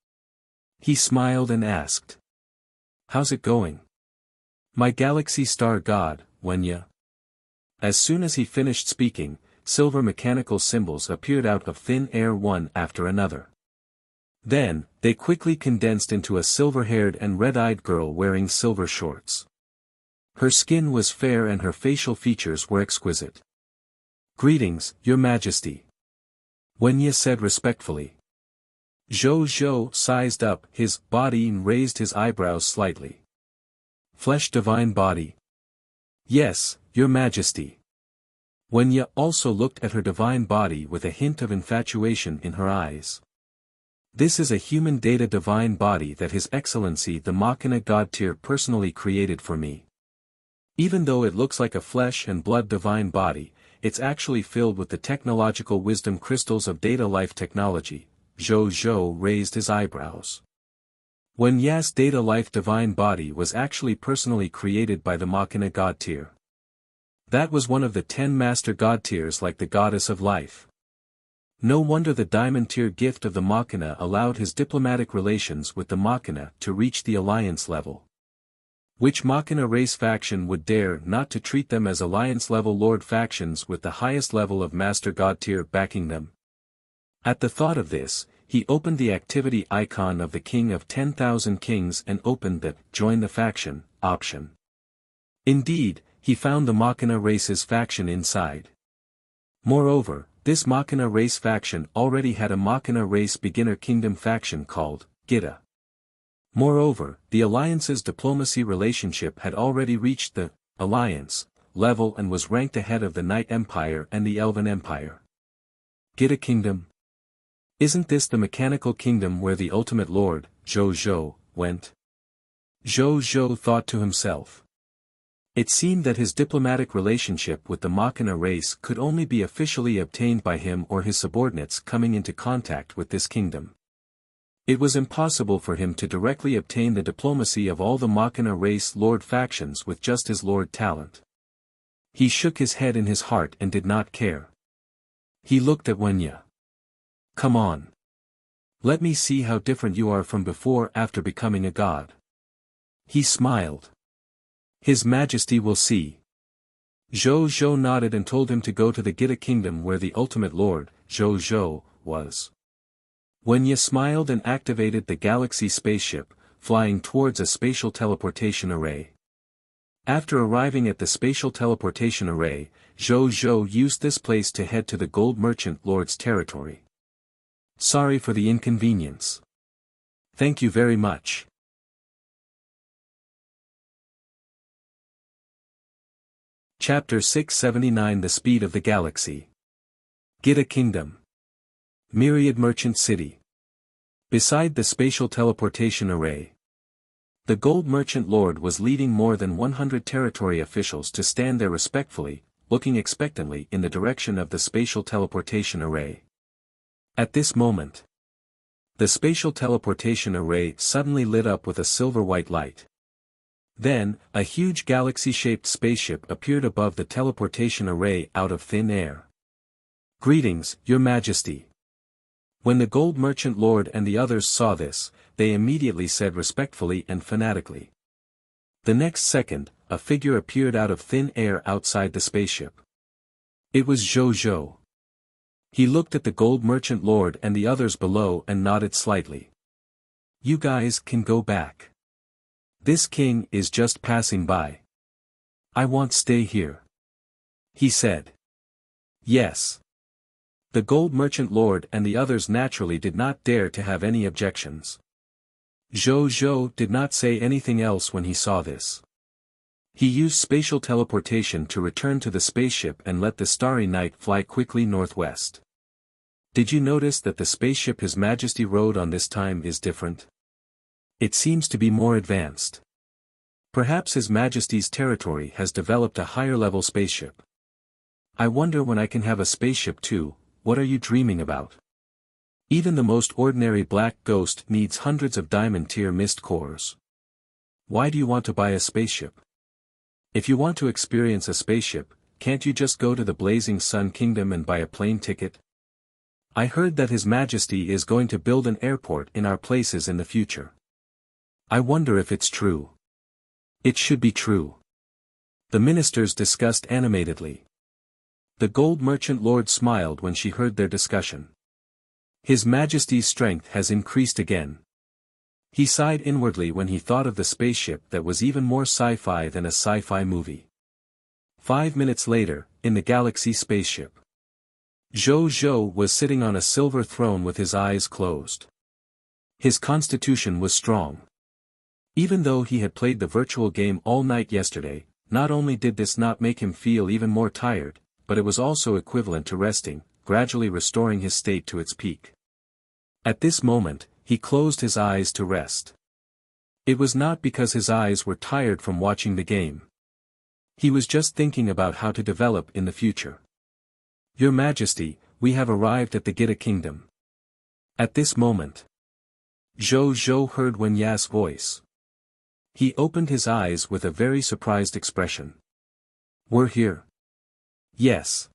S1: He smiled and asked. "How's it going? My galaxy star god, Wuxia?" As soon as he finished speaking, silver mechanical symbols appeared out of thin air one after another. Then, they quickly condensed into a silver-haired and red-eyed girl wearing silver shorts. Her skin was fair and her facial features were exquisite. "Greetings, Your Majesty," Wuxia said respectfully. Zhou Zhou sized up his body and raised his eyebrows slightly. "Flesh divine body?" "Yes, Your Majesty." Wuxia also looked at her divine body with a hint of infatuation in her eyes. "This is a human data divine body that His Excellency the Machina God Tier personally created for me. Even though it looks like a flesh and blood divine body, it's actually filled with the technological wisdom crystals of data life technology." Zhou Zhou raised his eyebrows. Wuxia's data life divine body was actually personally created by the Machina God Tier. That was one of the 10 master god tiers like the goddess of life. No wonder the diamond tier gift of the Machina allowed his diplomatic relations with the Machina to reach the alliance level. Which Machina race faction would dare not to treat them as alliance-level lord factions with the highest level of master god tier backing them? At the thought of this, he opened the activity icon of the King of 10,000 Kings and opened the "Join the Faction" option. Indeed, he found the Machina race's faction inside. Moreover, this Machina race faction already had a Machina race beginner kingdom faction called Gita. Moreover, the alliance's diplomacy relationship had already reached the alliance level and was ranked ahead of the Night Empire and the Elven Empire. Gita Kingdom? Isn't this the mechanical kingdom where the ultimate lord, Zhou Zhou, went? Zhou Zhou thought to himself. It seemed that his diplomatic relationship with the Machina race could only be officially obtained by him or his subordinates coming into contact with this kingdom. It was impossible for him to directly obtain the diplomacy of all the Machina race lord factions with just his lord talent. He shook his head in his heart and did not care. He looked at Wuxia. "Come on. Let me see how different you are from before after becoming a god." He smiled. "His Majesty will see." Zhou Zhou nodded and told him to go to the Gita Kingdom where the ultimate lord, Zhou Zhou, was. Wuxia smiled and activated the Galaxy spaceship, flying towards a spatial teleportation array. After arriving at the spatial teleportation array, Zhou Zhou used this place to head to the Gold Merchant Lord's territory. "Sorry for the inconvenience." "Thank you very much." Chapter 679 The Speed of the Galaxy. Gita Kingdom. Myriad Merchant City. Beside the spatial teleportation array, the Gold Merchant Lord was leading more than 100 territory officials to stand there respectfully, looking expectantly in the direction of the spatial teleportation array. At this moment, the spatial teleportation array suddenly lit up with a silver-white light. Then, a huge galaxy-shaped spaceship appeared above the teleportation array out of thin air. "Greetings, Your Majesty." When the Gold Merchant Lord and the others saw this, they immediately said respectfully and fanatically. The next second, a figure appeared out of thin air outside the spaceship. It was Zhou Zhou. He looked at the Gold Merchant Lord and the others below and nodded slightly. "You guys can go back. This king is just passing by. I want stay here," he said. "Yes. The gold merchant lord and the others naturally did not dare to have any objections. Zhou Zhou did not say anything else when he saw this. He used spatial teleportation to return to the spaceship and let the Starry Night fly quickly northwest. Did you notice that the spaceship His Majesty rode on this time is different? It seems to be more advanced. Perhaps His Majesty's territory has developed a higher-level spaceship. I wonder when I can have a spaceship too. What are you dreaming about? Even the most ordinary black ghost needs hundreds of diamond-tier mist cores. Why do you want to buy a spaceship? If you want to experience a spaceship, can't you just go to the Blazing Sun Kingdom and buy a plane ticket? I heard that His Majesty is going to build an airport in our places in the future. I wonder if it's true. It should be true. The ministers discussed animatedly. The gold merchant lord smiled when she heard their discussion. His Majesty's strength has increased again. He sighed inwardly when he thought of the spaceship that was even more sci-fi than a sci-fi movie. 5 minutes later, in the Galaxy spaceship. Zhou Zhou was sitting on a silver throne with his eyes closed. His constitution was strong. Even though he had played the virtual game all night yesterday, not only did this not make him feel even more tired, but it was also equivalent to resting, gradually restoring his state to its peak. At this moment, he closed his eyes to rest. It was not because his eyes were tired from watching the game. He was just thinking about how to develop in the future. Your Majesty, we have arrived at the Gita Kingdom. At this moment, Zhou Zhou heard Wen Ya's voice. He opened his eyes with a very surprised expression. We're here. Yes.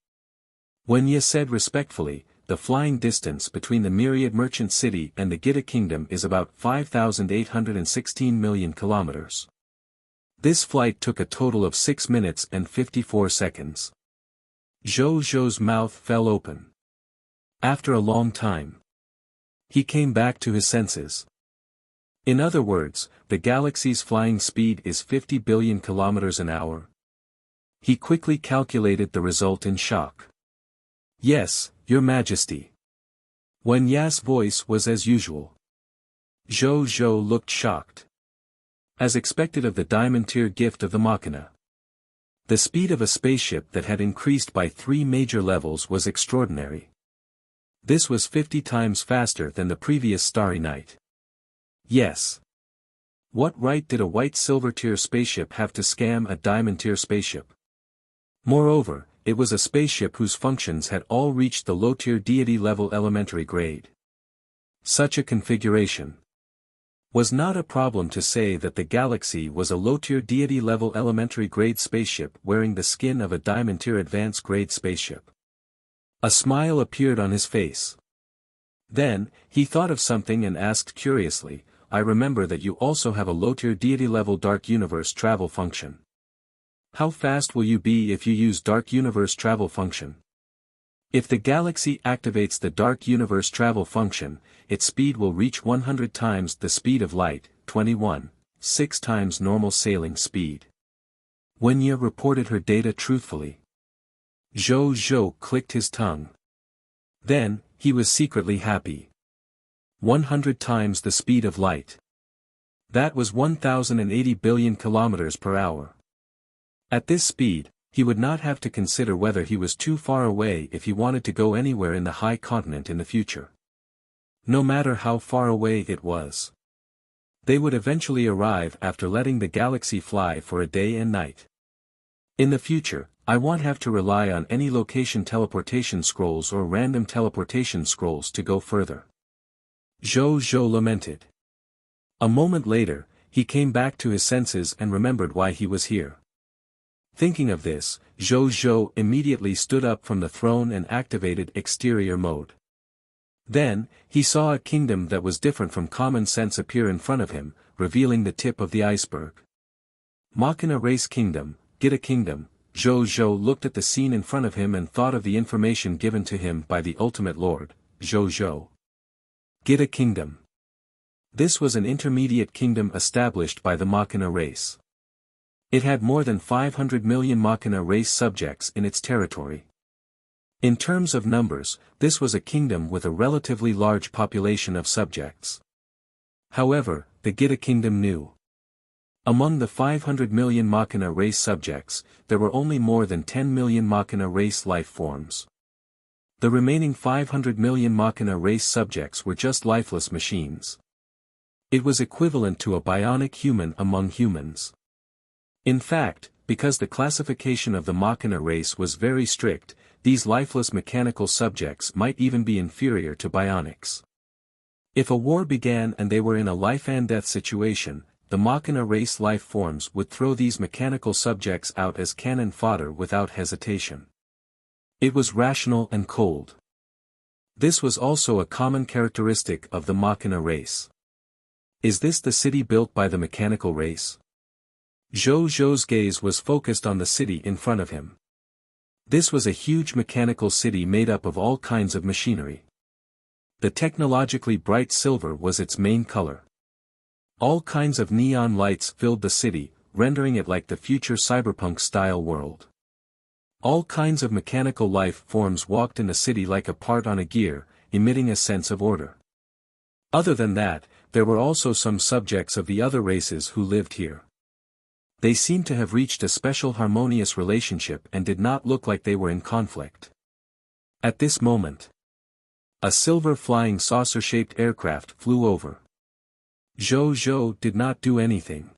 S1: Wen Ya said respectfully, the flying distance between the Myriad Merchant City and the Gita Kingdom is about 5,816 million kilometers. This flight took a total of 6 minutes and 54 seconds. Zhou Zhou's mouth fell open. After a long time, he came back to his senses. In other words, the galaxy's flying speed is 50 billion kilometers an hour. He quickly calculated the result in shock. Yes, Your Majesty. Wen Ya's voice was as usual. Zhou Zhou looked shocked. As expected of the diamond-tier gift of the Machina. The speed of a spaceship that had increased by 3 major levels was extraordinary. This was 50 times faster than the previous Starry Night. Yes. What right did a white silver-tier spaceship have to scam a diamond-tier spaceship? Moreover, it was a spaceship whose functions had all reached the low-tier deity-level elementary grade. Such a configuration was not a problem to say that the Galaxy was a low-tier deity-level elementary grade spaceship wearing the skin of a diamond-tier advanced grade spaceship. A smile appeared on his face. Then, he thought of something and asked curiously, I remember that you also have a low-tier deity-level dark universe travel function. How fast will you be if you use dark universe travel function? If the Galaxy activates the dark universe travel function, its speed will reach 100 times the speed of light, 6 times normal sailing speed. Wen Ya reported her data truthfully. Zhou Zhou clicked his tongue. Then, he was secretly happy. 100 times the speed of light. That was 1,080 billion kilometers per hour. At this speed, he would not have to consider whether he was too far away if he wanted to go anywhere in the high continent in the future. No matter how far away it was. They would eventually arrive after letting the Galaxy fly for a day and night. In the future, I won't have to rely on any location teleportation scrolls or random teleportation scrolls to go further. Zhou Zhou lamented. A moment later, he came back to his senses and remembered why he was here. Thinking of this, Zhou Zhou immediately stood up from the throne and activated exterior mode. Then, he saw a kingdom that was different from common sense appear in front of him, revealing the tip of the iceberg. Machina Race Kingdom, Gita Kingdom. Zhou Zhou looked at the scene in front of him and thought of the information given to him by the Ultimate Lord, Zhou Zhou. Gita Kingdom. This was an intermediate kingdom established by the Machina race. It had more than 500 million Machina race subjects in its territory. In terms of numbers, this was a kingdom with a relatively large population of subjects. However, the Gita kingdom knew. Among the 500 million Machina race subjects, there were only more than 10 million Machina race life forms. The remaining 500 million Machina race subjects were just lifeless machines. It was equivalent to a bionic human among humans. In fact, because the classification of the Machina race was very strict, these lifeless mechanical subjects might even be inferior to bionics. If a war began and they were in a life-and-death situation, the Machina race life forms would throw these mechanical subjects out as cannon fodder without hesitation. It was rational and cold. This was also a common characteristic of the Machina race. Is this the city built by the mechanical race? Zhou Zhou's gaze was focused on the city in front of him. This was a huge mechanical city made up of all kinds of machinery. The technologically bright silver was its main color. All kinds of neon lights filled the city, rendering it like the future cyberpunk-style world. All kinds of mechanical life forms walked in the city like a part on a gear, emitting a sense of order. Other than that, there were also some subjects of the other races who lived here. They seemed to have reached a special harmonious relationship and did not look like they were in conflict. At this moment, a silver flying saucer-shaped aircraft flew over. Zhou Zhou did not do anything.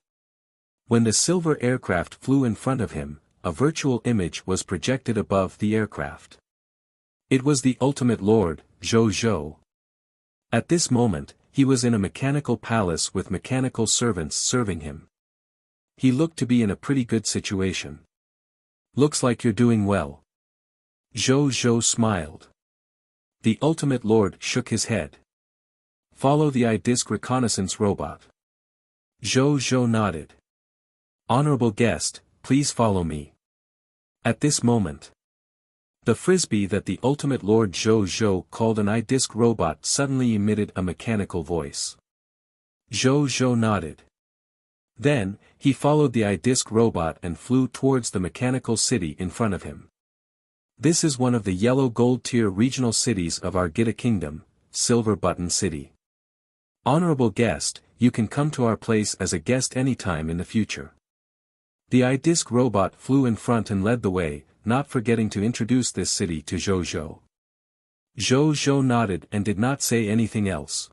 S1: When the silver aircraft flew in front of him, a virtual image was projected above the aircraft. It was the ultimate lord, Zhou Zhou. At this moment, he was in a mechanical palace with mechanical servants serving him. He looked to be in a pretty good situation. Looks like you're doing well. Zhou Zhou smiled. The ultimate lord shook his head. Follow the I-Disc reconnaissance robot. Zhou Zhou nodded. Honorable guest, please follow me. At this moment, the frisbee that the ultimate lord Zhou Zhou called an I-Disc robot suddenly emitted a mechanical voice. Zhou Zhou nodded. Then, he followed the I-Disc robot and flew towards the mechanical city in front of him. This is one of the yellow gold tier regional cities of our Gita Kingdom, Silver Button City. Honorable guest, you can come to our place as a guest anytime in the future. The I-Disc robot flew in front and led the way, not forgetting to introduce this city to Zhou Zhou. Zhou Zhou nodded and did not say anything else.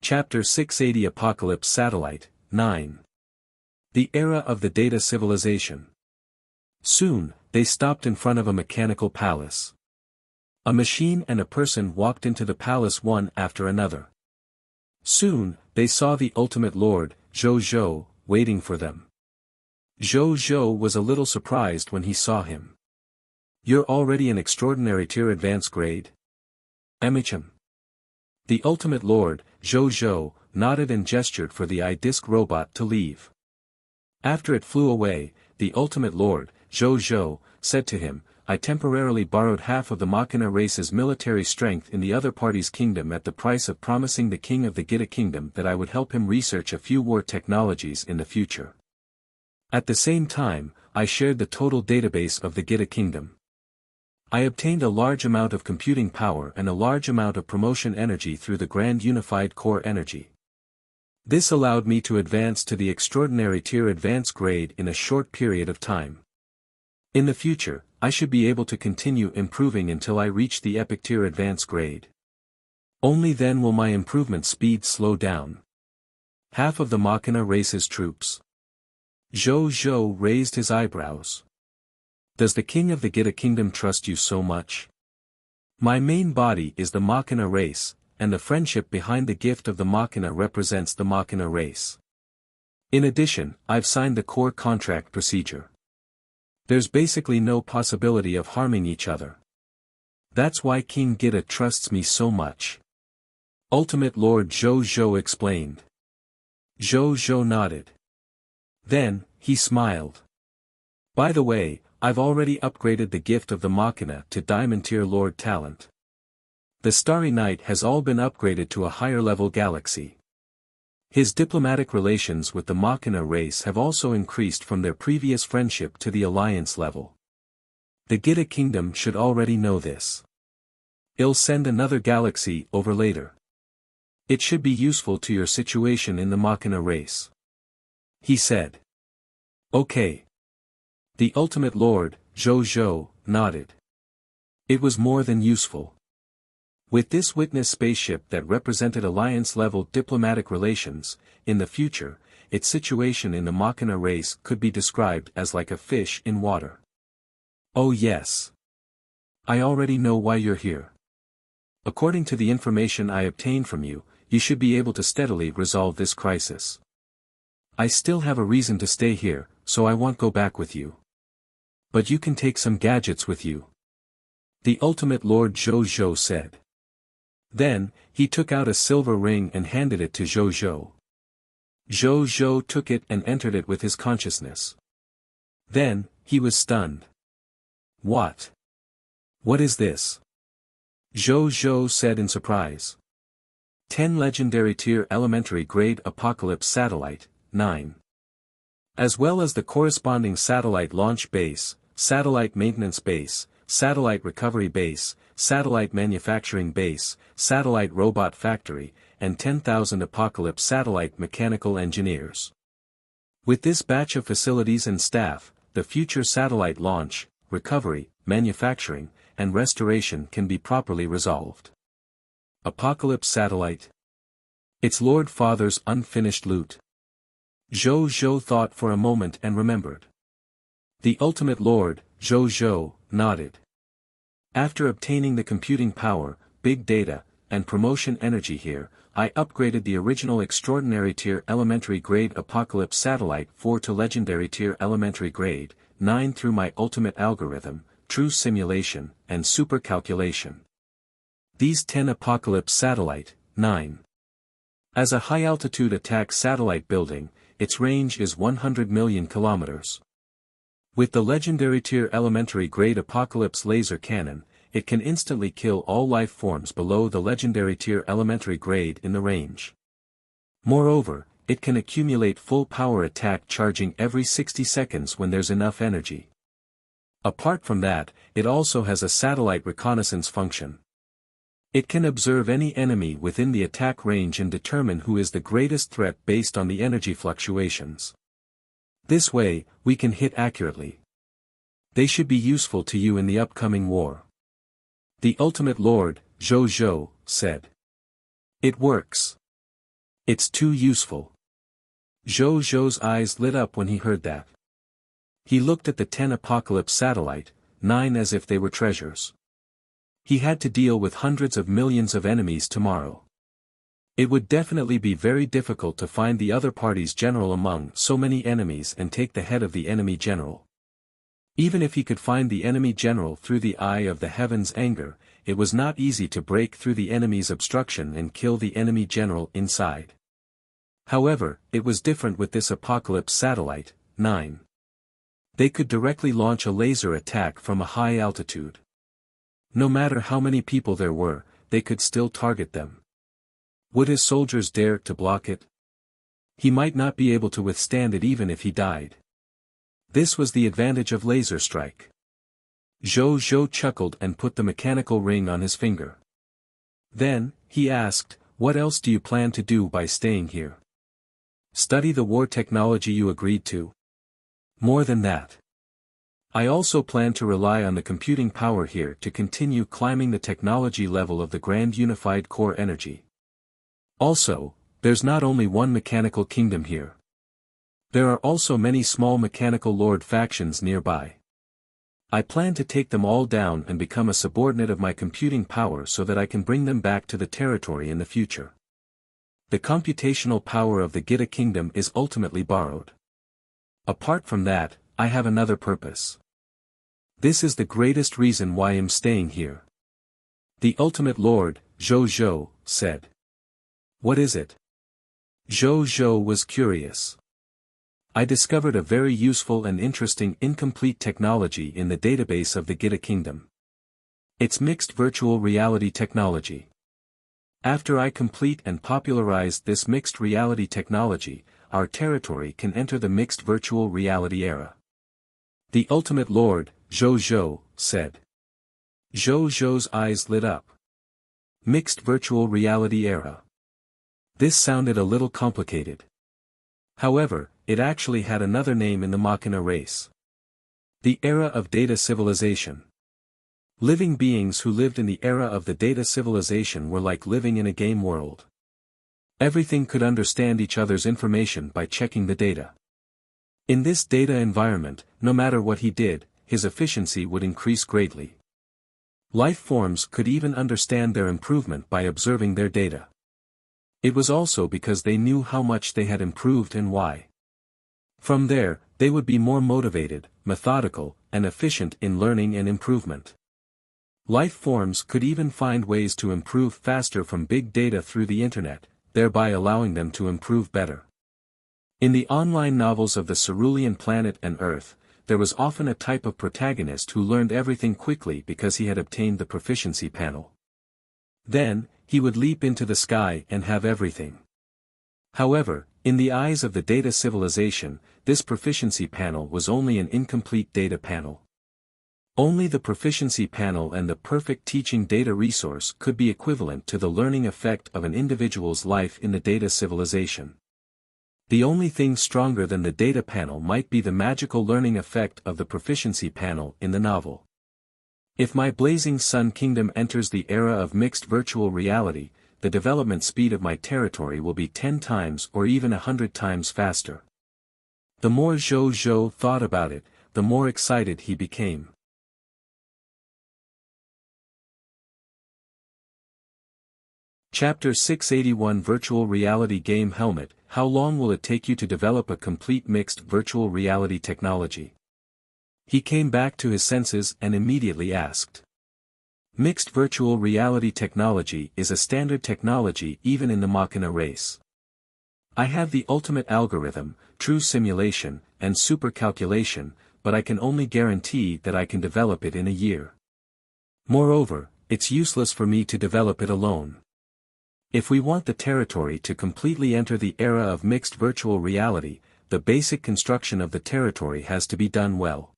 S1: Chapter 680 Apocalypse Satellite, 9. The Era of the Data Civilization. Soon, they stopped in front of a mechanical palace. A machine and a person walked into the palace one after another. Soon, they saw the ultimate lord, Zhou Zhou, waiting for them. Zhou Zhou was a little surprised when he saw him. You're already an extraordinary tier advance grade? Emicham. The ultimate lord, Zhou Zhou, nodded and gestured for the I-Disc robot to leave. After it flew away, the ultimate lord, Zhou Zhou, said to him, I temporarily borrowed half of the Machina race's military strength in the other party's kingdom at the price of promising the king of the Gita kingdom that I would help him research a few war technologies in the future. At the same time, I shared the total database of the Gita kingdom. I obtained a large amount of computing power and a large amount of promotion energy through the Grand Unified Core Energy. This allowed me to advance to the extraordinary tier advance grade in a short period of time. In the future, I should be able to continue improving until I reach the epic tier advance grade. Only then will my improvement speed slow down. Half of the Machina race's troops. Zhou Zhou raised his eyebrows. Does the king of the Gita kingdom trust you so much? My main body is the Machina race, and the friendship behind the gift of the Machina represents the Machina race. In addition, I've signed the core contract procedure. There's basically no possibility of harming each other. That's why King Gita trusts me so much. Ultimate Lord Zhou Zhou explained. Zhou Zhou nodded. Then, he smiled. By the way, I've already upgraded the gift of the Machina to Diamond Tier Lord Talent. The Starry Night has all been upgraded to a higher level galaxy. His diplomatic relations with the Machina race have also increased from their previous friendship to the alliance level. The Gita Kingdom should already know this. I'll send another galaxy over later. It should be useful to your situation in the Machina race. He said. Okay. The Ultimate Lord, Zhou, nodded. It was more than useful. With this witness spaceship that represented alliance-level diplomatic relations, in the future, its situation in the Machina race could be described as like a fish in water. Oh yes. I already know why you're here. According to the information I obtained from you, you should be able to steadily resolve this crisis. I still have a reason to stay here, so I won't go back with you. But you can take some gadgets with you. The Ultimate Lord Zhou said. Then, he took out a silver ring and handed it to Zhou. Zhou took it and entered it with his consciousness. Then, he was stunned. What? What is this? Zhou said in surprise. 10 Legendary Tier Elementary Grade Apocalypse Satellite, 9. As well as the corresponding Satellite Launch Base, Satellite Maintenance Base, Satellite Recovery Base, Satellite Manufacturing Base, Satellite Robot Factory, and 10,000 Apocalypse Satellite Mechanical Engineers. With this batch of facilities and staff, the future satellite launch, recovery, manufacturing, and restoration can be properly resolved. Apocalypse Satellite. It's Lord Father's unfinished loot. Zhou thought for a moment and remembered. The Ultimate Lord, Zhou, nodded. After obtaining the computing power, big data, and promotion energy here, I upgraded the original Extraordinary Tier Elementary Grade Apocalypse Satellite 4 to Legendary Tier Elementary Grade 9 through my ultimate algorithm, True Simulation, and Super Calculation. These 10 Apocalypse Satellite, 9. As a high-altitude attack satellite building, its range is 100 million kilometers. With the Legendary Tier Elementary Grade Apocalypse Laser Cannon, it can instantly kill all life forms below the Legendary Tier Elementary Grade in the range. Moreover, it can accumulate full power attack charging every 60 seconds when there's enough energy. Apart from that, it also has a satellite reconnaissance function. It can observe any enemy within the attack range and determine who is the greatest threat based on the energy fluctuations. This way, we can hit accurately. They should be useful to you in the upcoming war. The Ultimate Lord, Zhou, said. It works. It's too useful. Zhou's eyes lit up when he heard that. He looked at the 10 Apocalypse Satellite, 9 as if they were treasures. He had to deal with hundreds of millions of enemies tomorrow. It would definitely be very difficult to find the other party's general among so many enemies and take the head of the enemy general. Even if he could find the enemy general through the eye of the heaven's anger, it was not easy to break through the enemy's obstruction and kill the enemy general inside. However, it was different with this Apocalypse Satellite, 9. They could directly launch a laser attack from a high altitude. No matter how many people there were, they could still target them. Would his soldiers dare to block it? He might not be able to withstand it even if he died. This was the advantage of laser strike. Zhou chuckled and put the mechanical ring on his finger. Then, he asked, what else do you plan to do by staying here? Study the war technology you agreed to? More than that. I also plan to rely on the computing power here to continue climbing the technology level of the Grand Unified Core Energy. Also, there's not only one mechanical kingdom here. There are also many small mechanical lord factions nearby. I plan to take them all down and become a subordinate of my computing power so that I can bring them back to the territory in the future. The computational power of the Gita Kingdom is ultimately borrowed. Apart from that, I have another purpose. This is the greatest reason why I'm staying here. The Ultimate Lord, Zhou, said. What is it? Zhou was curious. I discovered a very useful and interesting incomplete technology in the database of the Gita Kingdom. It's mixed virtual reality technology. After I complete and popularize this mixed reality technology, our territory can enter the mixed virtual reality era. The ultimate lord, Zhou, said. Zhou's eyes lit up. Mixed virtual reality era. This sounded a little complicated. However, it actually had another name in the Machina race. The era of data civilization. Living beings who lived in the era of the data civilization were like living in a game world. Everything could understand each other's information by checking the data. In this data environment, no matter what he did, his efficiency would increase greatly. Life forms could even understand their improvement by observing their data. It was also because they knew how much they had improved and why. From there, they would be more motivated, methodical, and efficient in learning and improvement. Life forms could even find ways to improve faster from big data through the internet, thereby allowing them to improve better. In the online novels of the Cerulean Planet and Earth, there was often a type of protagonist who learned everything quickly because he had obtained the proficiency panel. Then, he would leap into the sky and have everything. However, in the eyes of the data civilization, this proficiency panel was only an incomplete data panel. Only the proficiency panel and the perfect teaching data resource could be equivalent to the learning effect of an individual's life in the data civilization. The only thing stronger than the data panel might be the magical learning effect of the proficiency panel in the novel. If my Blazing Sun Kingdom enters the era of mixed virtual reality, the development speed of my territory will be 10 times or even 100 times faster. The more Zhou thought about it, the more excited he became. Chapter 681 Virtual Reality Game Helmet. How long will it take you to develop a complete mixed virtual reality technology? He came back to his senses and immediately asked. Mixed virtual reality technology is a standard technology even in the Machina race. I have the ultimate algorithm, true simulation, and supercalculation, but I can only guarantee that I can develop it in a year. Moreover, it's useless for me to develop it alone. If we want the territory to completely enter the era of mixed virtual reality, the basic construction of the territory has to be done well.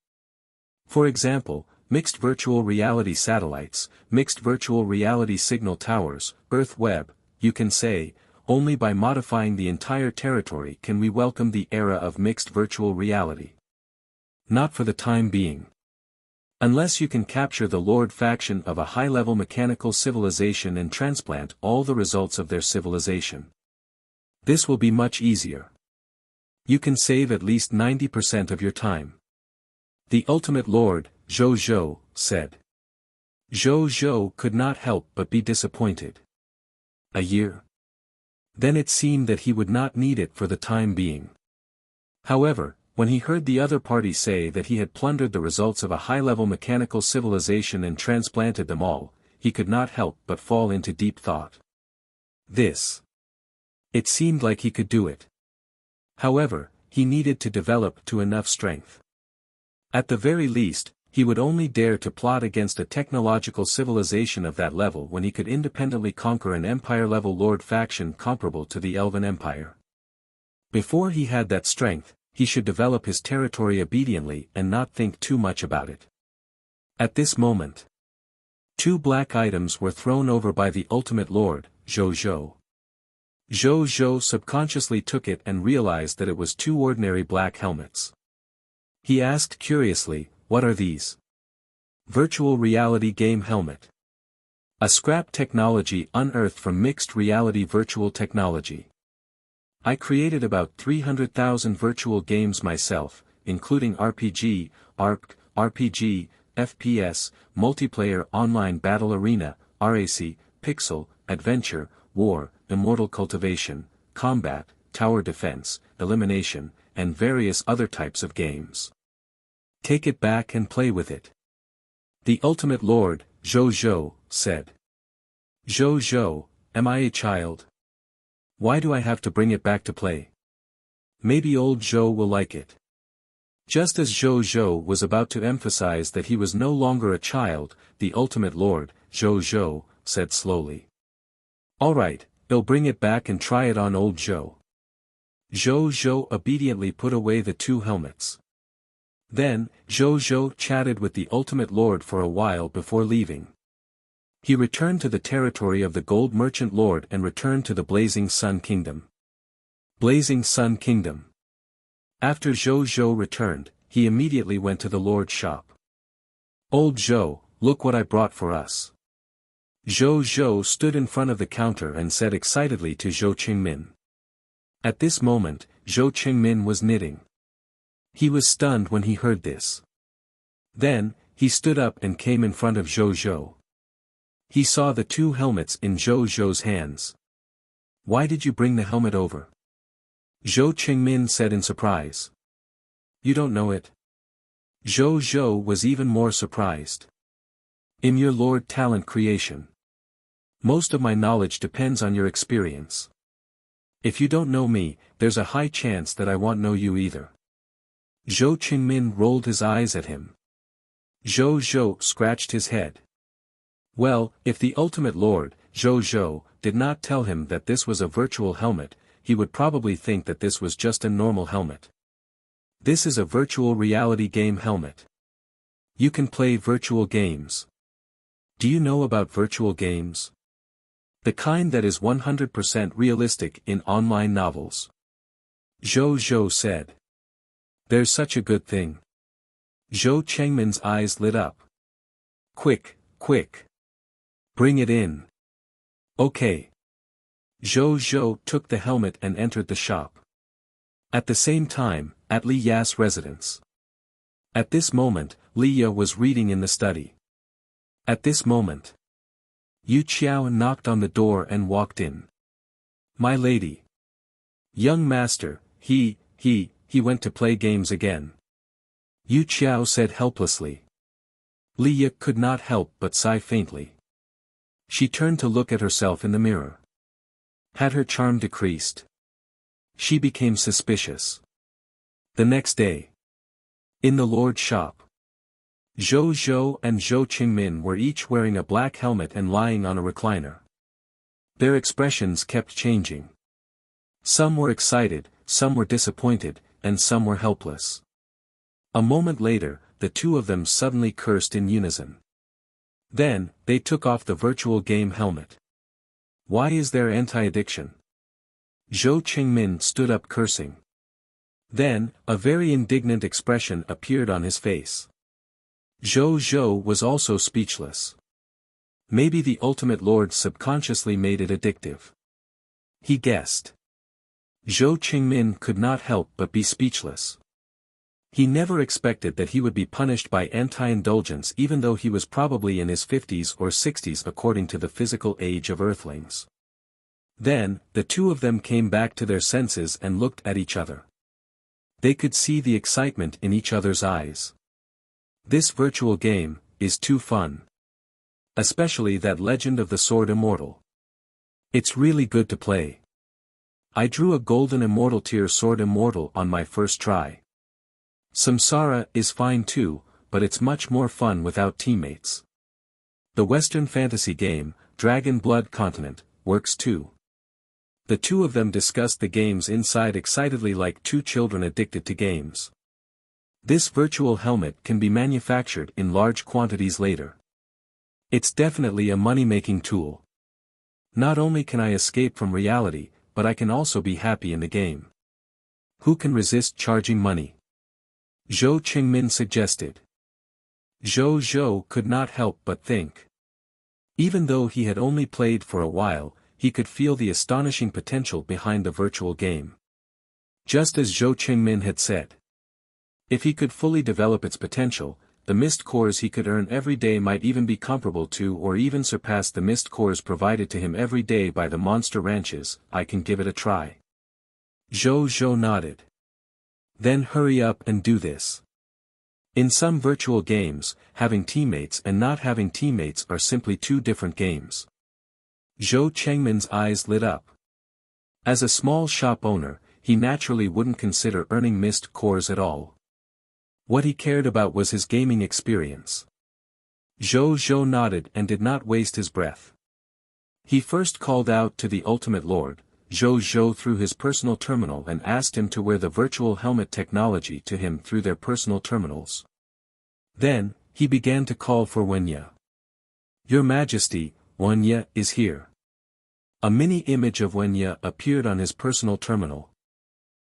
S1: For example, mixed virtual reality satellites, mixed virtual reality signal towers, Earth web, you can say, only by modifying the entire territory can we welcome the era of mixed virtual reality. Not for the time being. Unless you can capture the Lord faction of a high-level mechanical civilization and transplant all the results of their civilization. This will be much easier. You can save at least 90% of your time. The ultimate Lord, Zhou, said. Zhou could not help but be disappointed. A year? Then it seemed that he would not need it for the time being. However, when he heard the other party say that he had plundered the results of a high-level mechanical civilization and transplanted them all, he could not help but fall into deep thought. It seemed like he could do it. However, he needed to develop to enough strength. At the very least, he would only dare to plot against a technological civilization of that level when he could independently conquer an empire-level lord faction comparable to the Elven Empire. Before he had that strength, he should develop his territory obediently and not think too much about it. At this moment, 2 black items were thrown over by the ultimate lord, Zhou. Zhou subconsciously took it and realized that it was 2 ordinary black helmets. He asked curiously, "What are these?" Virtual reality game helmet. A scrap technology unearthed from mixed reality virtual technology. I created about 300,000 virtual games myself, including RPG, ARC, RPG, FPS, Multiplayer Online Battle Arena, RAC, Pixel, Adventure, War, Immortal Cultivation, Combat, Tower Defense, Elimination, and various other types of games. Take it back and play with it. The ultimate lord, Zhou, said. Zhou, am I a child? Why do I have to bring it back to play? Maybe old Zhou will like it. Just as Zhou was about to emphasize that he was no longer a child, the ultimate lord, Zhou, said slowly. Alright, I'll bring it back and try it on old Zhou. Zhou obediently put away the two helmets. Then, Zhou chatted with the Ultimate Lord for a while before leaving. He returned to the territory of the Gold Merchant Lord and returned to the Blazing Sun Kingdom. Blazing Sun Kingdom. After Zhou returned, he immediately went to the Lord's shop. Old Zhou, look what I brought for us. Zhou stood in front of the counter and said excitedly to Zhou Qingmin. At this moment, Zhou Qingmin was knitting. He was stunned when he heard this. Then, he stood up and came in front of Zhou. He saw the two helmets in Zhou's hands. Why did you bring the helmet over? Zhou Qingmin said in surprise. You don't know it? Zhou was even more surprised. I'm your Lord Talent Creation. Most of my knowledge depends on your experience. If you don't know me, there's a high chance that I won't know you either. Zhou Qingmin rolled his eyes at him. Zhou scratched his head. Well, if the Ultimate Lord, Zhou, did not tell him that this was a virtual helmet, he would probably think that this was just a normal helmet. This is a virtual reality game helmet. You can play virtual games. Do you know about virtual games? The kind that is 100% realistic in online novels. Zhou said. There's such a good thing. Zhou Chengmin's eyes lit up. Quick. Bring it in. Okay. Zhou took the helmet and entered the shop. At the same time, at Li Ya's residence. At this moment, Li Ya was reading in the study. At this moment, Yu Qiao knocked on the door and walked in. My lady. Young master, he went to play games again. Yu Qiao said helplessly. Li Ya could not help but sigh faintly. She turned to look at herself in the mirror. Had her charm decreased? She became suspicious. The next day. In the Lord's shop. Zhou and Zhou Qingmin were each wearing a black helmet and lying on a recliner. Their expressions kept changing. Some were excited, some were disappointed, and some were helpless. A moment later, the two of them suddenly cursed in unison. Then, they took off the virtual game helmet. Why is there anti-addiction? Zhou Qingmin stood up cursing. Then, a very indignant expression appeared on his face. Zhou was also speechless. Maybe the Ultimate Lord subconsciously made it addictive. He guessed. Zhou Qingmin could not help but be speechless. He never expected that he would be punished by anti-indulgence even though he was probably in his 50s or 60s according to the physical age of Earthlings. Then, the two of them came back to their senses and looked at each other. They could see the excitement in each other's eyes. This virtual game is too fun. Especially that Legend of the Sword Immortal. It's really good to play. I drew a golden immortal tier sword immortal on my first try. Samsara is fine too, but it's much more fun without teammates. The Western fantasy game, Dragon Blood Continent, works too. The two of them discussed the games inside excitedly like two children addicted to games. This virtual helmet can be manufactured in large quantities later. It's definitely a money-making tool. Not only can I escape from reality, but I can also be happy in the game. Who can resist charging money? Zhou Qingmin suggested. Zhou could not help but think. Even though he had only played for a while, he could feel the astonishing potential behind the virtual game. Just as Zhou Qingmin had said. If he could fully develop its potential, the mist cores he could earn every day might even be comparable to or even surpass the mist cores provided to him every day by the monster ranches. I can give it a try. Zhou nodded. Then hurry up and do this. In some virtual games, having teammates and not having teammates are simply two different games. Zhou Chengmin's eyes lit up. As a small shop owner, he naturally wouldn't consider earning mist cores at all. What he cared about was his gaming experience. Zhou nodded and did not waste his breath. He first called out to the Ultimate Lord, Zhou Zhou, through his personal terminal and asked him to wear the virtual helmet technology to him through their personal terminals. Then, he began to call for Wuxia. Your Majesty, Wuxia is here. A mini image of Wuxia appeared on his personal terminal.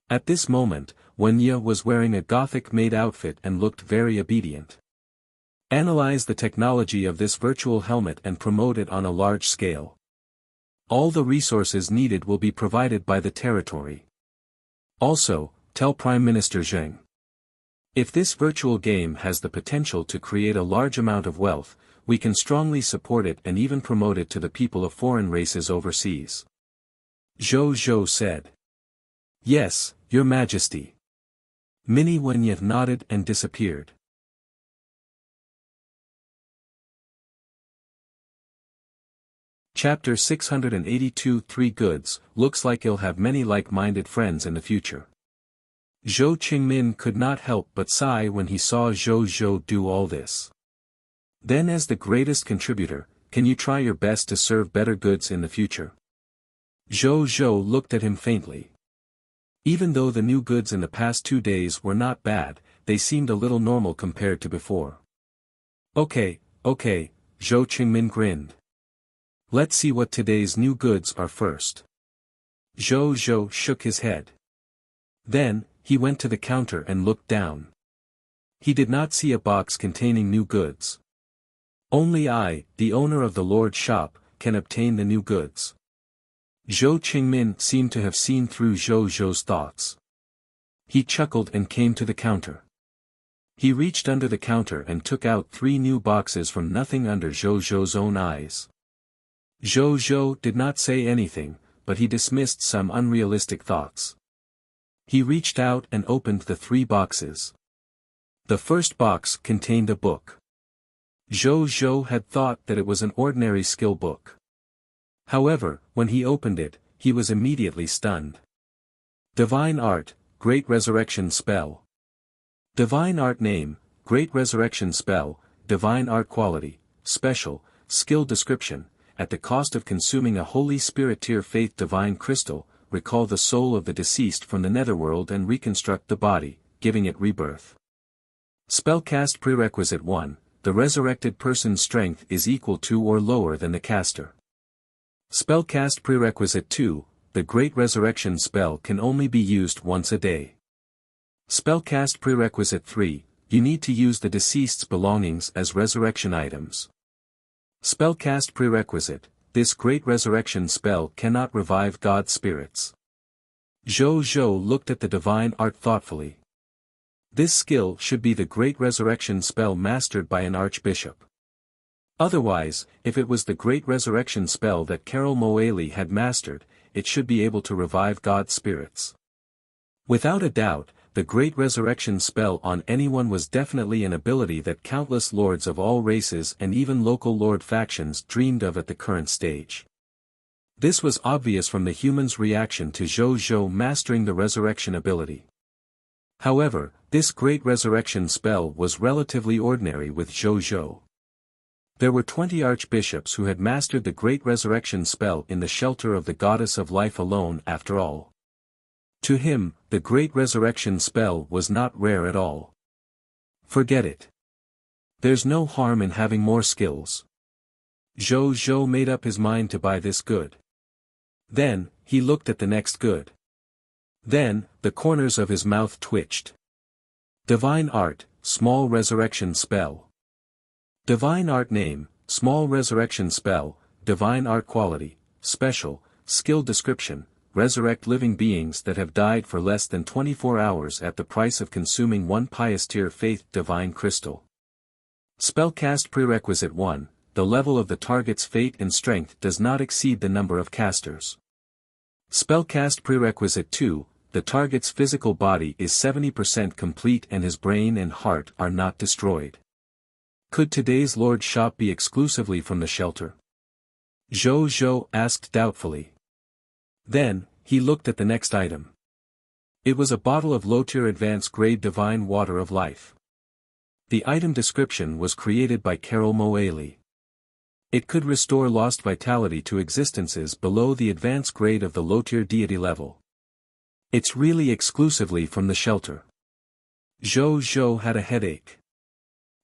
S1: At this moment, Wuxia was wearing a Gothic-made outfit and looked very obedient. Analyze the technology of this virtual helmet and promote it on a large scale. All the resources needed will be provided by the territory. Also, tell Prime Minister Zheng. If this virtual game has the potential to create a large amount of wealth, we can strongly support it and even promote it to the people of foreign races overseas. Zhou Zhou said. Yes, Your Majesty. Mini Wuxia nodded and disappeared. Chapter 682 Three Goods. Looks like he'll have many like-minded friends in the future. Zhou Qingmin could not help but sigh when he saw Zhou Zhou do all this. Then, as the greatest contributor, can you try your best to serve better goods in the future? Zhou Zhou looked at him faintly. Even though the new goods in the past 2 days were not bad, they seemed a little normal compared to before. Okay, Zhou Qingmin grinned. Let's see what today's new goods are first. Zhou Zhou shook his head. Then, he went to the counter and looked down. He did not see a box containing new goods. Only I, the owner of the Lord's shop, can obtain the new goods. Zhou Qingmin seemed to have seen through Zhou Zhou's thoughts. He chuckled and came to the counter. He reached under the counter and took out 3 new boxes from nothing under Zhou Zhou's own eyes. Zhou Zhou did not say anything, but he dismissed some unrealistic thoughts. He reached out and opened the 3 boxes. The first box contained a book. Zhou Zhou had thought that it was an ordinary skill book. However, when he opened it, he was immediately stunned. Divine Art, Great Resurrection Spell. Divine Art Name, Great Resurrection Spell, Divine Art Quality, Special, Skill Description. At the cost of consuming a Holy Spirit Tier Faith Divine Crystal, recall the soul of the deceased from the netherworld and reconstruct the body, giving it rebirth. Spellcast Prerequisite 1. The resurrected person's strength is equal to or lower than the caster. Spellcast Prerequisite 2. The Great Resurrection Spell can only be used once a day. Spellcast Prerequisite 3. You need to use the deceased's belongings as resurrection items. Spellcast Prerequisite. This Great Resurrection Spell cannot revive God's spirits. Zhou Zhou looked at the divine art thoughtfully. This skill should be the Great Resurrection Spell mastered by an archbishop. Otherwise, if it was the Great Resurrection Spell that Carol Moali had mastered, it should be able to revive God's spirits. Without a doubt, the Great Resurrection Spell on anyone was definitely an ability that countless lords of all races and even local lord factions dreamed of at the current stage. This was obvious from the humans' reaction to Zhou Zhou mastering the resurrection ability. However, this Great Resurrection Spell was relatively ordinary with Zhou Zhou. There were 20 archbishops who had mastered the Great Resurrection Spell in the shelter of the Goddess of Life alone after all. To him, the Great Resurrection Spell was not rare at all. Forget it. There's no harm in having more skills. Zhou Zhou made up his mind to buy this good. Then, he looked at the next good. Then, the corners of his mouth twitched. Divine Art, Small Resurrection Spell. Divine Art Name, Small Resurrection Spell, Divine Art Quality, Special, Skill Description. Resurrect living beings that have died for less than 24 hours at the price of consuming 1 pious tier faith divine crystal. Spellcast Prerequisite 1. The level of the target's fate and strength does not exceed the number of casters. Spellcast Prerequisite 2. The target's physical body is 70% complete and his brain and heart are not destroyed. Could today's Lord's shop be exclusively from the shelter? Zhou Zhou asked doubtfully. Then, he looked at the next item. It was a bottle of low-tier advanced grade divine water of life. The item description was created by Carol Moali. It could restore lost vitality to existences below the advanced grade of the low-tier deity level. It's really exclusively from the shelter. Zhou Zhou had a headache.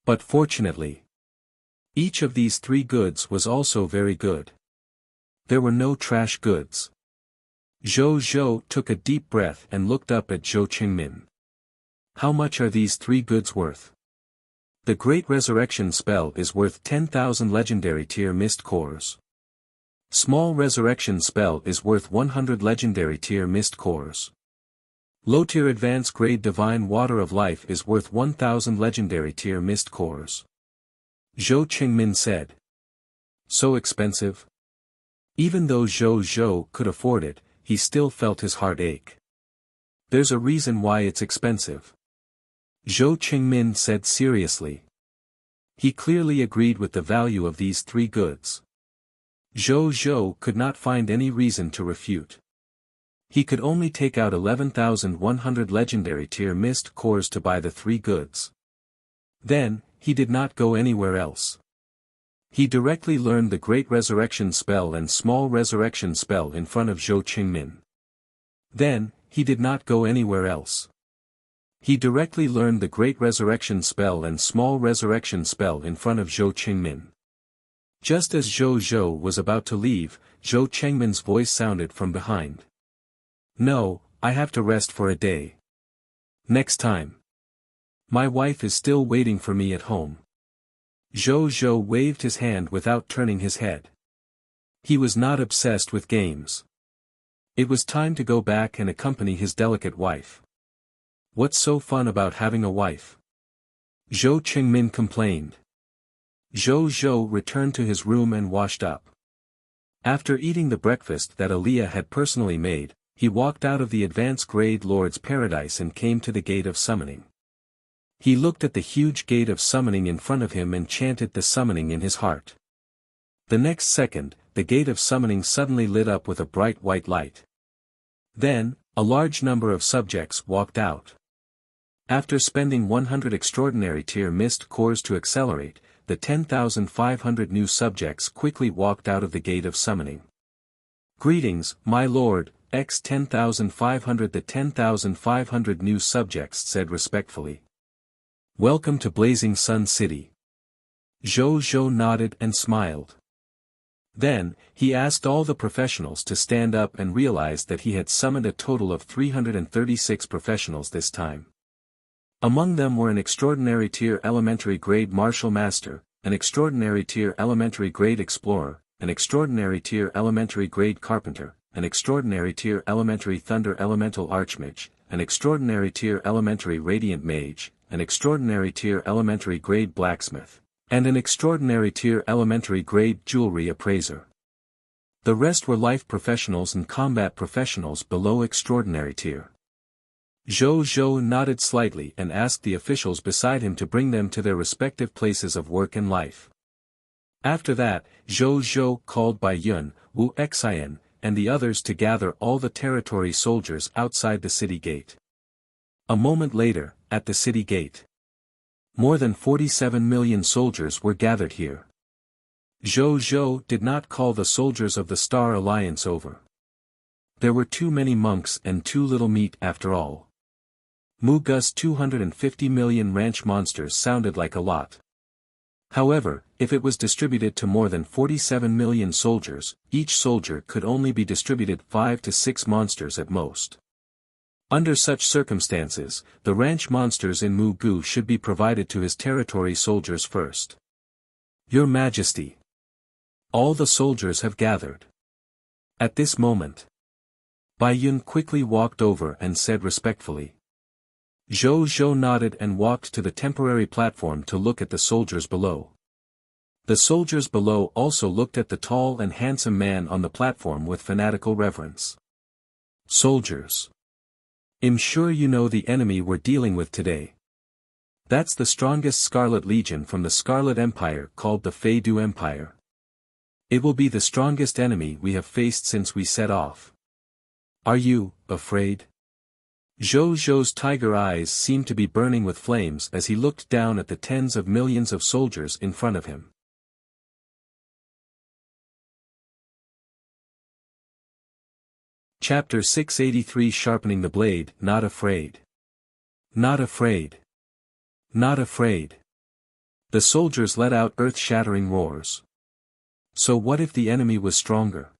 S1: But fortunately, each of these three goods was also very good. There were no trash goods. Zhou Zhou took a deep breath and looked up at Zhou Qingmin. How much are these three goods worth? The Great Resurrection spell is worth 10,000 legendary tier mist cores. Small Resurrection spell is worth 100 legendary tier mist cores. Low-tier advanced grade Divine Water of Life is worth 1,000 legendary tier mist cores. Zhou Qingmin said. So expensive? Even though Zhou Zhou could afford it, he still felt his heart ache. There's a reason why it's expensive. Zhou Qingmin said seriously. He clearly agreed with the value of these three goods. Zhou Zhou could not find any reason to refute. He could only take out 11,100 legendary tier mist cores to buy the three goods. Then, he did not go anywhere else. He directly learned the Great Resurrection spell and Small Resurrection spell in front of Zhou Qingmin. Then, he did not go anywhere else. He directly learned the Great Resurrection spell and Small Resurrection spell in front of Zhou Qingmin. Just as Zhou Zhou was about to leave, Zhou Qingmin's voice sounded from behind. No, I have to rest for a day. Next time. My wife is still waiting for me at home. Zhou Zhou waved his hand without turning his head. He was not obsessed with games. It was time to go back and accompany his delicate wife. What's so fun about having a wife? Zhou Qingmin complained. Zhou Zhou returned to his room and washed up. After eating the breakfast that Aliyah had personally made, he walked out of the advanced grade Lord's Paradise and came to the Gate of Summoning. He looked at the huge Gate of Summoning in front of him and chanted the summoning in his heart. The next second, the Gate of Summoning suddenly lit up with a bright white light. Then, a large number of subjects walked out. After spending 100 extraordinary tier mist cores to accelerate, the 10,500 new subjects quickly walked out of the Gate of Summoning. Greetings, my lord, X 10,500. The 10,500 new subjects said respectfully. Welcome to Blazing Sun City. Zhou Zhou nodded and smiled. Then, he asked all the professionals to stand up and realized that he had summoned a total of 336 professionals this time. Among them were an extraordinary tier elementary grade martial master, an extraordinary tier elementary grade explorer, an extraordinary tier elementary grade carpenter, an extraordinary tier elementary thunder elemental archmage, an extraordinary tier elementary radiant mage, an extraordinary tier elementary grade blacksmith, and an extraordinary tier elementary grade jewelry appraiser. The rest were life professionals and combat professionals below extraordinary tier. Zhou Zhou nodded slightly and asked the officials beside him to bring them to their respective places of work and life. After that, Zhou Zhou called Bai Yun, Wu Xian, and the others to gather all the territory soldiers outside the city gate. A moment later, at the city gate, more than 47 million soldiers were gathered here. Zhou Zhou did not call the soldiers of the Star Alliance over. There were too many monks and too little meat after all. Mugu's 250 million ranch monsters sounded like a lot. However, if it was distributed to more than 47 million soldiers, each soldier could only be distributed 5 to 6 monsters at most. Under such circumstances, the ranch monsters in Mugu should be provided to his territory soldiers first. Your Majesty. All the soldiers have gathered. At this moment, Bai Yun quickly walked over and said respectfully. Zhou Zhou nodded and walked to the temporary platform to look at the soldiers below. The soldiers below also looked at the tall and handsome man on the platform with fanatical reverence. Soldiers. I'm sure you know the enemy we're dealing with today. That's the strongest Scarlet Legion from the Scarlet Empire called the Fei Du Empire. It will be the strongest enemy we have faced since we set off. Are you afraid? Zhou Zhou's tiger eyes seemed to be burning with flames as he looked down at the tens of millions of soldiers in front of him. Chapter 683 Sharpening the Blade. Not afraid. Not afraid. Not afraid. The soldiers let out earth-shattering roars. So what if the enemy was stronger?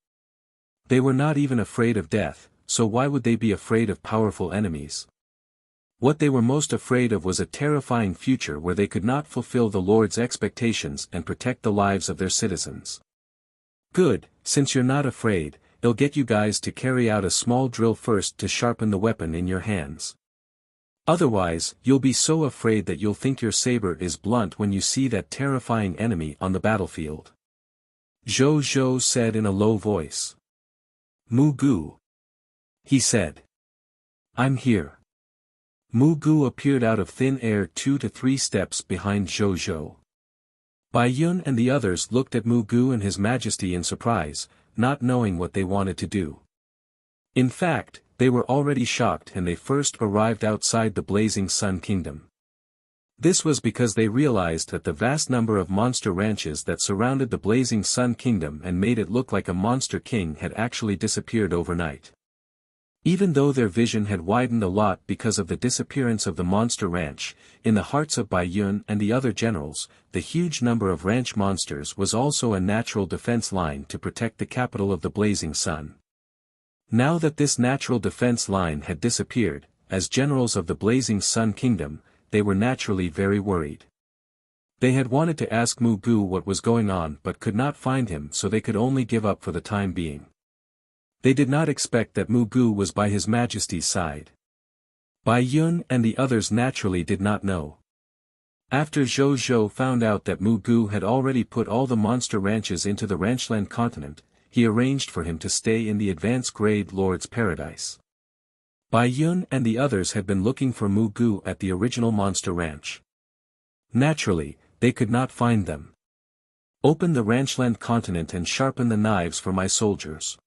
S1: They were not even afraid of death, so why would they be afraid of powerful enemies? What they were most afraid of was a terrifying future where they could not fulfill the Lord's expectations and protect the lives of their citizens. Good, since you're not afraid, I'll get you guys to carry out a small drill first to sharpen the weapon in your hands. Otherwise, you'll be so afraid that you'll think your saber is blunt when you see that terrifying enemy on the battlefield. Zhou Zhou said in a low voice. Mu Gu. He said. I'm here. Mu Gu appeared out of thin air 2 to 3 steps behind Zhou Zhou. Bai Yun and the others looked at Mu Gu and His Majesty in surprise, not knowing what they wanted to do. In fact, they were already shocked when they first arrived outside the Blazing Sun Kingdom. This was because they realized that the vast number of monster ranches that surrounded the Blazing Sun Kingdom and made it look like a monster king had actually disappeared overnight. Even though their vision had widened a lot because of the disappearance of the monster ranch, in the hearts of Bai Yun and the other generals, the huge number of ranch monsters was also a natural defense line to protect the capital of the Blazing Sun. Now that this natural defense line had disappeared, as generals of the Blazing Sun Kingdom, they were naturally very worried. They had wanted to ask Mu Gu what was going on but could not find him, so they could only give up for the time being. They did not expect that Mu Gu was by His Majesty's side. Bai Yun and the others naturally did not know. After Zhou Zhou found out that Mu Gu had already put all the monster ranches into the Ranchland continent, he arranged for him to stay in the advanced grade Lord's Paradise. Bai Yun and the others had been looking for Mu Gu at the original monster ranch. Naturally, they could not find them. Open the Ranchland continent and sharpen the knives for my soldiers.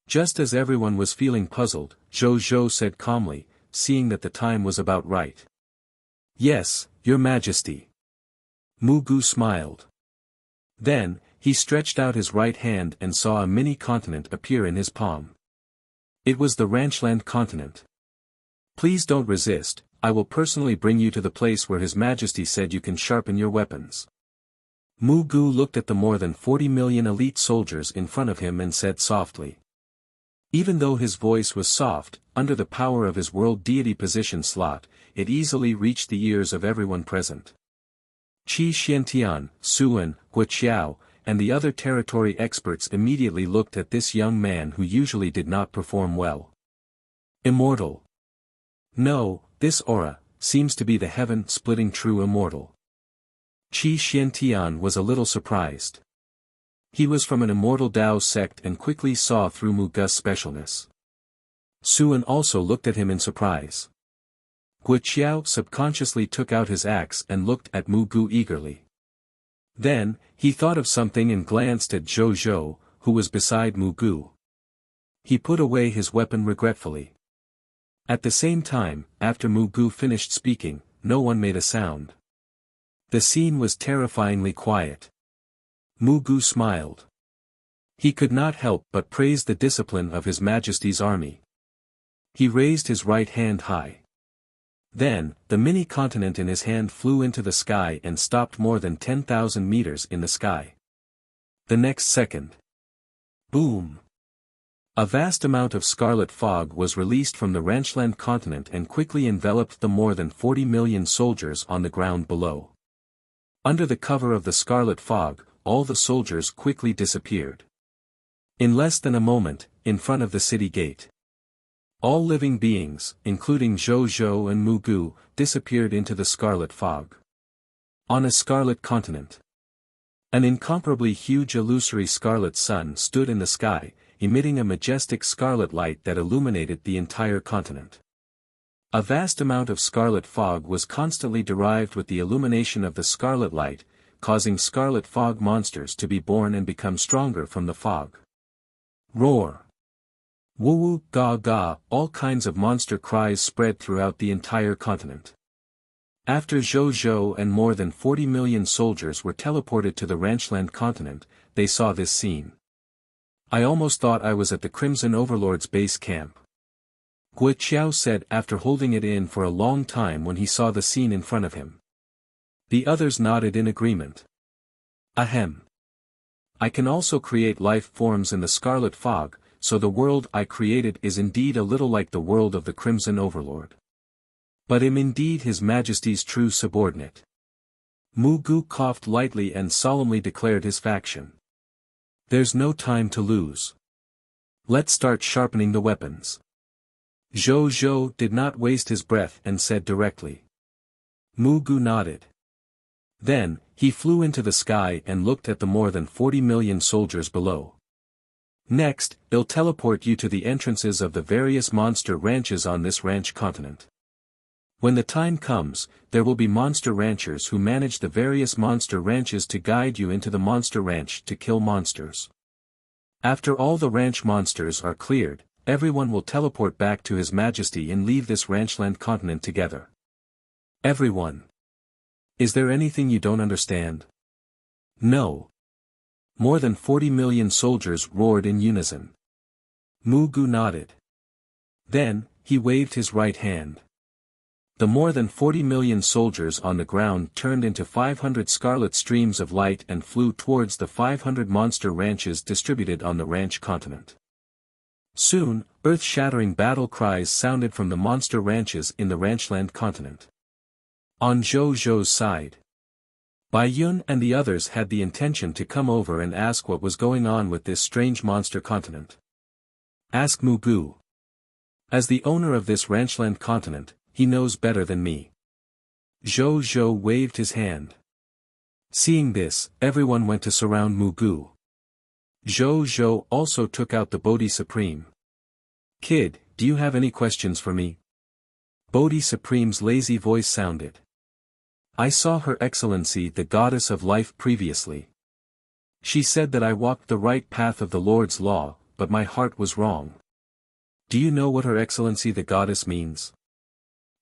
S1: Just as everyone was feeling puzzled, Zhou Zhou said calmly, seeing that the time was about right. Yes, Your Majesty. Mu Gu smiled. Then, he stretched out his right hand and saw a mini-continent appear in his palm. It was the Ranchland continent. Please don't resist, I will personally bring you to the place where His Majesty said you can sharpen your weapons. Mu Gu looked at the more than 40 million elite soldiers in front of him and said softly. Even though his voice was soft, under the power of his world deity position slot, it easily reached the ears of everyone present. Qi Xiantian, Suan, Wuxia, and the other territory experts immediately looked at this young man who usually did not perform well. Immortal. No, this aura seems to be the heaven-splitting true immortal. Qi Xiantian was a little surprised. He was from an immortal Dao sect and quickly saw through Mu Gu's specialness. Suan also looked at him in surprise. Guiqiao subconsciously took out his axe and looked at Mu Gu eagerly. Then, he thought of something and glanced at Zhou Zhou, who was beside Mu Gu. He put away his weapon regretfully. At the same time, after Mu Gu finished speaking, no one made a sound. The scene was terrifyingly quiet. Mu Gu smiled. He could not help but praise the discipline of His Majesty's army. He raised his right hand high. Then, the mini-continent in his hand flew into the sky and stopped more than 10,000 meters in the sky. The next second. Boom! A vast amount of scarlet fog was released from the Ranchland continent and quickly enveloped the more than 40 million soldiers on the ground below. Under the cover of the scarlet fog, all the soldiers quickly disappeared. In less than a moment, in front of the city gate. All living beings, including Zhou Zhou and Mu Gu, disappeared into the scarlet fog. On a scarlet continent. An incomparably huge illusory scarlet sun stood in the sky, emitting a majestic scarlet light that illuminated the entire continent. A vast amount of scarlet fog was constantly derived with the illumination of the scarlet light, causing scarlet fog monsters to be born and become stronger from the fog. Roar! Woo-woo, ga-ga, all kinds of monster cries spread throughout the entire continent. After Zhou Zhou and more than 40 million soldiers were teleported to the Ranchland continent, they saw this scene. I almost thought I was at the Crimson Overlord's base camp. Wuxia said after holding it in for a long time when he saw the scene in front of him. The others nodded in agreement. Ahem. I can also create life forms in the Scarlet Fog, so the world I created is indeed a little like the world of the Crimson Overlord. But am indeed His Majesty's true subordinate. Mugu coughed lightly and solemnly declared his faction. There's no time to lose. Let's start sharpening the weapons. Zhou did not waste his breath and said directly. Mugu nodded. Then, he flew into the sky and looked at the more than 40 million soldiers below. Next, I'll teleport you to the entrances of the various monster ranches on this ranch continent. When the time comes, there will be monster ranchers who manage the various monster ranches to guide you into the monster ranch to kill monsters. After all the ranch monsters are cleared, everyone will teleport back to His Majesty and leave this ranchland continent together. Everyone. Is there anything you don't understand? No. More than 40 million soldiers roared in unison. Mugu nodded. Then, he waved his right hand. The more than 40 million soldiers on the ground turned into 500 scarlet streams of light and flew towards the 500 monster ranches distributed on the ranch continent. Soon, earth-shattering battle cries sounded from the monster ranches in the ranchland continent. On Zhou's side, Bai Yun and the others had the intention to come over and ask what was going on with this strange monster continent. Ask Mugu. As the owner of this ranchland continent, he knows better than me. Zhou waved his hand. Seeing this, everyone went to surround Mugu. Zhou also took out the Bodhi Supreme. Kid, do you have any questions for me? Bodhi Supreme's lazy voice sounded. I saw Her Excellency the Goddess of Life previously. She said that I walked the right path of the Lord's law, but my heart was wrong. Do you know what Her Excellency the Goddess means?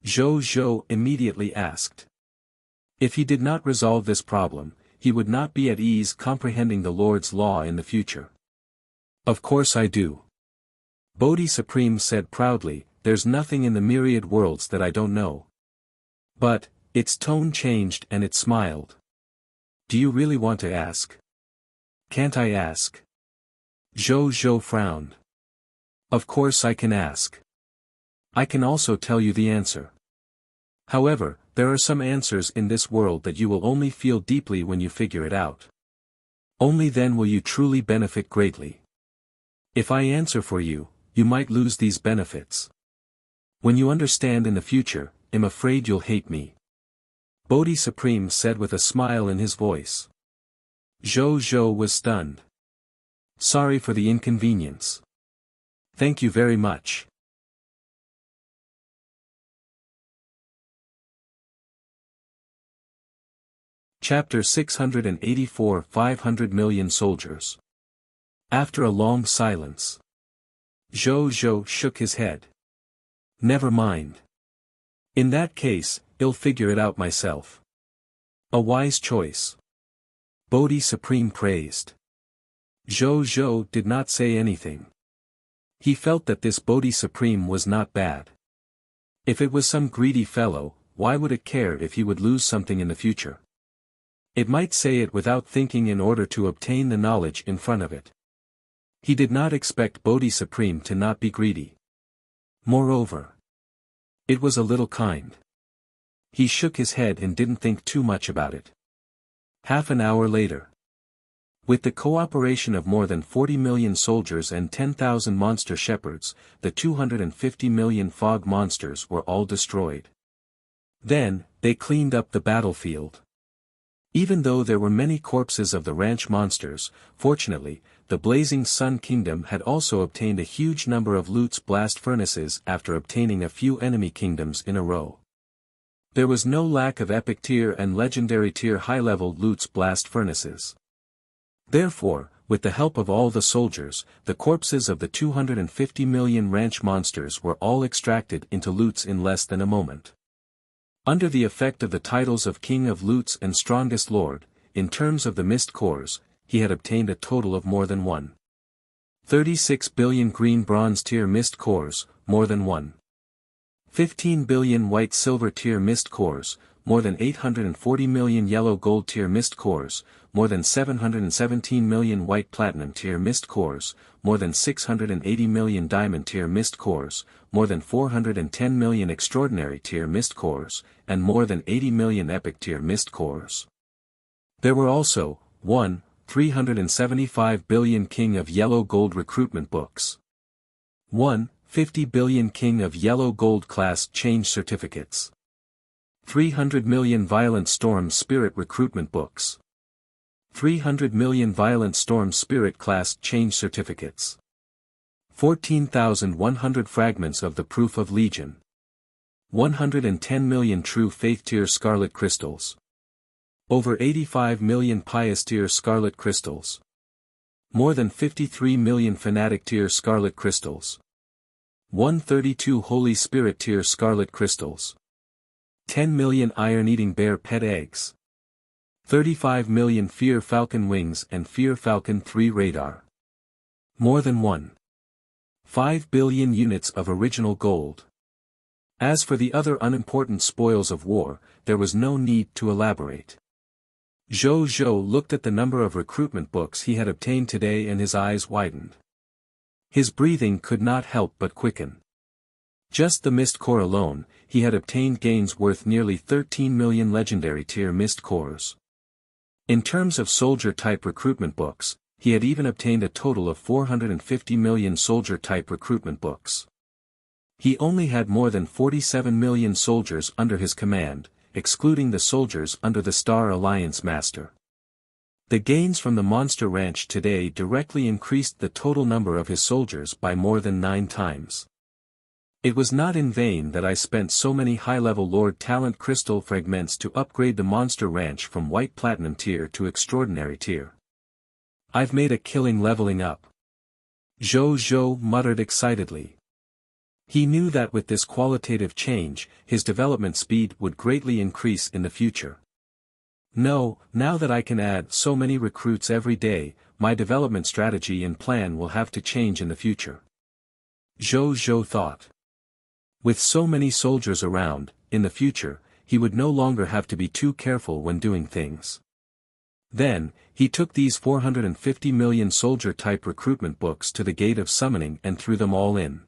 S1: Zhou immediately asked. If he did not resolve this problem, he would not be at ease comprehending the Lord's law in the future. Of course I do. Bodhi Supreme said proudly, there's nothing in the myriad worlds that I don't know. But, its tone changed and it smiled. Do you really want to ask? Can't I ask? Zhou frowned. Of course I can ask. I can also tell you the answer. However, there are some answers in this world that you will only feel deeply when you figure it out. Only then will you truly benefit greatly. If I answer for you, you might lose these benefits. When you understand in the future, I'm afraid you'll hate me. Bodhi Supreme said with a smile in his voice. Zhou was stunned. Sorry for the inconvenience. Thank you very much. Chapter 684 500 Million Soldiers. After a long silence, Zhou shook his head. Never mind. In that case, I'll figure it out myself. A wise choice. Bodhi Supreme praised. Zhou did not say anything. He felt that this Bodhi Supreme was not bad. If it was some greedy fellow, why would it care if he would lose something in the future? It might say it without thinking in order to obtain the knowledge in front of it. He did not expect Bodhi Supreme to not be greedy. Moreover, it was a little kind. He shook his head and didn't think too much about it. Half an hour later. With the cooperation of more than 40 million soldiers and 10,000 monster shepherds, the 250 million fog monsters were all destroyed. Then, they cleaned up the battlefield. Even though there were many corpses of the ranch monsters, fortunately, the Blazing Sun Kingdom had also obtained a huge number of Loot's blast furnaces after obtaining a few enemy kingdoms in a row. There was no lack of epic tier and legendary tier high-level Loot's blast furnaces. Therefore, with the help of all the soldiers, the corpses of the 250 million ranch monsters were all extracted into Loots in less than a moment. Under the effect of the titles of King of Loots and Strongest Lord, in terms of the Mist Cores, he had obtained a total of more than 1. 36 billion green bronze tier mist cores, more than 15 billion white silver tier mist cores, more than 840 million yellow gold tier mist cores, more than 717 million white platinum tier mist cores, more than 680 million diamond tier mist cores, more than 410 million extraordinary tier mist cores, and more than 80 million epic tier mist cores. There were also, 375 billion King of Yellow Gold recruitment books. 50 billion King of Yellow Gold class change certificates. 300 million Violent Storm Spirit recruitment books. 300 million Violent Storm Spirit class change certificates. 14,100 fragments of the Proof of Legion. 110 million True Faith tier Scarlet crystals. Over 85 million Pious tier Scarlet crystals. More than 53 million Fanatic tier Scarlet crystals. 132 Holy Spirit tier Scarlet crystals. 10 million Iron-Eating Bear pet eggs. 35 million Fear Falcon wings and Fear Falcon 3 radar. More than 5 billion units of original gold. As for the other unimportant spoils of war, there was no need to elaborate. Zhou looked at the number of recruitment books he had obtained today and his eyes widened. His breathing could not help but quicken. Just the mist core alone, he had obtained gains worth nearly 13 million legendary tier mist cores. In terms of soldier-type recruitment books, he had even obtained a total of 450 million soldier-type recruitment books. He only had more than 47 million soldiers under his command, excluding the soldiers under the Star Alliance Master. The gains from the Monster Ranch today directly increased the total number of his soldiers by more than 9 times. It was not in vain that I spent so many high-level Lord Talent Crystal fragments to upgrade the Monster Ranch from White Platinum tier to Extraordinary tier. I've made a killing leveling up. Zhou muttered excitedly. He knew that with this qualitative change, his development speed would greatly increase in the future. No, now that I can add so many recruits every day, my development strategy and plan will have to change in the future. Zhou thought. With so many soldiers around, in the future, he would no longer have to be too careful when doing things. Then, he took these 450 million soldier-type recruitment books to the Gate of Summoning and threw them all in.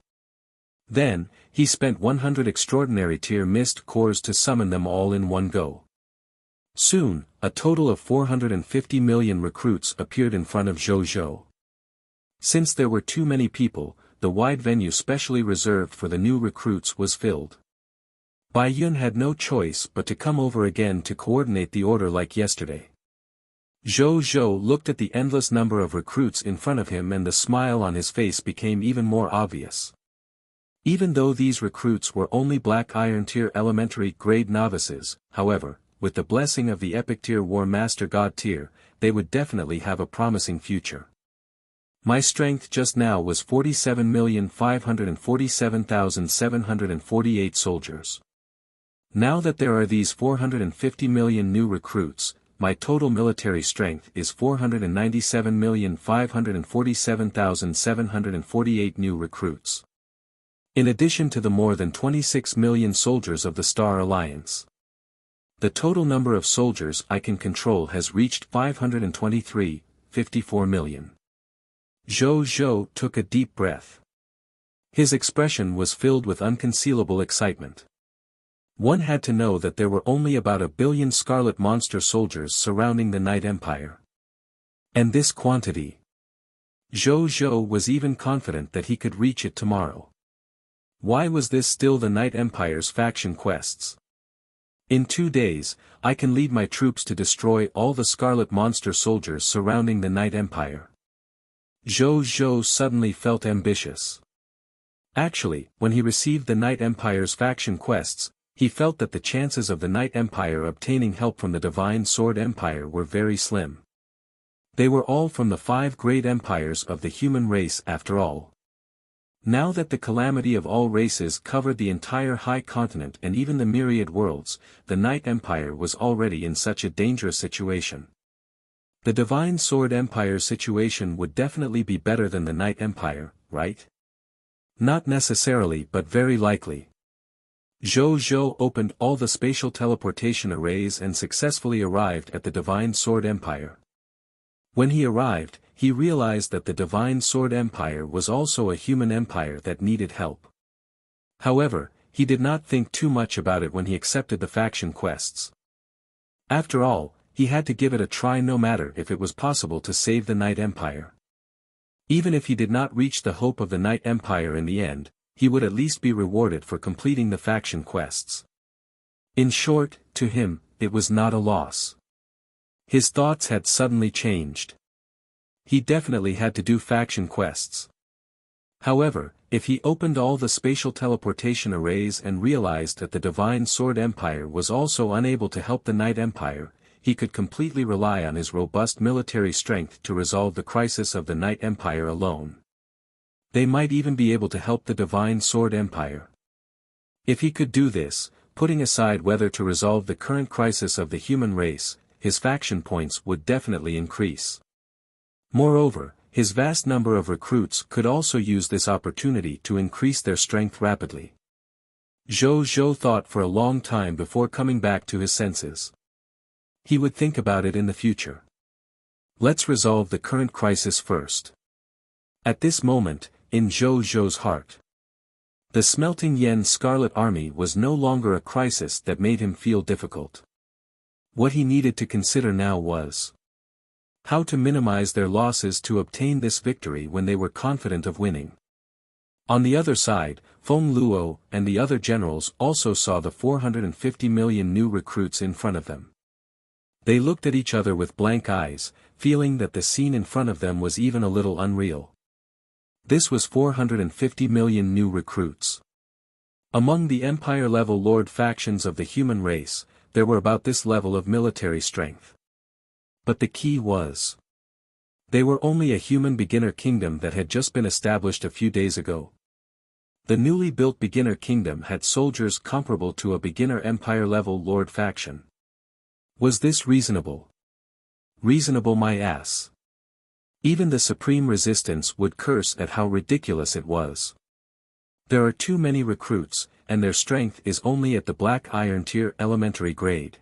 S1: Then, he spent 100 extraordinary tier mist cores to summon them all in one go. Soon, a total of 450 million recruits appeared in front of Zhou. Since there were too many people, the wide venue specially reserved for the new recruits was filled. Bai Yun had no choice but to come over again to coordinate the order like yesterday. Zhou looked at the endless number of recruits in front of him and the smile on his face became even more obvious. Even though these recruits were only Black Iron tier elementary grade novices, however, with the blessing of the Epic tier War Master God tier, they would definitely have a promising future. My strength just now was 47,547,748 soldiers. Now that there are these 450 million new recruits, my total military strength is 497,547,748 new recruits. In addition to the more than 26 million soldiers of the Star Alliance. The total number of soldiers I can control has reached 524 million. Zhou took a deep breath. His expression was filled with unconcealable excitement. One had to know that there were only about 1 billion Scarlet Monster soldiers surrounding the Night Empire. And this quantity. Zhou was even confident that he could reach it tomorrow. Why was this still the Night Empire's faction quests? In 2 days, I can lead my troops to destroy all the Scarlet Monster soldiers surrounding the Night Empire. Zhou suddenly felt ambitious. Actually, when he received the Night Empire's faction quests, he felt that the chances of the Night Empire obtaining help from the Divine Sword Empire were very slim. They were all from the 5 great empires of the human race after all. Now that the calamity of all races covered the entire high continent and even the myriad worlds, the Night Empire was already in such a dangerous situation. The Divine Sword Empire's situation would definitely be better than the Night Empire, right? Not necessarily, but very likely. Zhou opened all the spatial teleportation arrays and successfully arrived at the Divine Sword Empire. When he arrived, he realized that the Divine Sword Empire was also a human empire that needed help. However, he did not think too much about it when he accepted the faction quests. After all, he had to give it a try no matter if it was possible to save the Night Empire. Even if he did not reach the hope of the Night Empire in the end, he would at least be rewarded for completing the faction quests. In short, to him, it was not a loss. His thoughts had suddenly changed. He definitely had to do faction quests. However, if he opened all the spatial teleportation arrays and realized that the Divine Sword Empire was also unable to help the Night Empire, he could completely rely on his robust military strength to resolve the crisis of the Night Empire alone. They might even be able to help the Divine Sword Empire. If he could do this, putting aside whether to resolve the current crisis of the human race, his faction points would definitely increase. Moreover, his vast number of recruits could also use this opportunity to increase their strength rapidly. Zhou thought for a long time before coming back to his senses. He would think about it in the future. Let's resolve the current crisis first. At this moment, in Zhou's heart, the Smelting Yen Scarlet Army was no longer a crisis that made him feel difficult. What he needed to consider now was how to minimize their losses to obtain this victory when they were confident of winning. On the other side, Feng Luo and the other generals also saw the 450 million new recruits in front of them. They looked at each other with blank eyes, feeling that the scene in front of them was even a little unreal. This was 450 million new recruits. Among the Empire-level Lord factions of the human race, there were about this level of military strength. But the key was, they were only a human beginner kingdom that had just been established a few days ago. The newly built beginner kingdom had soldiers comparable to a beginner Empire-level Lord faction. Was this reasonable? Reasonable, my ass. Even the Supreme Resistance would curse at how ridiculous it was. There are too many recruits, and their strength is only at the Black Iron Tier elementary grade.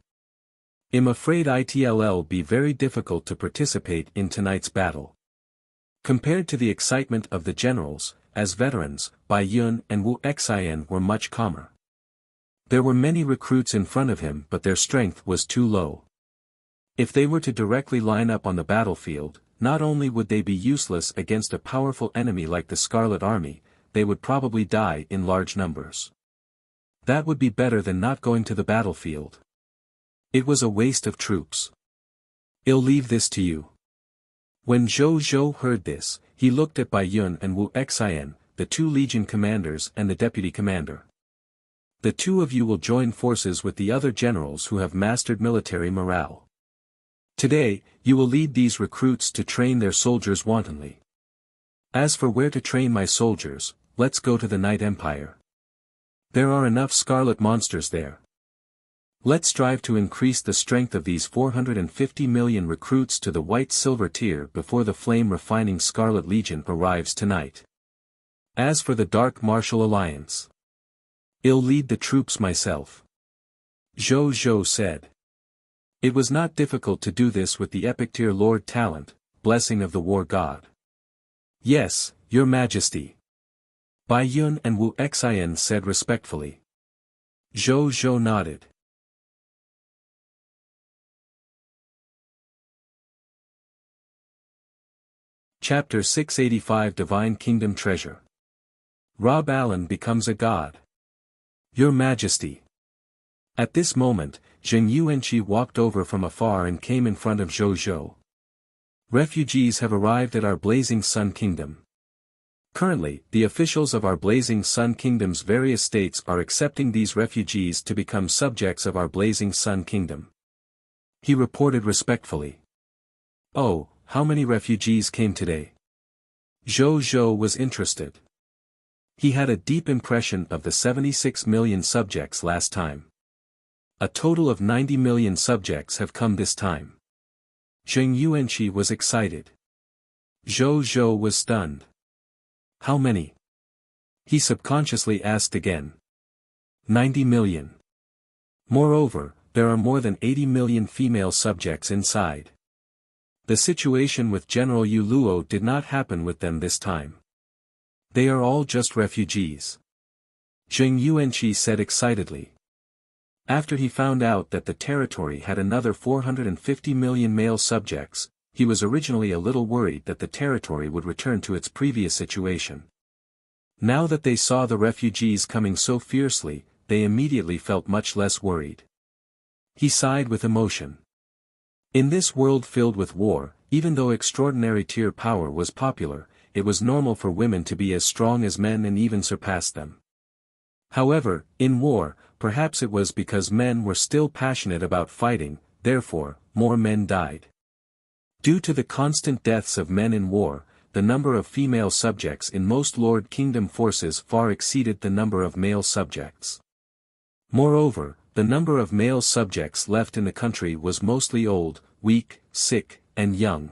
S1: I'm afraid it'll be very difficult to participate in tonight's battle. Compared to the excitement of the generals, as veterans, Bai Yun and Wuxia were much calmer. There were many recruits in front of him, but their strength was too low. If they were to directly line up on the battlefield, not only would they be useless against a powerful enemy like the Scarlet Army, they would probably die in large numbers. That would be better than not going to the battlefield. It was a waste of troops. I'll leave this to you. When Zhou heard this, he looked at Bai Yun and Wuxia, the two legion commanders and the deputy commander. The two of you will join forces with the other generals who have mastered military morale. Today, you will lead these recruits to train their soldiers wantonly. As for where to train my soldiers, let's go to the Night Empire. There are enough scarlet monsters there. Let's strive to increase the strength of these 450 million recruits to the white-silver tier before the flame-refining Scarlet Legion arrives tonight. As for the Dark Martial Alliance, I'll lead the troops myself. Zhou said. It was not difficult to do this with the epic tier Lord Talent, blessing of the War God. Yes, Your Majesty. Bai Yun and Wuxia said respectfully. Zhou nodded. Chapter 685 Divine Kingdom Treasure. Rob Allen becomes a god. Your Majesty. At this moment, Zheng Yuanqi walked over from afar and came in front of Zhou. Refugees have arrived at our Blazing Sun Kingdom. Currently, the officials of our Blazing Sun Kingdom's various states are accepting these refugees to become subjects of our Blazing Sun Kingdom. He reported respectfully. Oh, how many refugees came today? Zhou was interested. He had a deep impression of the 76 million subjects last time. A total of 90 million subjects have come this time. Zheng Yuanqi was excited. Zhou Zhou was stunned. How many? He subconsciously asked again. 90 million. Moreover, there are more than 80 million female subjects inside. The situation with General Yu Luo did not happen with them this time. They are all just refugees. Zheng Yuanqi said excitedly. After he found out that the territory had another 450 million male subjects, he was originally a little worried that the territory would return to its previous situation. Now that they saw the refugees coming so fiercely, they immediately felt much less worried. He sighed with emotion. In this world filled with war, even though extraordinary tier power was popular, it was normal for women to be as strong as men and even surpass them. However, in war, perhaps it was because men were still passionate about fighting, therefore, more men died. Due to the constant deaths of men in war, the number of female subjects in most Lord Kingdom forces far exceeded the number of male subjects. Moreover, the number of male subjects left in the country was mostly old, weak, sick, and young.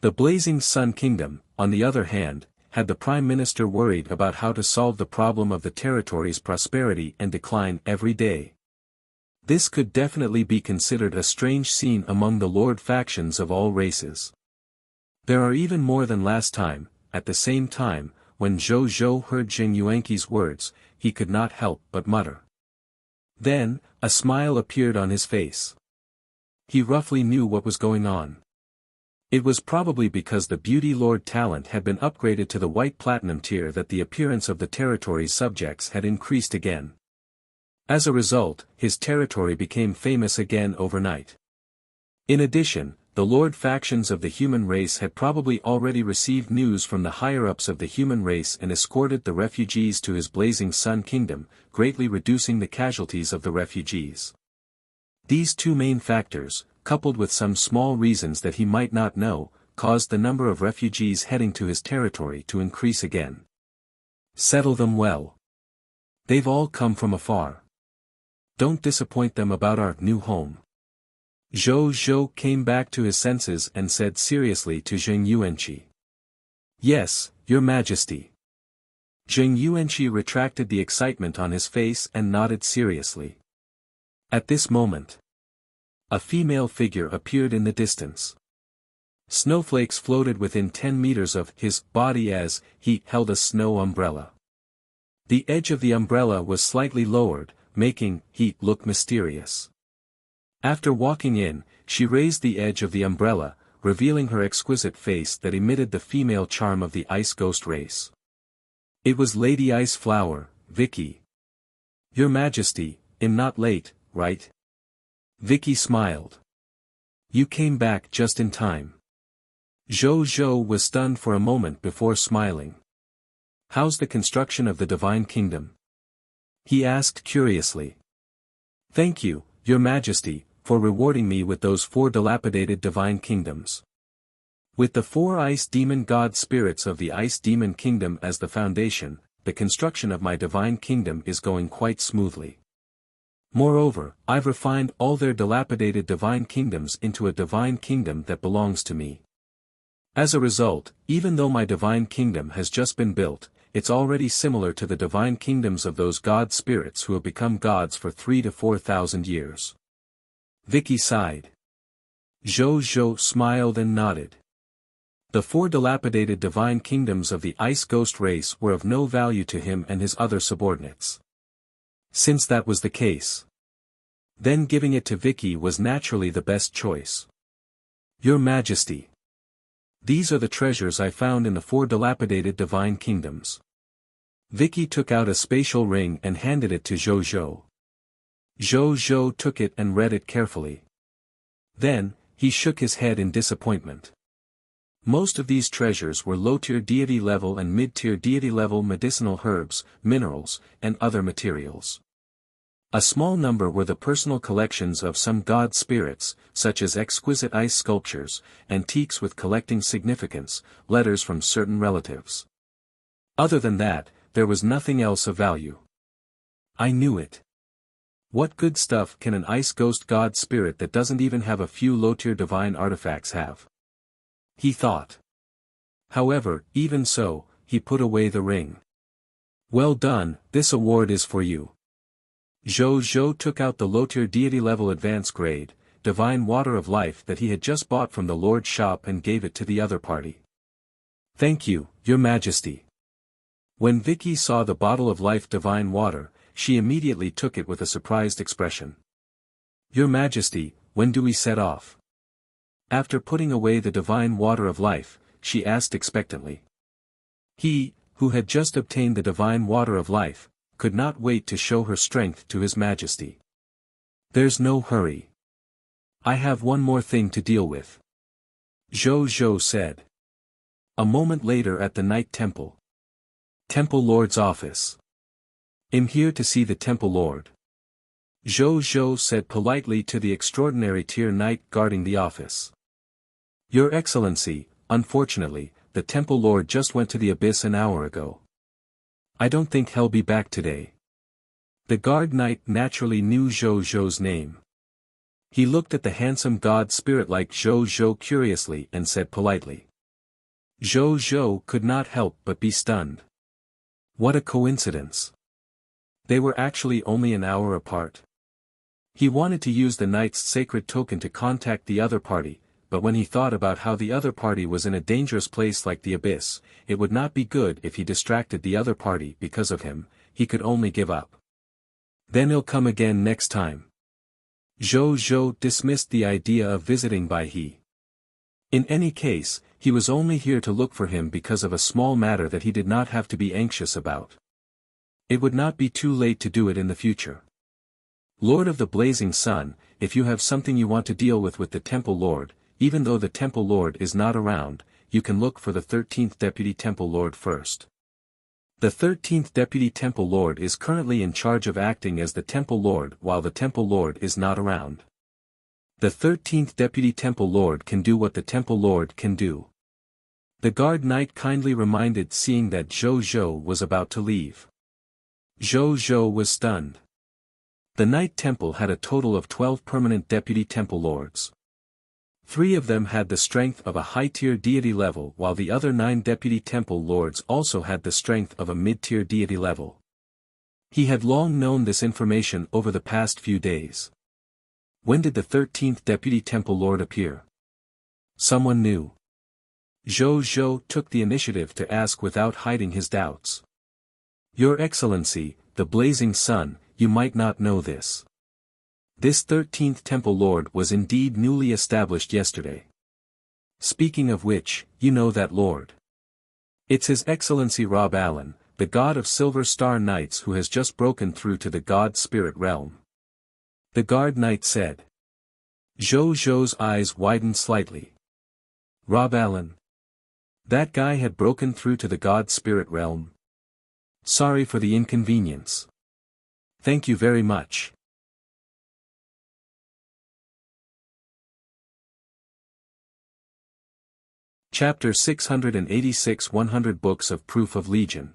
S1: The Blazing Sun Kingdom, on the other hand, had the Prime Minister worried about how to solve the problem of the territory's prosperity and decline every day. This could definitely be considered a strange scene among the lord factions of all races. There are even more than last time. At the same time, when Zhou Zhou heard Zheng Yuanqi's words, he could not help but mutter. Then, a smile appeared on his face. He roughly knew what was going on. It was probably because the Beauty Lord talent had been upgraded to the White Platinum tier that the appearance of the territory's subjects had increased again. As a result, his territory became famous again overnight. In addition, the lord factions of the human race had probably already received news from the higher-ups of the human race and escorted the refugees to his Blazing Sun Kingdom, greatly reducing the casualties of the refugees. These two main factors, coupled with some small reasons that he might not know, caused the number of refugees heading to his territory to increase again. Settle them well. They've all come from afar. Don't disappoint them about our new home. Zhou Zhou came back to his senses and said seriously to Zheng Yuanqi. Yes, Your Majesty. Zheng Yuanqi retracted the excitement on his face and nodded seriously. At this moment, a female figure appeared in the distance. Snowflakes floated within 10 meters of his body as he held a snow umbrella. The edge of the umbrella was slightly lowered, making he look mysterious. After walking in, she raised the edge of the umbrella, revealing her exquisite face that emitted the female charm of the ice ghost race. It was Lady Ice Flower, Vicky. Your Majesty, I'm not late, right? Vicky smiled. You came back just in time. Zhou Zhou was stunned for a moment before smiling. How's the construction of the Divine Kingdom? He asked curiously. Thank you, Your Majesty, for rewarding me with those 4 dilapidated Divine Kingdoms. With the 4 Ice Demon God spirits of the Ice Demon Kingdom as the foundation, the construction of my Divine Kingdom is going quite smoothly. Moreover, I've refined all their dilapidated Divine Kingdoms into a Divine Kingdom that belongs to me. As a result, even though my Divine Kingdom has just been built, it's already similar to the Divine Kingdoms of those God spirits who have become gods for 3,000 to 4,000 years. Vicky sighed. Zhou Zhou smiled and nodded. The 4 dilapidated Divine Kingdoms of the Ice Ghost race were of no value to him and his other subordinates. Since that was the case, then giving it to Vicky was naturally the best choice. Your Majesty. These are the treasures I found in the 4 dilapidated Divine Kingdoms. Vicky took out a spatial ring and handed it to Zhou Zhou. Zhou Zhou took it and read it carefully. Then, he shook his head in disappointment. Most of these treasures were low-tier deity level and mid-tier deity level medicinal herbs, minerals, and other materials. A small number were the personal collections of some god spirits, such as exquisite ice sculptures, antiques with collecting significance, letters from certain relatives. Other than that, there was nothing else of value. I knew it. What good stuff can an ice ghost god spirit that doesn't even have a few low-tier divine artifacts have? He thought. However, even so, he put away the ring. Well done, this award is for you. Zhou Zhou took out the low-tier deity-level advanced grade, divine water of life that he had just bought from the Lord's shop and gave it to the other party. Thank you, Your Majesty. When Vicky saw the bottle of life divine water, she immediately took it with a surprised expression. Your Majesty, when do we set off? After putting away the divine water of life, she asked expectantly. He, who had just obtained the divine water of life, could not wait to show her strength to His Majesty. There's no hurry. I have one more thing to deal with. Zhou Zhou said. A moment later at the Night Temple. Temple Lord's office. I'm here to see the Temple Lord. Zhou Zhou said politely to the extraordinary tier knight guarding the office. Your Excellency, unfortunately, the Temple Lord just went to the abyss an hour ago. I don't think he'll be back today. The guard knight naturally knew Zhou Zhou's name. He looked at the handsome god spirit like Zhou Zhou curiously and said politely. Zhou Zhou could not help but be stunned. What a coincidence. They were actually only an hour apart. He wanted to use the knight's sacred token to contact the other party, but when he thought about how the other party was in a dangerous place like the abyss, it would not be good if he distracted the other party because of him, he could only give up. Then he'll come again next time. Zhou Zhou dismissed the idea of visiting Bai He. In any case, he was only here to look for him because of a small matter that he did not have to be anxious about. It would not be too late to do it in the future. Lord of the Blazing Sun, if you have something you want to deal with the Temple Lord, even though the Temple Lord is not around, you can look for the 13th Deputy Temple Lord first. The 13th Deputy Temple Lord is currently in charge of acting as the Temple Lord while the Temple Lord is not around. The 13th Deputy Temple Lord can do what the Temple Lord can do. The guard knight kindly reminded seeing that Zhou Zhou was about to leave. Zhou Zhou was stunned. The Night Temple had a total of 12 permanent Deputy Temple Lords. 3 of them had the strength of a high-tier deity level while the other 9 Deputy Temple Lords also had the strength of a mid-tier deity level. He had long known this information over the past few days. When did the 13th Deputy Temple Lord appear? Someone knew. Zhou Zhou took the initiative to ask without hiding his doubts. Your Excellency, the Blazing Sun, you might not know this. This 13th Temple Lord was indeed newly established yesterday. Speaking of which, you know that Lord. It's His Excellency Rob Allen, the God of Silver Star Knights who has just broken through to the God Spirit realm. The guard knight said. Zhou Zhou's eyes widened slightly. Rob Allen. That guy had broken through to the God Spirit realm. Sorry for the inconvenience. Thank you very much. Chapter 686 100 Books of Proof of Legion.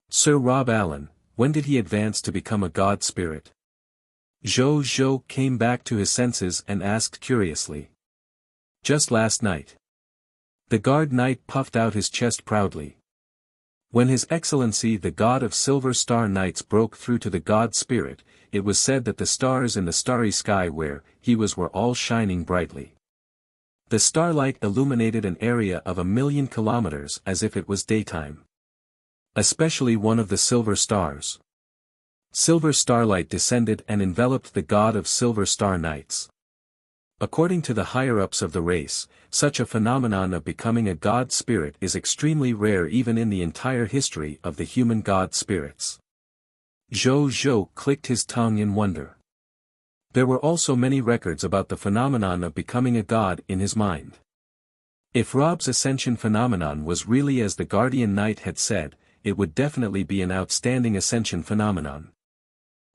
S1: Sir Rob Allen, when did he advance to become a God Spirit? Zhou Zhou came back to his senses and asked curiously. Just last night. The guard knight puffed out his chest proudly. When His Excellency the God of Silver Star Knights broke through to the God Spirit, it was said that the stars in the starry sky where he was were all shining brightly. The starlight illuminated an area of 1,000,000 kilometers as if it was daytime. Especially one of the silver stars. Silver starlight descended and enveloped the God of Silver Star Knights. According to the higher-ups of the race, such a phenomenon of becoming a God Spirit is extremely rare even in the entire history of the human God Spirits. Zhou Zhou clicked his tongue in wonder. There were also many records about the phenomenon of becoming a god in his mind. If Rob's ascension phenomenon was really as the Guardian Knight had said, it would definitely be an outstanding ascension phenomenon.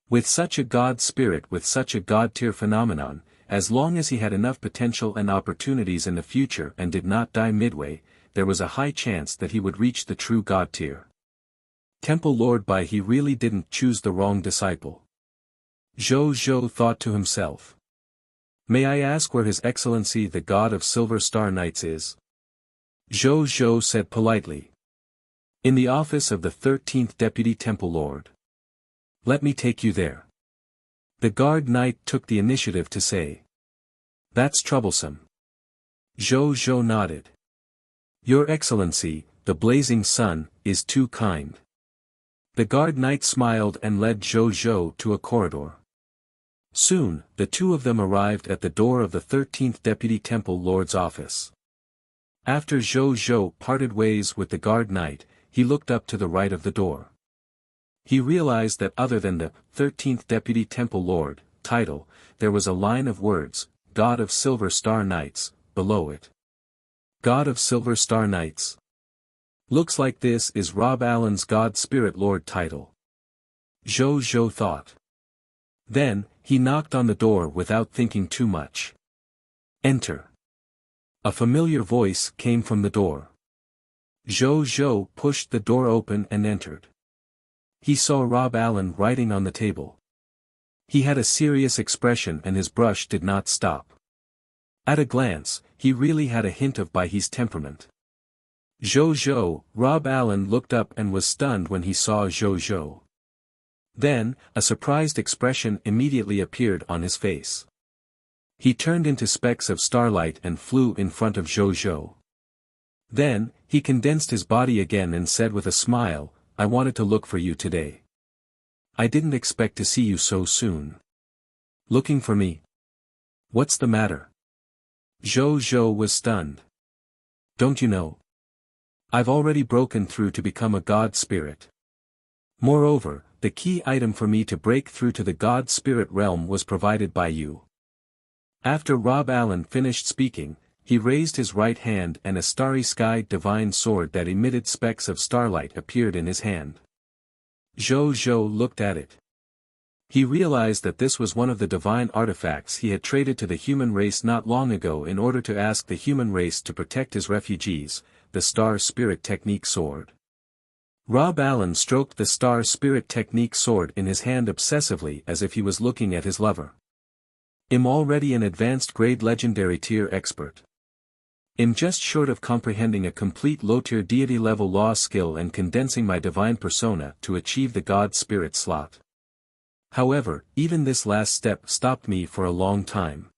S1: With such a God Spirit with such a God-tier phenomenon, as long as he had enough potential and opportunities in the future and did not die midway, there was a high chance that he would reach the true God tier. Temple Lord Bai He really didn't choose the wrong disciple. Zhou Zhou thought to himself. May I ask where His Excellency the God of Silver Star Knights is? Zhou Zhou said politely. In the office of the 13th Deputy Temple Lord. Let me take you there. The guard knight took the initiative to say. That's troublesome. Zhou Zhou nodded. Your Excellency, the blazing sun, is too kind. The guard knight smiled and led Zhou Zhou to a corridor. Soon, the two of them arrived at the door of the 13th Deputy Temple Lord's office. After Zhou Zhou parted ways with the guard knight, he looked up to the right of the door. He realized that other than the 13th Deputy Temple Lord title, there was a line of words, God of Silver Star Knights, below it. God of Silver Star Knights. Looks like this is Rob Allen's God Spirit Lord title. Zhou Zhou thought. Then, he knocked on the door without thinking too much. Enter. A familiar voice came from the door. Zhou Zhou pushed the door open and entered. He saw Rob Allen writing on the table. He had a serious expression and his brush did not stop. At a glance, he really had a hint of Baihe's temperament. Zhou Zhou, Rob Allen looked up and was stunned when he saw Zhou Zhou. Then, a surprised expression immediately appeared on his face. He turned into specks of starlight and flew in front of Zhou Zhou. Then, he condensed his body again and said with a smile, I wanted to look for you today. I didn't expect to see you so soon. Looking for me? What's the matter? Zhou Zhou was stunned. Don't you know? I've already broken through to become a god spirit. Moreover, the key item for me to break through to the god spirit realm was provided by you. After Rob Allen finished speaking, he raised his right hand and a starry-sky divine sword that emitted specks of starlight appeared in his hand. Zhou Zhou looked at it. He realized that this was one of the divine artifacts he had traded to the human race not long ago in order to ask the human race to protect his refugees, the Star Spirit Technique Sword. Rob Allen stroked the Star Spirit Technique Sword in his hand obsessively as if he was looking at his lover. I'm already an advanced grade legendary tier expert. I'm just short of comprehending a complete low-tier deity-level law skill and condensing my divine persona to achieve the God Spirit slot. However, even this last step stopped me for a long time.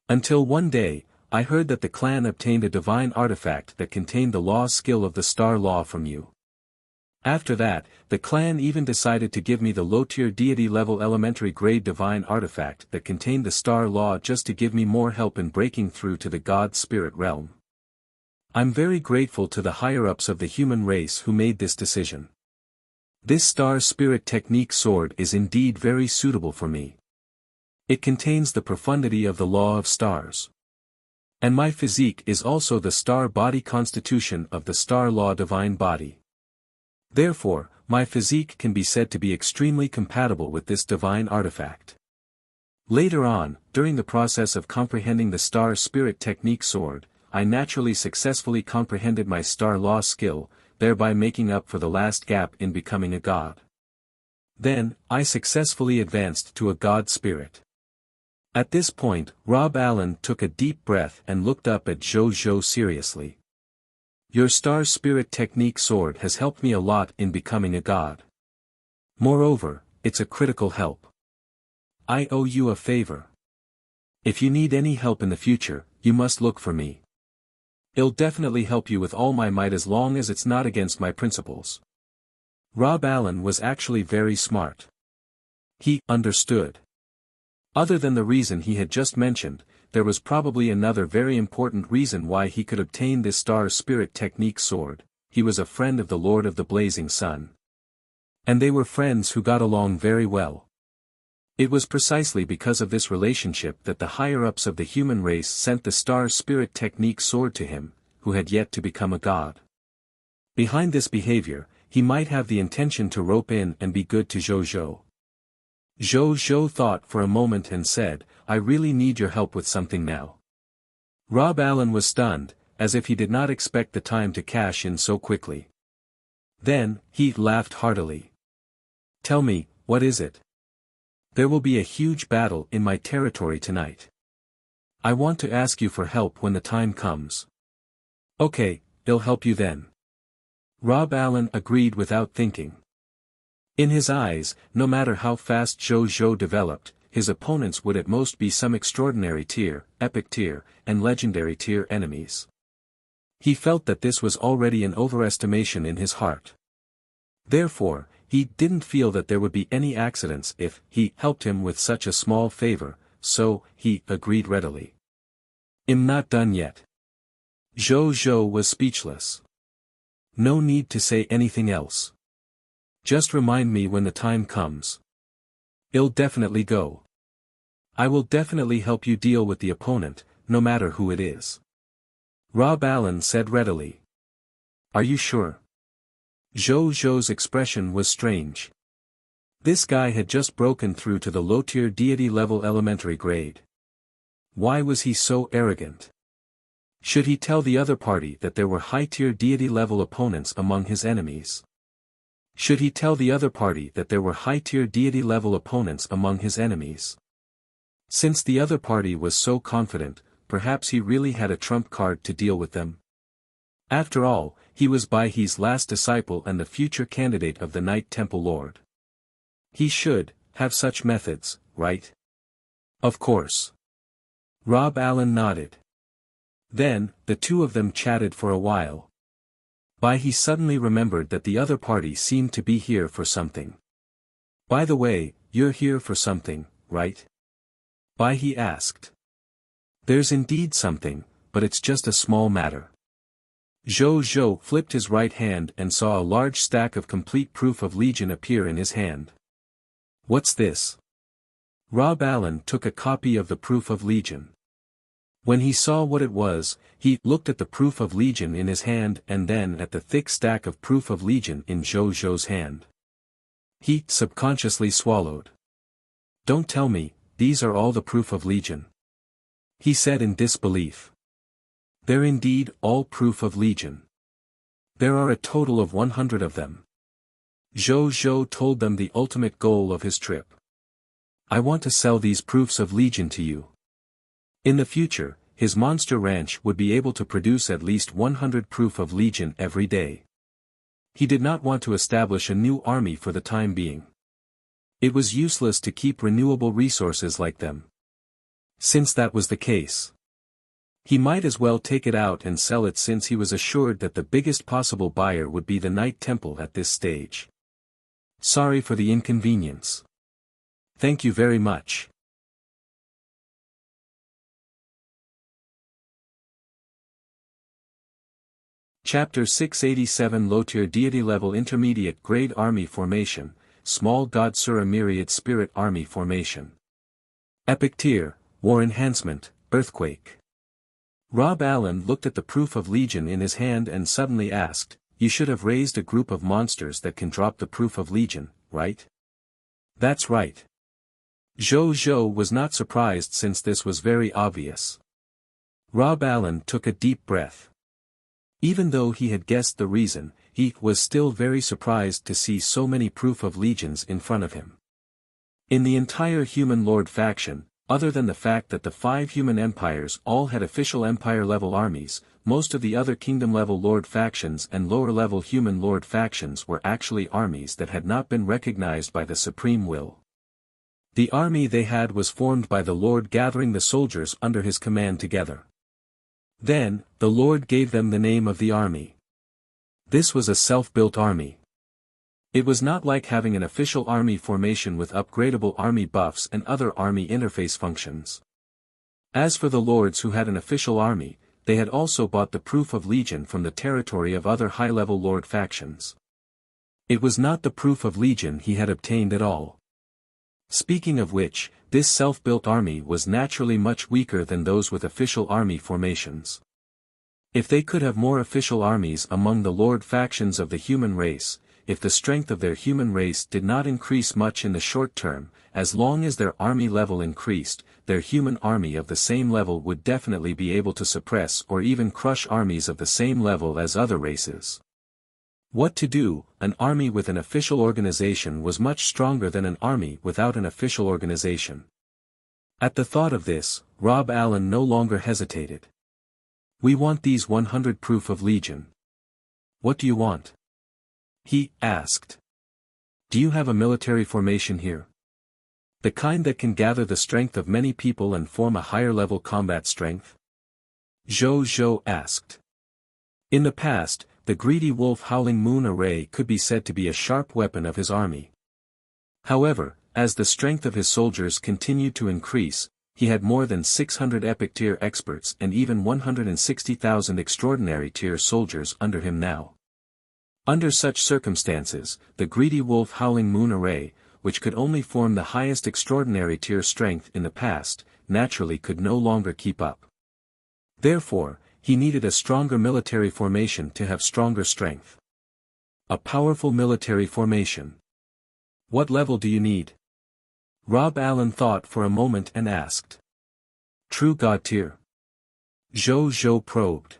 S1: Until one day, I heard that the clan obtained a divine artifact that contained the law skill of the Star Law from you. After that, the clan even decided to give me the low-tier deity-level elementary grade divine artifact that contained the Star Law just to give me more help in breaking through to the God Spirit realm. I'm very grateful to the higher-ups of the human race who made this decision. This Star Spirit Technique Sword is indeed very suitable for me. It contains the profundity of the law of stars. And my physique is also the star body constitution of the Star Law divine body. Therefore, my physique can be said to be extremely compatible with this divine artifact. Later on, during the process of comprehending the Star Spirit Technique Sword, I naturally successfully comprehended my Star Law skill, thereby making up for the last gap in becoming a god. Then, I successfully advanced to a god spirit. At this point, Rob Allen took a deep breath and looked up at Zhou Zhou seriously. Your Star Spirit Technique Sword has helped me a lot in becoming a god. Moreover, it's a critical help. I owe you a favor. If you need any help in the future, you must look for me. I'll definitely help you with all my might as long as it's not against my principles. Rob Allen was actually very smart. He understood. Other than the reason he had just mentioned, there was probably another very important reason why he could obtain this Star Spirit Technique Sword. He was a friend of the Lord of the Blazing Sun. And they were friends who got along very well. It was precisely because of this relationship that the higher-ups of the human race sent the Star Spirit Technique Sword to him, who had yet to become a god. Behind this behavior, he might have the intention to rope in and be good to Zhou Zhou. Zhou Zhou thought for a moment and said, I really need your help with something now. Rob Allen was stunned, as if he did not expect the time to cash in so quickly. Then, he laughed heartily. Tell me, what is it? There will be a huge battle in my territory tonight. I want to ask you for help when the time comes. Okay, I'll help you then. Rob Allen agreed without thinking. In his eyes, no matter how fast Zhou Zhou developed, his opponents would at most be some extraordinary tier, epic tier, and legendary tier enemies. He felt that this was already an overestimation in his heart. Therefore, he didn't feel that there would be any accidents if he helped him with such a small favor, so he agreed readily. I'm not done yet. Zhou Zhou was speechless. No need to say anything else. Just remind me when the time comes. I'll definitely go. I will definitely help you deal with the opponent, no matter who it is. Rob Allen said readily. Are you sure? Zhou Zhou's expression was strange. This guy had just broken through to the low-tier deity level elementary grade. Why was he so arrogant? Should he tell the other party that there were high-tier deity level opponents among his enemies? Should he tell the other party that there were high-tier deity level opponents among his enemies? Since the other party was so confident, perhaps he really had a trump card to deal with them. After all, he was Bai He's last disciple and the future candidate of the Night Temple Lord. He should have such methods, right? Of course. Rob Allen nodded. Then, the two of them chatted for a while. Bai He suddenly remembered that the other party seemed to be here for something. By the way, you're here for something, right? Bai He asked. There's indeed something, but it's just a small matter. Zhou Zhou flipped his right hand and saw a large stack of complete proof of Legion appear in his hand. What's this? Rob Allen took a copy of the proof of Legion. When he saw what it was, he looked at the proof of Legion in his hand and then at the thick stack of proof of Legion in Zhou Zhou's hand. He subconsciously swallowed. Don't tell me, these are all the proof of Legion. He said in disbelief. They're indeed all proof of Legion. There are a total of 100 of them. Zhou Zhou told them the ultimate goal of his trip. I want to sell these proofs of Legion to you. In the future, his monster ranch would be able to produce at least 100 proof of Legion every day. He did not want to establish a new army for the time being. It was useless to keep renewable resources like them. Since that was the case, he might as well take it out and sell it since he was assured that the biggest possible buyer would be the Night Temple at this stage. Sorry for the inconvenience. Thank you very much. Chapter 687 Low-tier Deity Level Intermediate Grade Army Formation, Small God Sura Myriad Spirit Army Formation. Epic Tier, War Enhancement, Earthquake. Rob Allen looked at the proof of Legion in his hand and suddenly asked, You should have raised a group of monsters that can drop the proof of Legion, right? That's right. Zhou Zhou was not surprised since this was very obvious. Rob Allen took a deep breath. Even though he had guessed the reason, he was still very surprised to see so many proof of Legions in front of him. In the entire Human Lord faction, other than the fact that the 5 human empires all had official empire-level armies, most of the other kingdom-level Lord factions and lower-level Human Lord factions were actually armies that had not been recognized by the Supreme Will. The army they had was formed by the Lord gathering the soldiers under his command together. Then, the Lord gave them the name of the army. This was a self-built army. It was not like having an official army formation with upgradable army buffs and other army interface functions. As for the lords who had an official army, they had also bought the proof of Legion from the territory of other high-level lord factions. It was not the proof of Legion he had obtained at all. Speaking of which, this self-built army was naturally much weaker than those with official army formations. If they could have more official armies among the lord factions of the human race, if the strength of their human race did not increase much in the short term, as long as their army level increased, their human army of the same level would definitely be able to suppress or even crush armies of the same level as other races. What to do? An army with an official organization was much stronger than an army without an official organization. At the thought of this, Rob Allen no longer hesitated. We want these 100 proof of Legion. What do you want? He asked. Do you have a military formation here? The kind that can gather the strength of many people and form a higher-level combat strength? Zhou asked. In the past, the greedy wolf Howling Moon Array could be said to be a sharp weapon of his army. However, as the strength of his soldiers continued to increase, he had more than 600 epic tier experts and even 160,000 extraordinary tier soldiers under him now. Under such circumstances, the greedy wolf Howling Moon Array, which could only form the highest extraordinary tier strength in the past, naturally could no longer keep up. Therefore, he needed a stronger military formation to have stronger strength. A powerful military formation. What level do you need? Rob Allen thought for a moment and asked. True God tier. Zhou probed.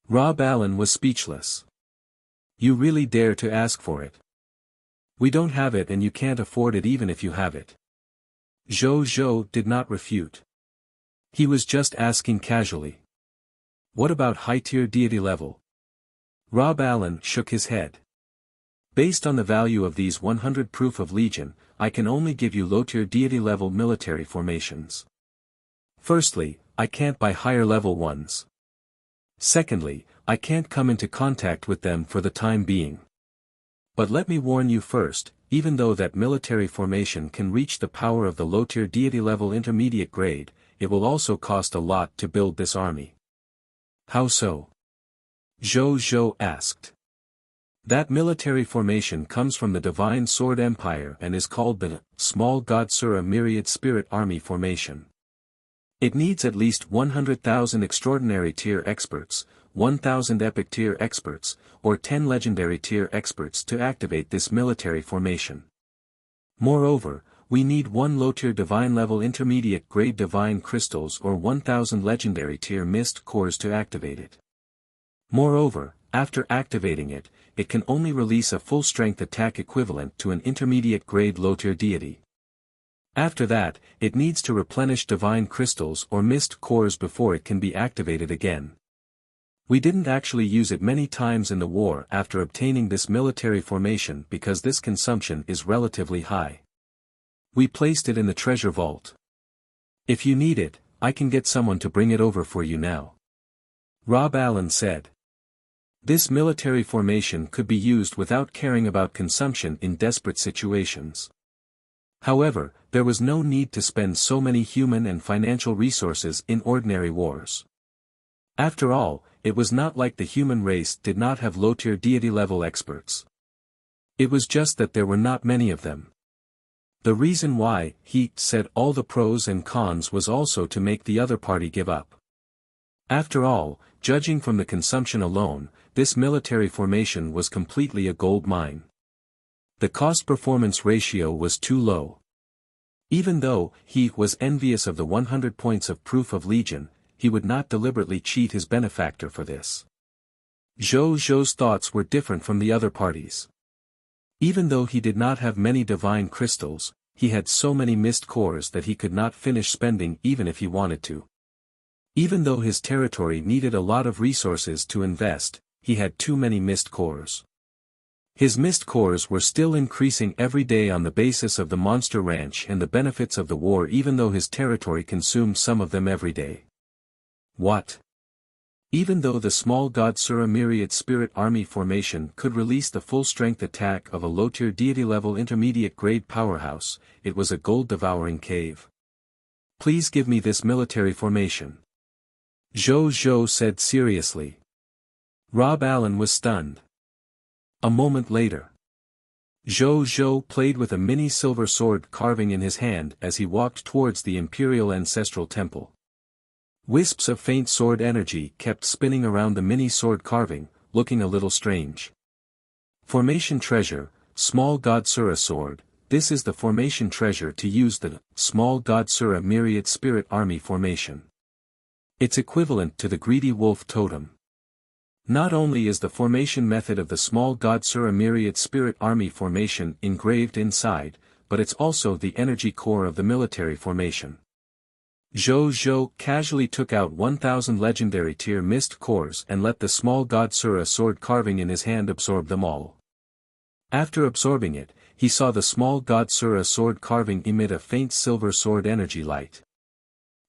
S1: Rob Allen was speechless. You really dare to ask for it? We don't have it and you can't afford it even if you have it. Zhou did not refute. He was just asking casually. What about high-tier deity level? Rob Allen shook his head. Based on the value of these 100 proof of Legion, I can only give you low-tier deity level military formations. Firstly, I can't buy higher level ones. Secondly, I can't come into contact with them for the time being. But let me warn you first, even though that military formation can reach the power of the low-tier deity level intermediate grade, it will also cost a lot to build this army. How so? Zhou asked. That military formation comes from the Divine Sword Empire and is called the Small God Sura Myriad Spirit Army Formation. It needs at least 100,000 extraordinary tier experts, 1,000 epic tier experts, or 10 legendary tier experts to activate this military formation. Moreover, we need 1 low-tier divine-level intermediate-grade divine crystals or 1,000 legendary tier mist cores to activate it. Moreover, after activating it, it can only release a full-strength attack equivalent to an intermediate-grade low-tier deity. After that, it needs to replenish divine crystals or mist cores before it can be activated again. We didn't actually use it many times in the war after obtaining this military formation because this consumption is relatively high. We placed it in the treasure vault. If you need it, I can get someone to bring it over for you now. Rob Allen said. This military formation could be used without caring about consumption in desperate situations. However, there was no need to spend so many human and financial resources in ordinary wars. After all, it was not like the human race did not have low-tier deity-level experts. It was just that there were not many of them. The reason why he said all the pros and cons was also to make the other party give up. After all, judging from the consumption alone, this military formation was completely a gold mine. The cost-performance ratio was too low. Even though he was envious of the 100 points of proof of Legion, he would not deliberately cheat his benefactor for this. Zhou's thoughts were different from the other parties. Even though he did not have many divine crystals, he had so many mist cores that he could not finish spending even if he wanted to. Even though his territory needed a lot of resources to invest, he had too many mist cores. His mist cores were still increasing every day on the basis of the monster ranch and the benefits of the war even though his territory consumed some of them every day. What? Even though the small God Sura Myriad Spirit Army formation could release the full-strength attack of a low-tier deity-level intermediate-grade powerhouse, it was a gold-devouring cave. Please give me this military formation. Zhou said seriously. Rob Allen was stunned. A moment later. Zhou played with a mini silver sword carving in his hand as he walked towards the Imperial Ancestral Temple. Wisps of faint sword energy kept spinning around the mini sword carving, looking a little strange. Formation Treasure, Small God Sura Sword. This is the formation treasure to use the Small God Sura Myriad Spirit Army formation. It's equivalent to the Greedy Wolf Totem. Not only is the formation method of the small God Sura myriad spirit army formation engraved inside, but it's also the energy core of the military formation. Zhou Zhou casually took out 1000 legendary tier mist cores and let the small God Sura sword carving in his hand absorb them all. After absorbing it, he saw the small God Sura sword carving emit a faint silver sword energy light.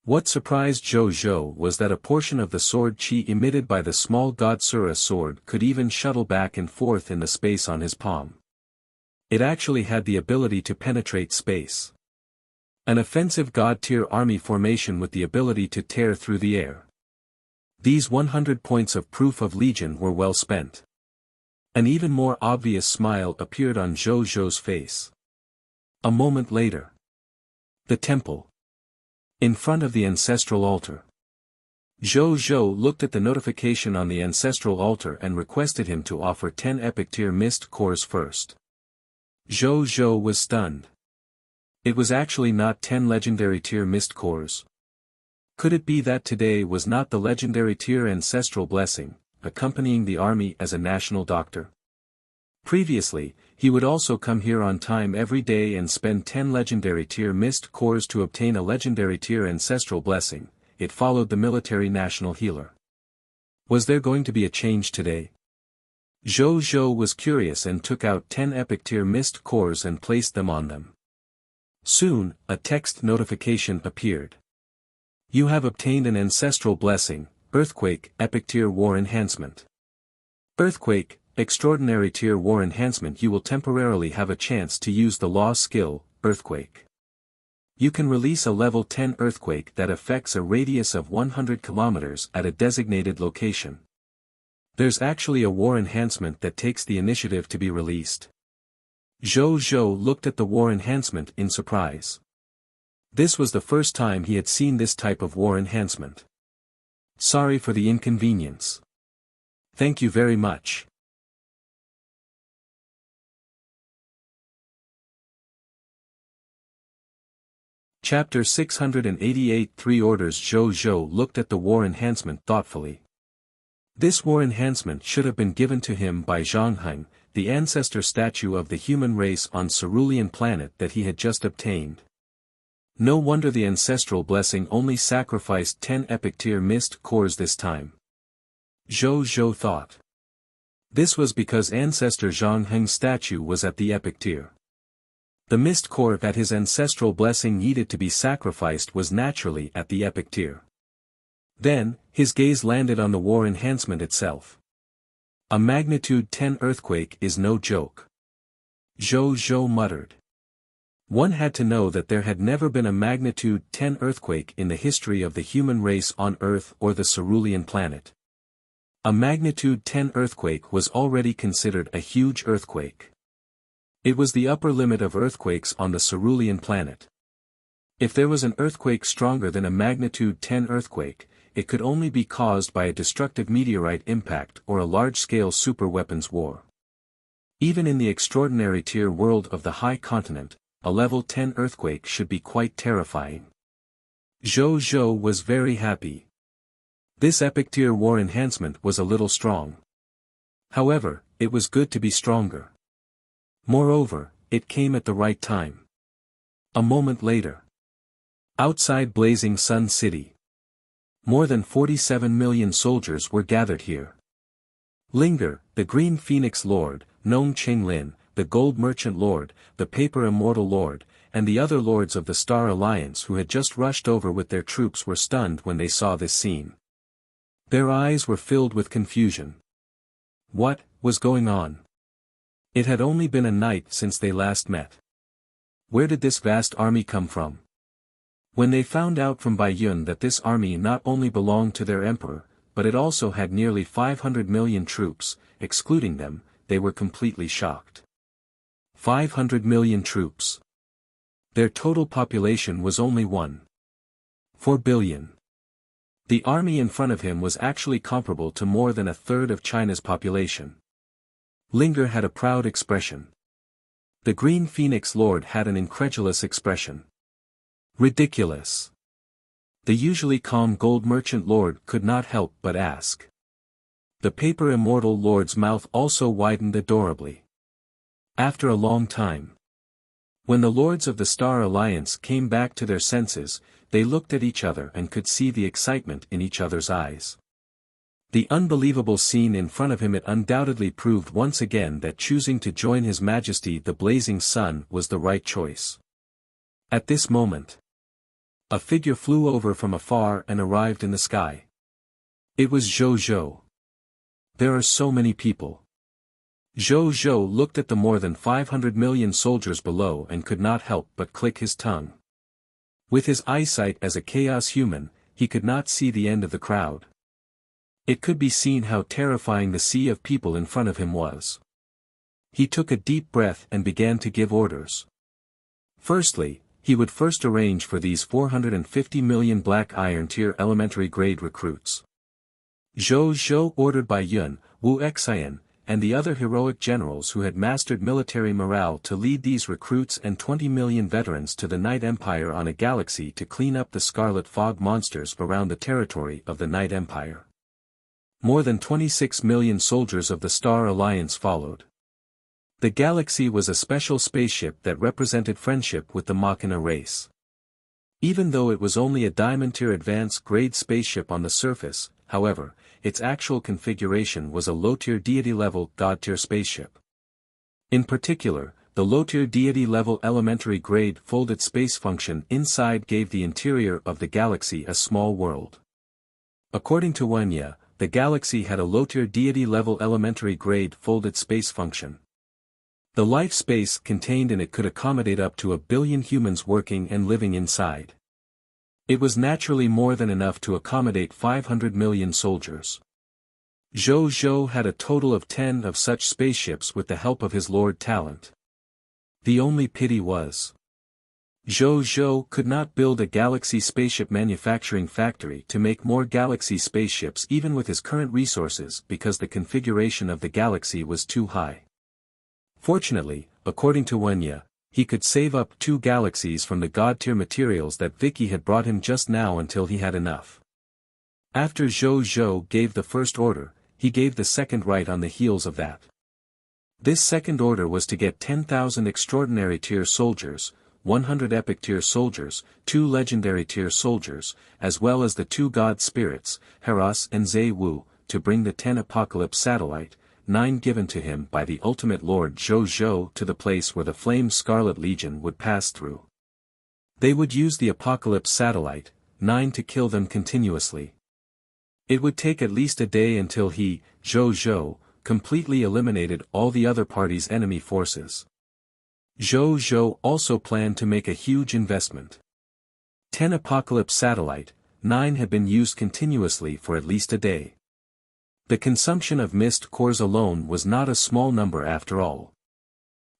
S1: What surprised Zhou Zhou was that a portion of the sword chi emitted by the small God Sura sword could even shuttle back and forth in the space on his palm. It actually had the ability to penetrate space. An offensive God-tier army formation with the ability to tear through the air. These 100 points of proof of legion were well spent. An even more obvious smile appeared on Zhou Zhou's face. A moment later. The temple. In front of the ancestral altar. Zhou Zhou looked at the notification on the ancestral altar and requested him to offer 10 epic tier mist cores first. Zhou Zhou was stunned. It was actually not 10 legendary tier mist cores. Could it be that today was not the legendary tier ancestral blessing, accompanying the army as a national doctor? Previously, he would also come here on time every day and spend 10 legendary tier mist cores to obtain a legendary tier ancestral blessing. It followed the military national healer. Was there going to be a change today? Zhou Zhou was curious and took out 10 epic tier mist cores and placed them on them. Soon, a text notification appeared. You have obtained an ancestral blessing, Earthquake, Epic Tier War Enhancement. Earthquake, Extraordinary Tier War Enhancement. You will temporarily have a chance to use the law skill, Earthquake. You can release a level 10 earthquake that affects a radius of 100 kilometers at a designated location. There's actually a war enhancement that takes the initiative to be released. Zhou Zhou looked at the war enhancement in surprise. This was the first time he had seen this type of war enhancement. Sorry for the inconvenience. Thank you very much. Chapter 688 3 Orders. Zhou Zhou looked at the war enhancement thoughtfully. This war enhancement should have been given to him by Zhongheng, the ancestor statue of the human race on Cerulean planet that he had just obtained. No wonder the ancestral blessing only sacrificed 10 epic tier mist cores this time. Zhou Zhou thought. This was because ancestor Zhongheng's statue was at the epic tier. The mist core that his ancestral blessing needed to be sacrificed was naturally at the epic tier. Then, his gaze landed on the war enhancement itself. A magnitude 10 earthquake is no joke. Zhou Zhou muttered. One had to know that there had never been a magnitude 10 earthquake in the history of the human race on Earth or the Cerulean planet. A magnitude 10 earthquake was already considered a huge earthquake. It was the upper limit of earthquakes on the Cerulean planet. If there was an earthquake stronger than a magnitude 10 earthquake, it could only be caused by a destructive meteorite impact or a large-scale superweapons war. Even in the extraordinary tier world of the High Continent, a level 10 earthquake should be quite terrifying. Zhou Zhou was very happy. This epic tier war enhancement was a little strong. However, it was good to be stronger. Moreover, it came at the right time. A moment later. Outside Blazing Sun City. More than 47 million soldiers were gathered here. Linger, the Green Phoenix Lord, Nong Qinglin, the Gold Merchant Lord, the Paper Immortal Lord, and the other lords of the Star Alliance who had just rushed over with their troops were stunned when they saw this scene. Their eyes were filled with confusion. What was going on? It had only been a night since they last met. Where did this vast army come from? When they found out from Bai Yun that this army not only belonged to their emperor, but it also had nearly 500 million troops, excluding them, they were completely shocked. 500 million troops. Their total population was only 1.4 billion. The army in front of him was actually comparable to more than a third of China's population. Linger had a proud expression. The Green Phoenix Lord had an incredulous expression. Ridiculous. The usually calm Gold Merchant Lord could not help but ask. The paper immortal lord's mouth also widened adorably. After a long time, when the lords of the Star Alliance came back to their senses, they looked at each other and could see the excitement in each other's eyes. The unbelievable scene in front of him it undoubtedly proved once again that choosing to join His Majesty the Blazing Sun was the right choice. At this moment, a figure flew over from afar and arrived in the sky. It was Zhou Zhou. There are so many people. Zhou Zhou looked at the more than 500 million soldiers below and could not help but click his tongue. With his eyesight as a chaos human, he could not see the end of the crowd. It could be seen how terrifying the sea of people in front of him was. He took a deep breath and began to give orders. Firstly, he would first arrange for these 450 million Black Iron Tier elementary grade recruits. Zhou Zhou ordered by Yun, Wuxia, and the other heroic generals who had mastered military morale to lead these recruits and 20 million veterans to the Night Empire on a galaxy to clean up the scarlet fog monsters around the territory of the Night Empire. More than 26 million soldiers of the Star Alliance followed. The galaxy was a special spaceship that represented friendship with the Machina race. Even though it was only a Diamond-tier advanced grade spaceship on the surface, however, its actual configuration was a low-tier deity-level God-tier spaceship. In particular, the low-tier deity-level elementary grade folded space function inside gave the interior of the galaxy a small world. According to Wuxia, the galaxy had a low-tier deity-level elementary grade folded space function. The life space contained in it could accommodate up to 1 billion humans working and living inside. It was naturally more than enough to accommodate 500 million soldiers. Zhou Zhou had a total of 10 of such spaceships with the help of his Lord Talent. The only pity was, Zhou Zhou could not build a galaxy spaceship manufacturing factory to make more galaxy spaceships even with his current resources because the configuration of the galaxy was too high. Fortunately, according to Wuxia, he could save up 2 galaxies from the god-tier materials that Vicky had brought him just now until he had enough. After Zhou Zhou gave the first order, he gave the second right on the heels of that. This second order was to get 10,000 extraordinary tier soldiers, 100 epic tier soldiers, 2 legendary tier soldiers, as well as the 2 god spirits, Heraus and Zhe Wu, to bring the 10 Apocalypse satellite, 9 given to him by the ultimate lord Zhou Zhou to the place where the Flame Scarlet Legion would pass through. They would use the Apocalypse satellite, 9 to kill them continuously. It would take at least a day until he, Zhou Zhou, completely eliminated all the other party's enemy forces. Zhou Zhou also planned to make a huge investment. 10 Apocalypse satellite, 9 had been used continuously for at least a day. The consumption of mist cores alone was not a small number after all.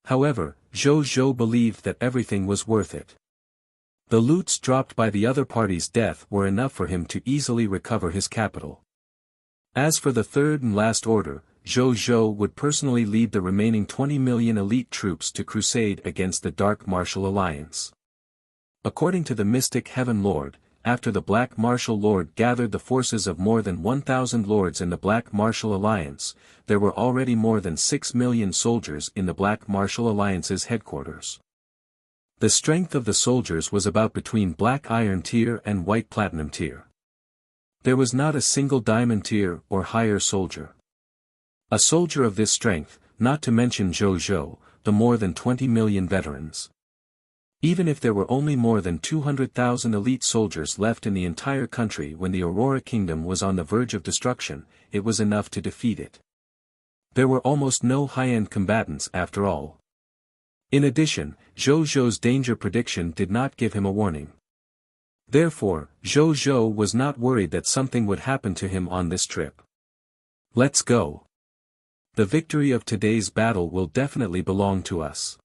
S1: However, Zhou Zhou believed that everything was worth it. The loots dropped by the other party's death were enough for him to easily recover his capital. As for the third and last order, Zhou Zhou would personally lead the remaining 20 million elite troops to crusade against the Dark Martial Alliance. According to the Mystic Heaven Lord, after the Black Martial Lord gathered the forces of more than 1,000 lords in the Black Martial Alliance, there were already more than 6 million soldiers in the Black Martial Alliance's headquarters. The strength of the soldiers was about between Black Iron Tier and White Platinum Tier. There was not a single Diamond Tier or higher soldier. A soldier of this strength, not to mention Zhou Zhou, the more than 20 million veterans. Even if there were only more than 200,000 elite soldiers left in the entire country when the Aurora Kingdom was on the verge of destruction, it was enough to defeat it. There were almost no high-end combatants after all. In addition, Zhou Zhou's danger prediction did not give him a warning. Therefore, Zhou Zhou was not worried that something would happen to him on this trip. Let's go. The victory of today's battle will definitely belong to us.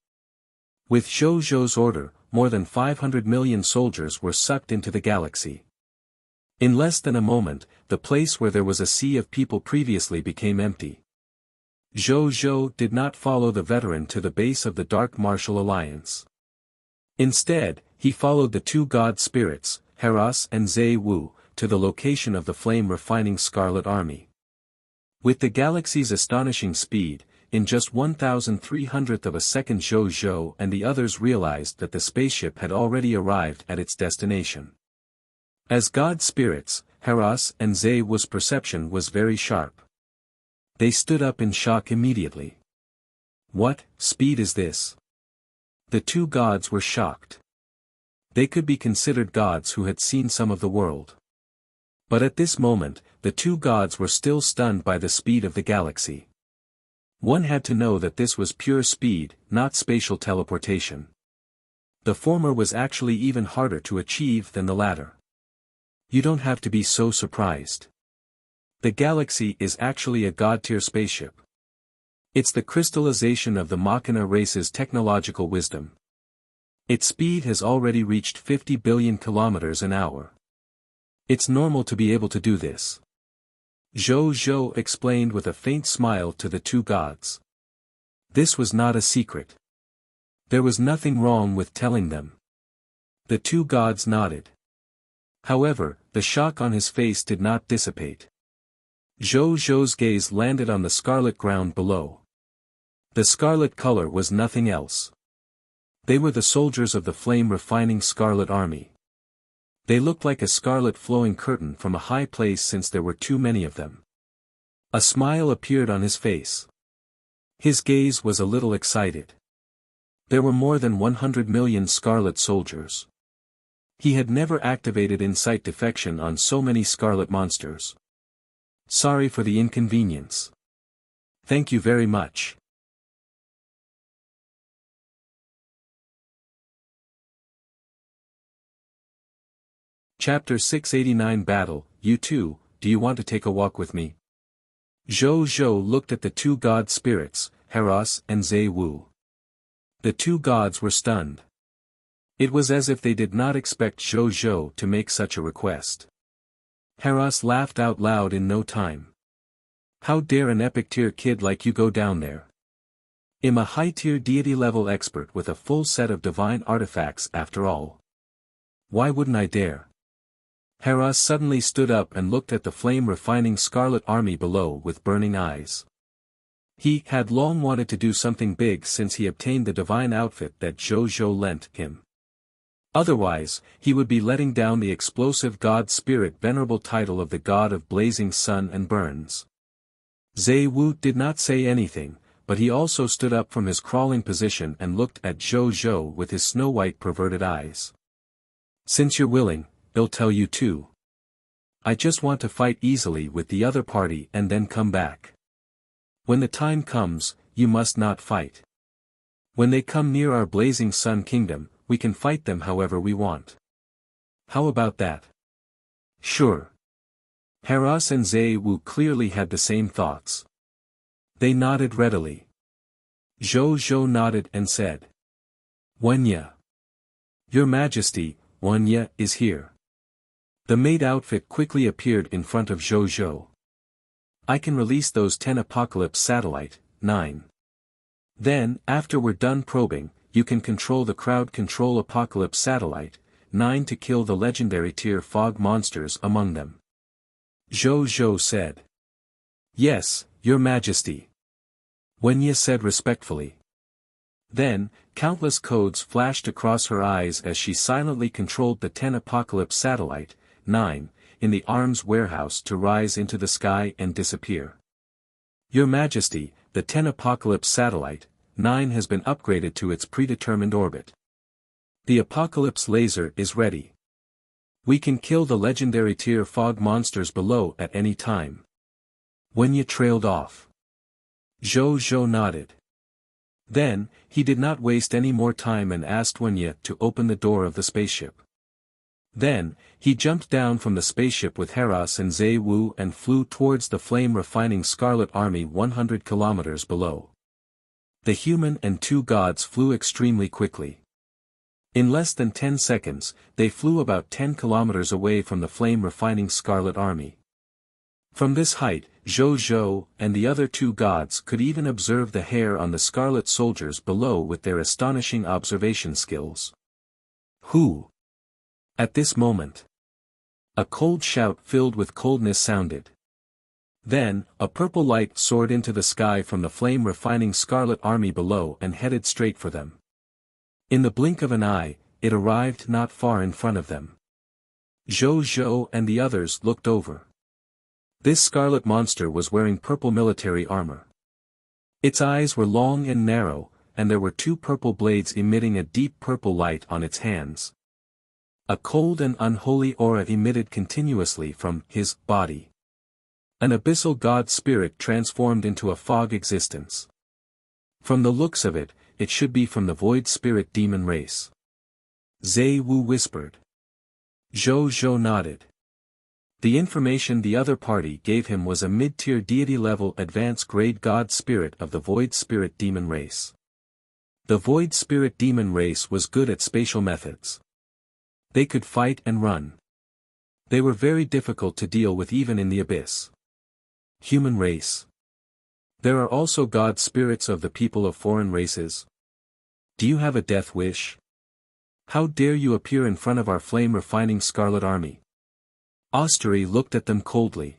S1: With Zhou Zhou's order, more than 500 million soldiers were sucked into the galaxy. In less than a moment, the place where there was a sea of people previously became empty. Zhou Zhou did not follow the veteran to the base of the Dark Martial Alliance. Instead, he followed the 2 god spirits, Heraus and Zhe Wu, to the location of the flame-refining Scarlet Army. With the galaxy's astonishing speed, in just 1,300th of a second Zhou and the others realized that the spaceship had already arrived at its destination. As god spirits, Hera's and Zewu's perception was very sharp. They stood up in shock immediately. What speed is this? The two gods were shocked. They could be considered gods who had seen some of the world. But at this moment, the two gods were still stunned by the speed of the galaxy. One had to know that this was pure speed, not spatial teleportation. The former was actually even harder to achieve than the latter. You don't have to be so surprised. The galaxy is actually a god-tier spaceship. It's the crystallization of the Machina race's technological wisdom. Its speed has already reached 50 billion kilometers an hour. It's normal to be able to do this. Zhou explained with a faint smile to the two gods. This was not a secret. There was nothing wrong with telling them. The two gods nodded. However, the shock on his face did not dissipate. Zhou's gaze landed on the scarlet ground below. The scarlet color was nothing else. They were the soldiers of the flame-refining Scarlet Army. They looked like a scarlet flowing curtain from a high place since there were too many of them. A smile appeared on his face. His gaze was a little excited. There were more than 100 million scarlet soldiers. He had never activated insight defection on so many scarlet monsters. Sorry for the inconvenience. Thank you very much. Chapter 689 Battle, You too, do you want to take a walk with me? Zhou looked at the two god spirits, Hera's and Zewu. The two gods were stunned. It was as if they did not expect Zhou to make such a request. Hera's laughed out loud in no time. How dare an epic tier kid like you go down there? I'm a high-tier deity-level expert with a full set of divine artifacts after all. Why wouldn't I dare? Hera suddenly stood up and looked at the flame-refining Scarlet Army below with burning eyes. He had long wanted to do something big since he obtained the divine outfit that Zhou lent him. Otherwise, he would be letting down the explosive god spirit venerable title of the god of blazing sun and burns. Zewu did not say anything, but he also stood up from his crawling position and looked at Zhou with his snow-white perverted eyes. Since you're willing, I'll tell you too. I just want to fight easily with the other party and then come back. When the time comes, you must not fight. When they come near our blazing sun kingdom, we can fight them however we want. How about that? Sure. Hera's and Zewu clearly had the same thoughts. They nodded readily. Zhou nodded and said. Wuxia. Your Majesty, Wuxia is here. The maid outfit quickly appeared in front of Zhou. I can release those 10 Apocalypse Satellite, 9. Then, after we're done probing, you can control the crowd control Apocalypse Satellite, 9 to kill the legendary tier fog monsters among them. Zhou said. Yes, Your Majesty. Wuxia said respectfully. Then, countless codes flashed across her eyes as she silently controlled the 10 Apocalypse Satellite, 9, in the arms warehouse to rise into the sky and disappear. Your Majesty, the 10 Apocalypse Satellite, 9 has been upgraded to its predetermined orbit. The Apocalypse laser is ready. We can kill the legendary tier fog monsters below at any time. Wuxia trailed off. Zhou nodded. Then, he did not waste any more time and asked Wuxia to open the door of the spaceship. Then, he jumped down from the spaceship with Hera's and Zewu and flew towards the flame-refining Scarlet Army 100 kilometers below. The human and two gods flew extremely quickly. In less than 10 seconds, they flew about 10 kilometers away from the flame-refining Scarlet Army. From this height, Zhou and the other two gods could even observe the hair on the scarlet soldiers below with their astonishing observation skills. Who? At this moment, a cold shout filled with coldness sounded. Then, a purple light soared into the sky from the flame-refining scarlet army below and headed straight for them. In the blink of an eye, it arrived not far in front of them. Zhou Zhou and the others looked over. This scarlet monster was wearing purple military armor. Its eyes were long and narrow, and there were two purple blades emitting a deep purple light on its hands. A cold and unholy aura emitted continuously from his body. An abyssal god spirit transformed into a fog existence. From the looks of it, it should be from the void spirit demon race. Zai Wu whispered. Zhou Zhou nodded. The information the other party gave him was a mid-tier deity-level advanced-grade god spirit of the void spirit demon race. The void spirit demon race was good at spatial methods. They could fight and run. They were very difficult to deal with even in the abyss. Human race. There are also god spirits of the people of foreign races. Do you have a death wish? How dare you appear in front of our flame-refining scarlet army? Osteri looked at them coldly.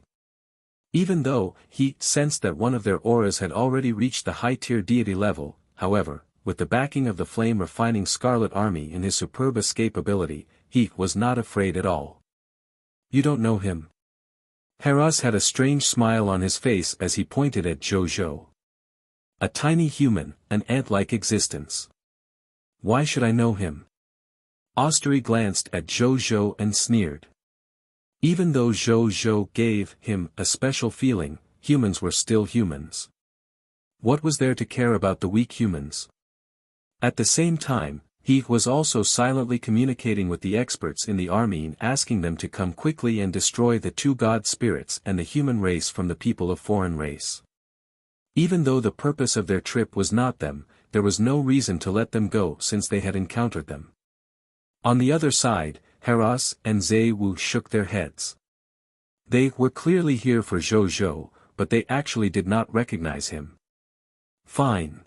S1: Even though he sensed that one of their auras had already reached the high-tier deity level, however, with the backing of the flame-refining scarlet army and his superb escape ability, he was not afraid at all. You don't know him. Haras had a strange smile on his face as he pointed at Zhou Zhou. A tiny human, an ant-like existence. Why should I know him? Osteri glanced at Zhou Zhou and sneered. Even though Zhou Zhou gave him a special feeling, humans were still humans. What was there to care about the weak humans? At the same time, he was also silently communicating with the experts in the army and asking them to come quickly and destroy the two god spirits and the human race from the people of foreign race. Even though the purpose of their trip was not them, there was no reason to let them go since they had encountered them. On the other side, Haras and Zai Wu shook their heads. They were clearly here for Zhou Zhou, but they actually did not recognize him. Fine.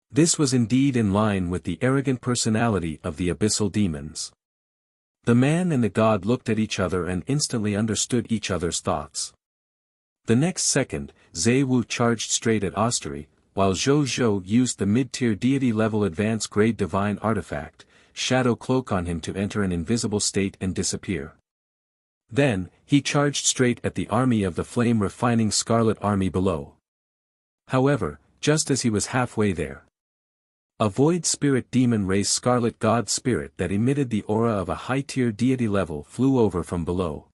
S1: This was indeed in line with the arrogant personality of the abyssal demons. The man and the god looked at each other and instantly understood each other's thoughts. The next second, Zai Wu charged straight at Osteri, while Zhou Zhou used the mid-tier deity-level advanced-grade divine artifact, Shadow Cloak on him to enter an invisible state and disappear. Then, he charged straight at the army of the flame-refining scarlet army below. However, just as he was halfway there, a void spirit demon race scarlet god spirit that emitted the aura of a high-tier deity level flew over from below.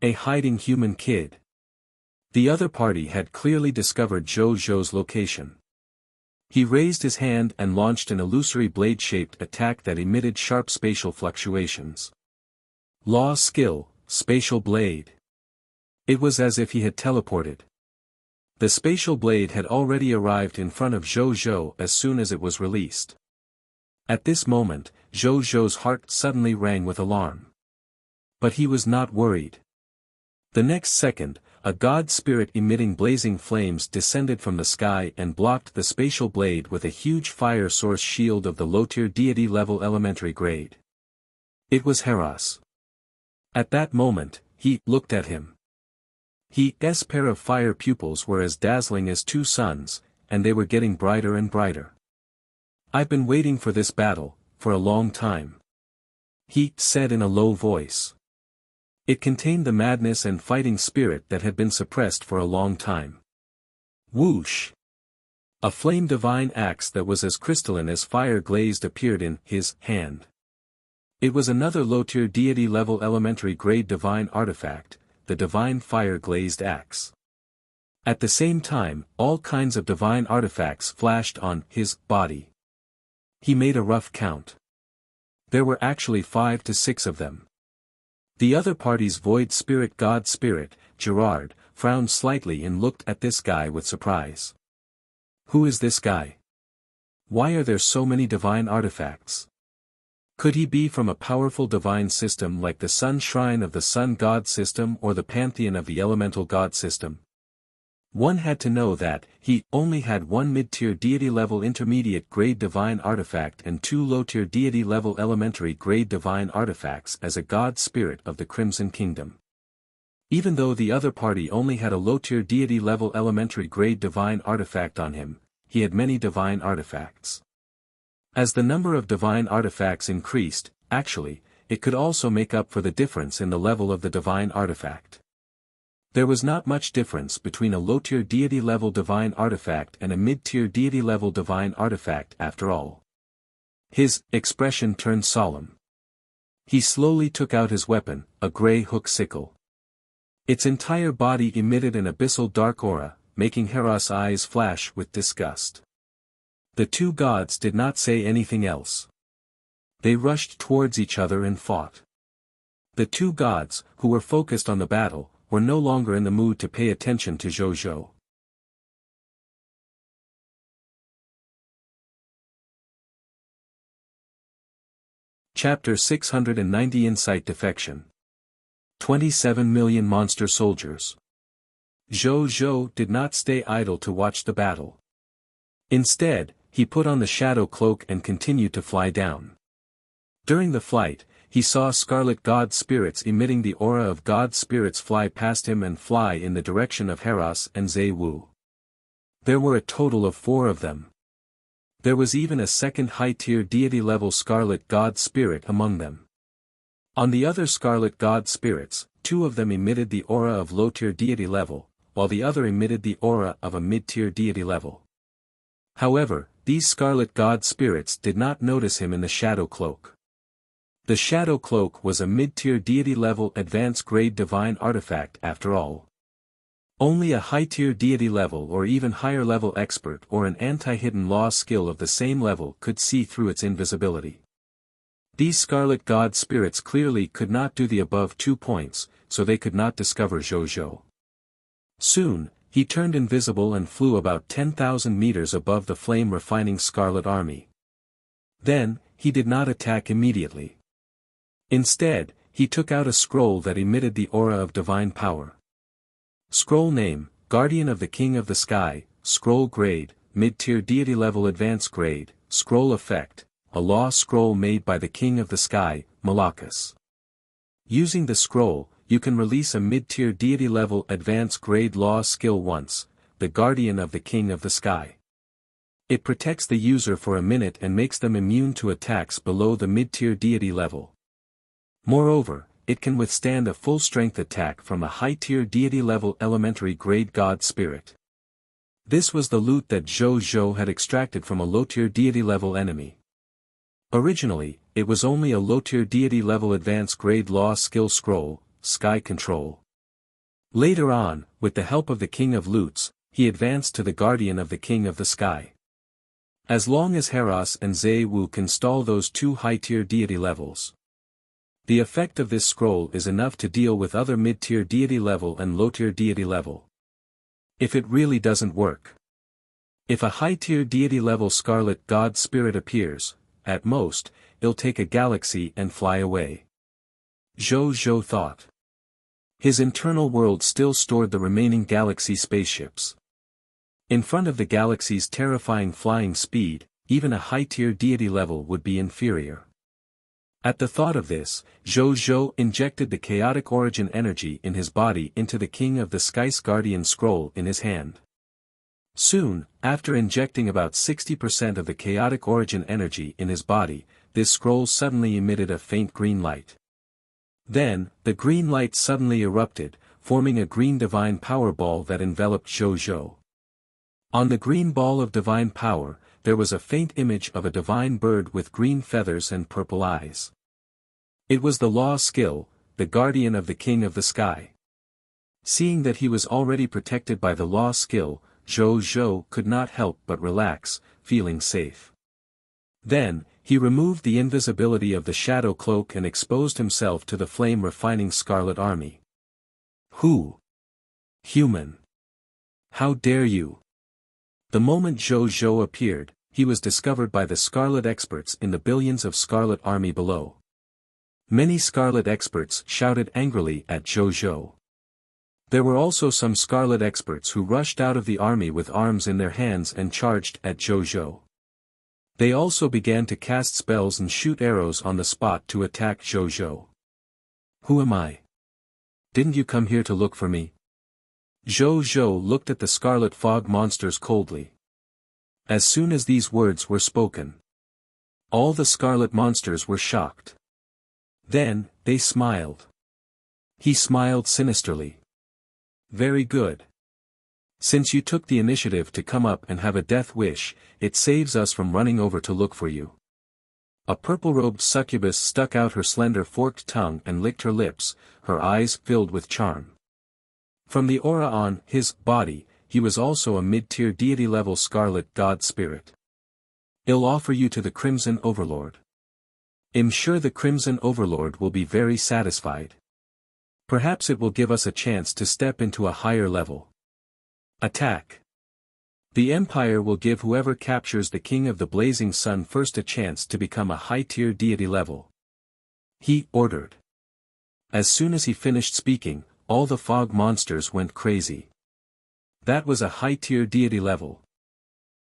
S1: A hiding human kid. The other party had clearly discovered Zhou Zhou's location. He raised his hand and launched an illusory blade-shaped attack that emitted sharp spatial fluctuations. Law skill, spatial blade. It was as if he had teleported. The spatial blade had already arrived in front of Zhou Zhou as soon as it was released. At this moment, Zhou Zhou's heart suddenly rang with alarm. But he was not worried. The next second, a god spirit emitting blazing flames descended from the sky and blocked the spatial blade with a huge fire source shield of the low-tier deity-level elementary grade. It was Haras. At that moment, he looked at him. His pair of fire pupils were as dazzling as two suns, and they were getting brighter and brighter. I've been waiting for this battle, for a long time. He said in a low voice. It contained the madness and fighting spirit that had been suppressed for a long time. Whoosh! A flame divine axe that was as crystalline as fire glazed appeared in his hand. It was another low-tier deity-level elementary grade divine artifact, the divine fire glazed axe. At the same time, all kinds of divine artifacts flashed on his body. He made a rough count. There were actually 5 to 6 of them. The other party's void spirit god spirit, Gerard, frowned slightly and looked at this guy with surprise. Who is this guy? Why are there so many divine artifacts? Could he be from a powerful divine system like the Sun Shrine of the Sun God system or the Pantheon of the Elemental God system? One had to know that he only had one mid-tier deity-level intermediate-grade divine artifact and 2 low-tier deity-level elementary-grade divine artifacts as a god spirit of the Crimson Kingdom. Even though the other party only had a low-tier deity-level elementary-grade divine artifact on him, he had many divine artifacts. As the number of divine artifacts increased, actually, it could also make up for the difference in the level of the divine artifact. There was not much difference between a low-tier deity-level divine artifact and a mid-tier deity-level divine artifact after all. His expression turned solemn. He slowly took out his weapon, a grey hook sickle. Its entire body emitted an abyssal dark aura, making Hera's eyes flash with disgust. The two gods did not say anything else. They rushed towards each other and fought. The two gods, who were focused on the battle, were no longer in the mood to pay attention to Zhou. Chapter 690 Insight Defection. 27 million monster soldiers. Zhou did not stay idle to watch the battle. Instead, he put on the shadow cloak and continued to fly down. During the flight, he saw scarlet god spirits emitting the aura of god spirits fly past him and fly in the direction of Heras and Zai Wu. There were a total of 4 of them. There was even a second high-tier deity-level scarlet god spirit among them. On the other scarlet god spirits, 2 of them emitted the aura of low-tier deity level, while the other emitted the aura of a mid-tier deity level. However, these scarlet god spirits did not notice him in the shadow cloak. The shadow cloak was a mid-tier deity level advanced grade divine artifact after all. Only a high-tier deity level or even higher level expert or an anti-hidden law skill of the same level could see through its invisibility. These scarlet god spirits clearly could not do the above 2 points, so they could not discover Zhou. Soon, he turned invisible and flew about 10,000 meters above the flame-refining scarlet army. Then, he did not attack immediately. Instead, he took out a scroll that emitted the aura of divine power. Scroll name, Guardian of the King of the Sky, Scroll grade, Mid-tier deity level advanced grade, Scroll effect, a law scroll made by the King of the Sky, Malachus. Using the scroll, you can release a mid-tier deity level advanced grade law skill once, the Guardian of the King of the Sky. It protects the user for a minute and makes them immune to attacks below the mid-tier deity level. Moreover, it can withstand a full-strength attack from a high-tier deity-level elementary grade god spirit. This was the loot that Zhou had extracted from a low-tier deity-level enemy. Originally, it was only a low-tier deity-level advanced grade law skill scroll, Sky Control. Later on, with the help of the King of Loots, he advanced to the Guardian of the King of the Sky. As long as Heras and Zai Wu can stall those 2 high-tier deity levels, the effect of this scroll is enough to deal with other mid-tier deity level and low-tier deity level. If it really doesn't work. If a high-tier deity level scarlet god spirit appears, at most, it'll take a galaxy and fly away. Zhou thought. His internal world still stored the remaining galaxy spaceships. In front of the galaxy's terrifying flying speed, even a high-tier deity level would be inferior. At the thought of this, Zhou injected the chaotic origin energy in his body into the King of the Sky's Guardian scroll in his hand. Soon, after injecting about 60% of the chaotic origin energy in his body, this scroll suddenly emitted a faint green light. Then, the green light suddenly erupted, forming a green divine power ball that enveloped Zhou. On the green ball of divine power, there was a faint image of a divine bird with green feathers and purple eyes. It was the law skill, the Guardian of the King of the Sky. Seeing that he was already protected by the law skill, Zhou could not help but relax, feeling safe. Then, he removed the invisibility of the shadow cloak and exposed himself to the flame-refining scarlet army. Who? Human. How dare you? The moment Zhou appeared, he was discovered by the scarlet experts in the billions of scarlet army below. Many scarlet experts shouted angrily at Zhou. There were also some scarlet experts who rushed out of the army with arms in their hands and charged at Zhou. They also began to cast spells and shoot arrows on the spot to attack Zhou. Who am I? didn't you come here to look for me? Zhou Zhou looked at the scarlet fog monsters coldly. As soon as these words were spoken, all the scarlet monsters were shocked. Then, they smiled. He smiled sinisterly. Very good. Since you took the initiative to come up and have a death wish, it saves us from running over to look for you. A purple-robed succubus stuck out her slender forked tongue and licked her lips, her eyes filled with charm. From the aura on his body, he was also a mid-tier deity-level scarlet god spirit. I'll offer you to the Crimson Overlord. I'm sure the Crimson Overlord will be very satisfied. Perhaps it will give us a chance to step into a higher level. Attack. The Empire will give whoever captures the King of the Blazing Sun first a chance to become a high-tier deity level. He ordered. As soon as he finished speaking, all the fog monsters went crazy. That was a high-tier deity level.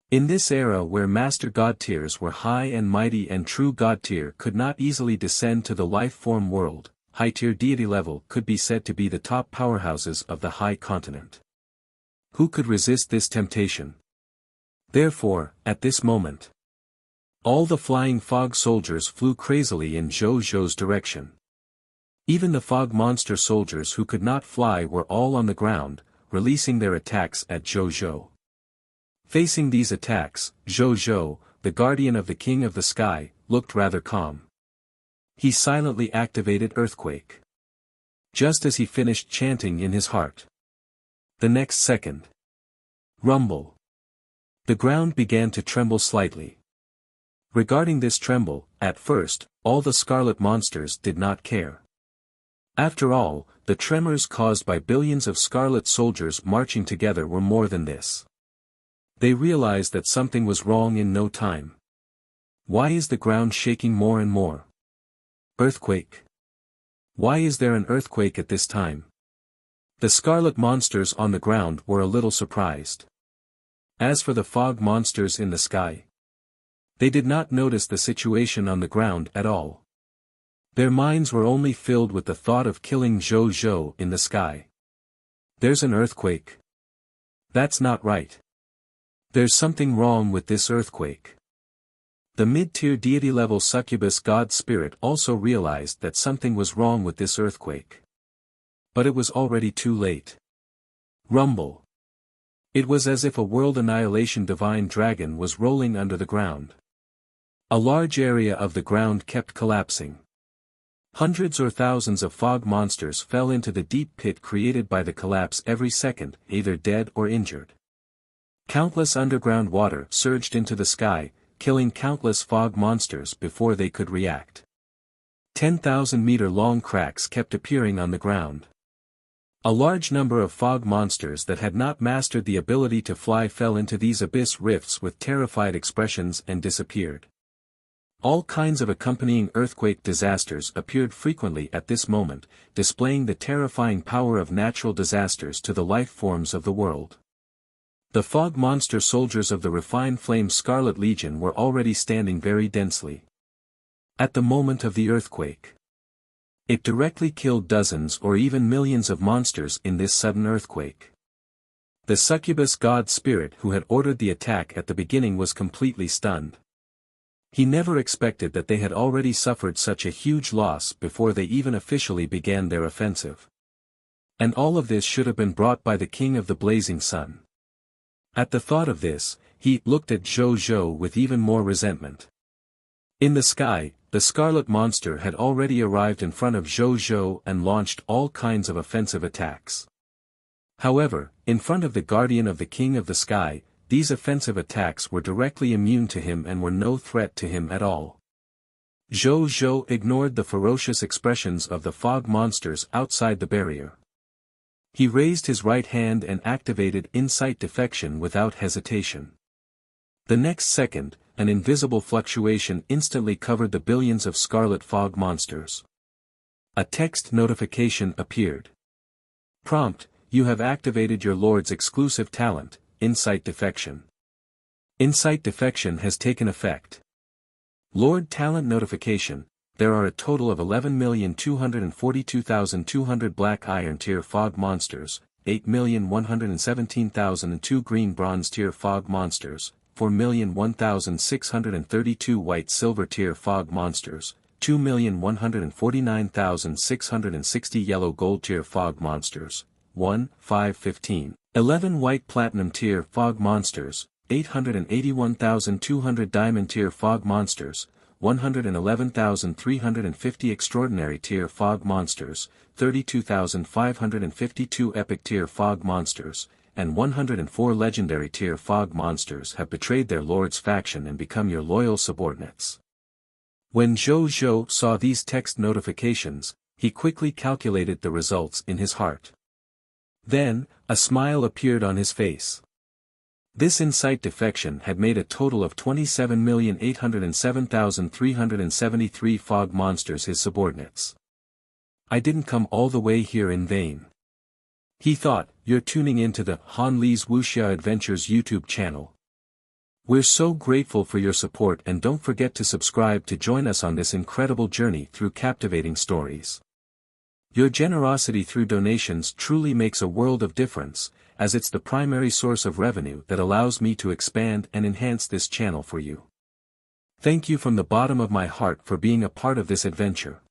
S1: In this era where Master God tiers were high and mighty and true God tier could not easily descend to the life-form world, high-tier deity level could be said to be the top powerhouses of the high continent. Who could resist this temptation? Therefore, at this moment, all the flying fog soldiers flew crazily in Zhou Zhou's direction. Even the fog monster soldiers who could not fly were all on the ground, releasing their attacks at Zhou Zhou. Facing these attacks, Zhou Zhou, the guardian of the King of the Sky, looked rather calm. He silently activated Earthquake. Just as he finished chanting in his heart. The next second. Rumble. The ground began to tremble slightly. Regarding this tremble, at first, all the scarlet monsters did not care. After all, the tremors caused by billions of scarlet soldiers marching together were more than this. They realized that something was wrong in no time. Why is the ground shaking more and more? Earthquake. Why is there an earthquake at this time? The scarlet monsters on the ground were a little surprised. As for the fog monsters in the sky, they did not notice the situation on the ground at all. Their minds were only filled with the thought of killing Zhou Zhou in the sky. There's an earthquake. That's not right. There's something wrong with this earthquake. The mid-tier deity-level succubus god spirit also realized that something was wrong with this earthquake. But it was already too late. Rumble. It was as if a world annihilation divine dragon was rolling under the ground. A large area of the ground kept collapsing. Hundreds or thousands of fog monsters fell into the deep pit created by the collapse every second, either dead or injured. Countless underground water surged into the sky, killing countless fog monsters before they could react. 10,000-meter-long cracks kept appearing on the ground. A large number of fog monsters that had not mastered the ability to fly fell into these abyss rifts with terrified expressions and disappeared. All kinds of accompanying earthquake disasters appeared frequently at this moment, displaying the terrifying power of natural disasters to the life forms of the world. The fog monster soldiers of the refined flame Scarlet Legion were already standing very densely. At the moment of the earthquake, it directly killed dozens or even millions of monsters in this sudden earthquake. The succubus god spirit who had ordered the attack at the beginning was completely stunned. He never expected that they had already suffered such a huge loss before they even officially began their offensive. And all of this should have been brought by the King of the Blazing Sun. At the thought of this, he looked at Zhou Zhou with even more resentment. In the sky, the scarlet monster had already arrived in front of Zhou Zhou and launched all kinds of offensive attacks. However, in front of the guardian of the King of the Sky, these offensive attacks were directly immune to him and were no threat to him at all. Zhou Zhou ignored the ferocious expressions of the fog monsters outside the barrier. He raised his right hand and activated Insight Defection without hesitation. The next second, an invisible fluctuation instantly covered the billions of scarlet fog monsters. A text notification appeared. Prompt: you have activated your Lord's exclusive talent, Insight Defection. Insight Defection has taken effect. Lord Talent Notification: there are a total of 11,242,200 black iron tier fog monsters, 8,117,002 green bronze tier fog monsters, 4,001,632 white silver tier fog monsters, 2,149,660 yellow gold tier fog monsters, 11 white platinum tier fog monsters, 881,200 diamond tier fog monsters, 111,350 extraordinary tier fog monsters, 32,552 epic tier fog monsters, and 104 legendary tier fog monsters have betrayed their lord's faction and become your loyal subordinates. When Zhou saw these text notifications, he quickly calculated the results in his heart. Then, a smile appeared on his face. This insight defection had made a total of 27,807,373 fog monsters his subordinates. I didn't come all the way here in vain. He thought, you're tuning into the Han Li's Wuxia Adventures YouTube channel. We're so grateful for your support, and don't forget to subscribe to join us on this incredible journey through captivating stories. Your generosity through donations truly makes a world of difference, as it's the primary source of revenue that allows me to expand and enhance this channel for you. Thank you from the bottom of my heart for being a part of this adventure.